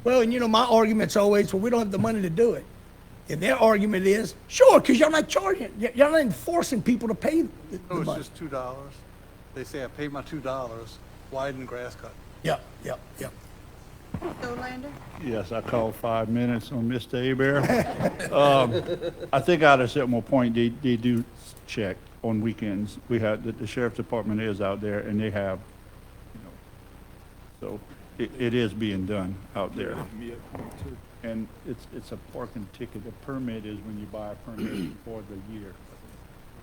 Well, and my argument's always, well, we don't have the money to do it. And their argument is, sure, because you're not charging, you're not enforcing people to pay the No, it's money. just $2. They say I pay my $2, why didn't grass cut? Yeah. Orlando? Yes, I called 5 minutes on Mr. Hebert. I think I ought to set more point, they do check on weekends. We have, the sheriff's department is out there and they have, so it is being done out there. And it's a parking ticket. A permit is when you buy a permit for the year.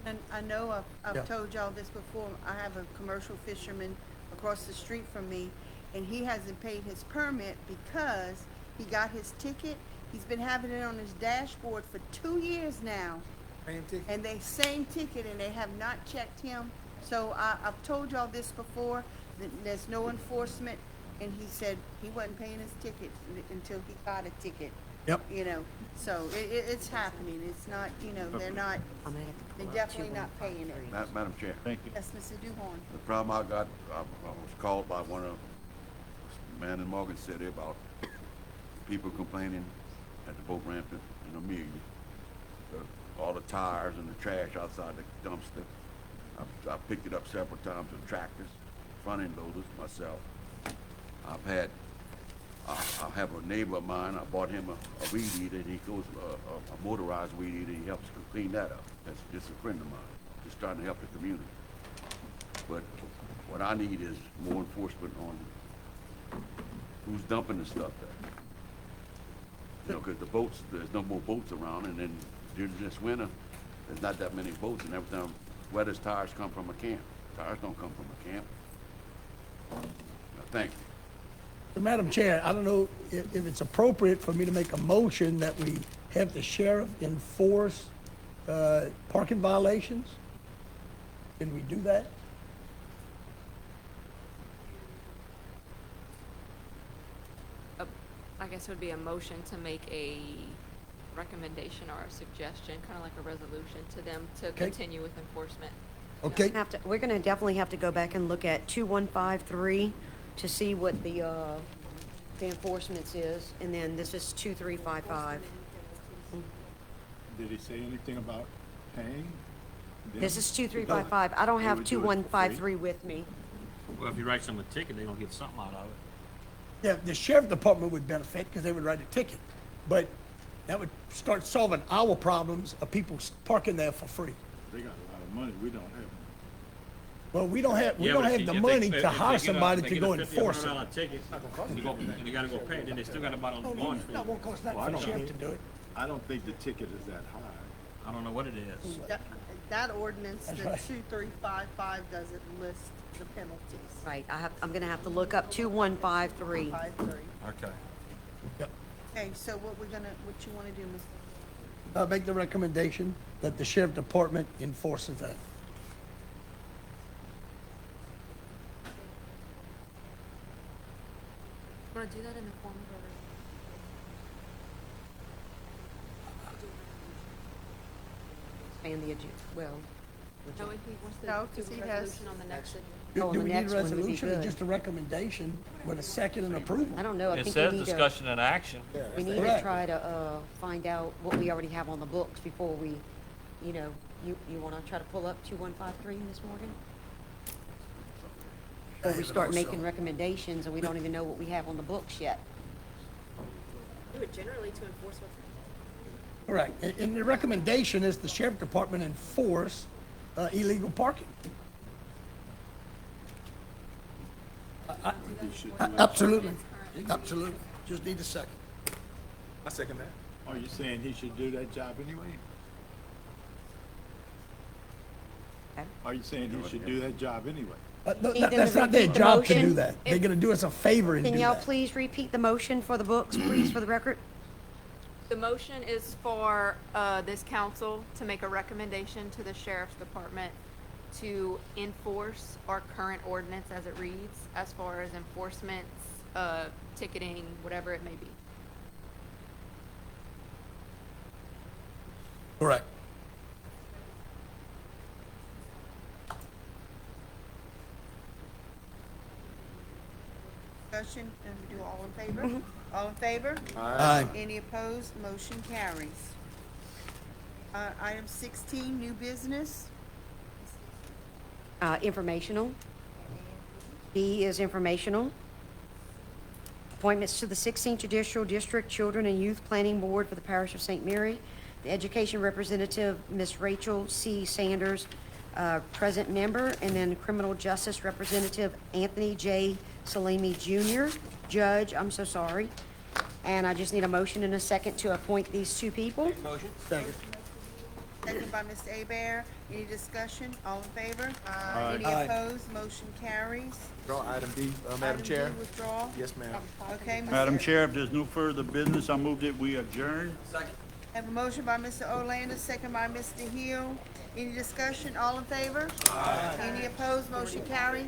And I know I've Yeah. told y'all this before, I have a commercial fisherman across the street from me, and he hasn't paid his permit because he got his ticket. He's been having it on his dashboard for 2 years now. Same ticket? And same ticket, and they have not checked him. So I've told y'all this before, that there's no enforcement, and he said he wasn't paying his ticket until he got a ticket. Yep. So it's happening. It's not, they're not, they're definitely not paying it. Madam Chair. Thank you. Yes, Mr. Duhorn. The problem I got, I was called by one of man in Morgan City about people complaining at the boat ramp in Amelia. All the tires and the trash outside the dumpster. I picked it up several times with tractors, front end loaders myself. I have a neighbor of mine, I bought him a weed eater, and he goes, a motorized weed eater, he helps clean that up. That's just a friend of mine, just trying to help the community. But what I need is more enforcement on who's dumping the stuff there. Because the boats, there's no more boats around, and then during this winter, there's not that many boats, and every time wettest tires come from a camp. Tires don't come from a camp. Thank you. So, Madam Chair, I don't know if it's appropriate for me to make a motion that we have the sheriff enforce parking violations. Can we do that? I guess it would be a motion to make a recommendation or a suggestion, kind of like a resolution to them to continue with enforcement. Okay. We're gonna definitely have to go back and look at 2153 to see what the enforcement is, and then this is 2355. Did he say anything about paying? This is 2355. I don't have 2153 with me. Well, if you write them a ticket, they're gonna get something out of it. Yeah, the sheriff department would benefit because they would write a ticket. But that would start solving our problems of people parking there for free. They got a lot of money, we don't have. Well, we don't have Yeah, but if the they- money if to they hire get a- somebody they to get go a enforce it. $50 ticket, and they gotta go pay it, then they still gotta buy the Oh, no, launch fee. that won't cost nothing Well, I for the don't sheriff know. to do it. I don't think the ticket is that high. I don't know what it is. That ordinance, That's the right. 2355 doesn't list the penalties. Right, I'm gonna have to look up 2153. 53. Okay. Yep. Okay, so what you wanna do, Mr.? Make the recommendation that the sheriff department enforces that. Wanna do that in the form of Expand the agenda, well, a, no, he wants to No, do 'cause a he has- resolution on the next. Do Oh, do the we need next a one would be resolution or good. just a recommendation with a second and approval? I don't know, I It think says we need to, discussion and action. we need to Correct. try to, find out what we already have on the books before we, you wanna try to pull up 2153, Ms. Morgan? Before we start making recommendations and we don't even know what we have on the books yet. Do it generally to enforce what's. Correct. And the recommendation is the sheriff department enforce illegal parking. Absolutely. Absolutely. Just need a second. I second that. Are you saying he should do that job anyway? Okay. Are you saying he should do that job anyway? No, Need them to that's not their repeat the job to do motion. that. They're gonna do us a favor and do Can y'all that. please repeat the motion for the books, please, for the record? The motion is for this council to make a recommendation to the sheriff's department to enforce our current ordinance as it reads, as far as enforcements, ticketing, whatever it may be. Correct. Discussion, and we do all in favor? All in favor? Aye. Any opposed? Motion carries. Item 16, new business. Informational. B is informational. Appointments to the 16th Judicial District Children and Youth Planning Board for the Parish of St. Mary. The Education Representative, Ms. Rachel C. Sanders, present member, and then Criminal Justice Representative Anthony J. Salimi Jr., Judge, I'm so sorry. And I just need a motion and a second to appoint these two people. Motion? Second. Second by Mr. Hebert. Any discussion? All in favor? Any Aye. opposed? Motion carries. Draw item D, Madam Item Chair. D, withdraw. Yes, ma'am. Okay, Madam Mr. Chair, if there's no further business, I move that we adjourn. Second. Have a motion by Mr. Orlando, second by Mr. Hill. Any discussion? All in favor? Any opposed? Motion carries.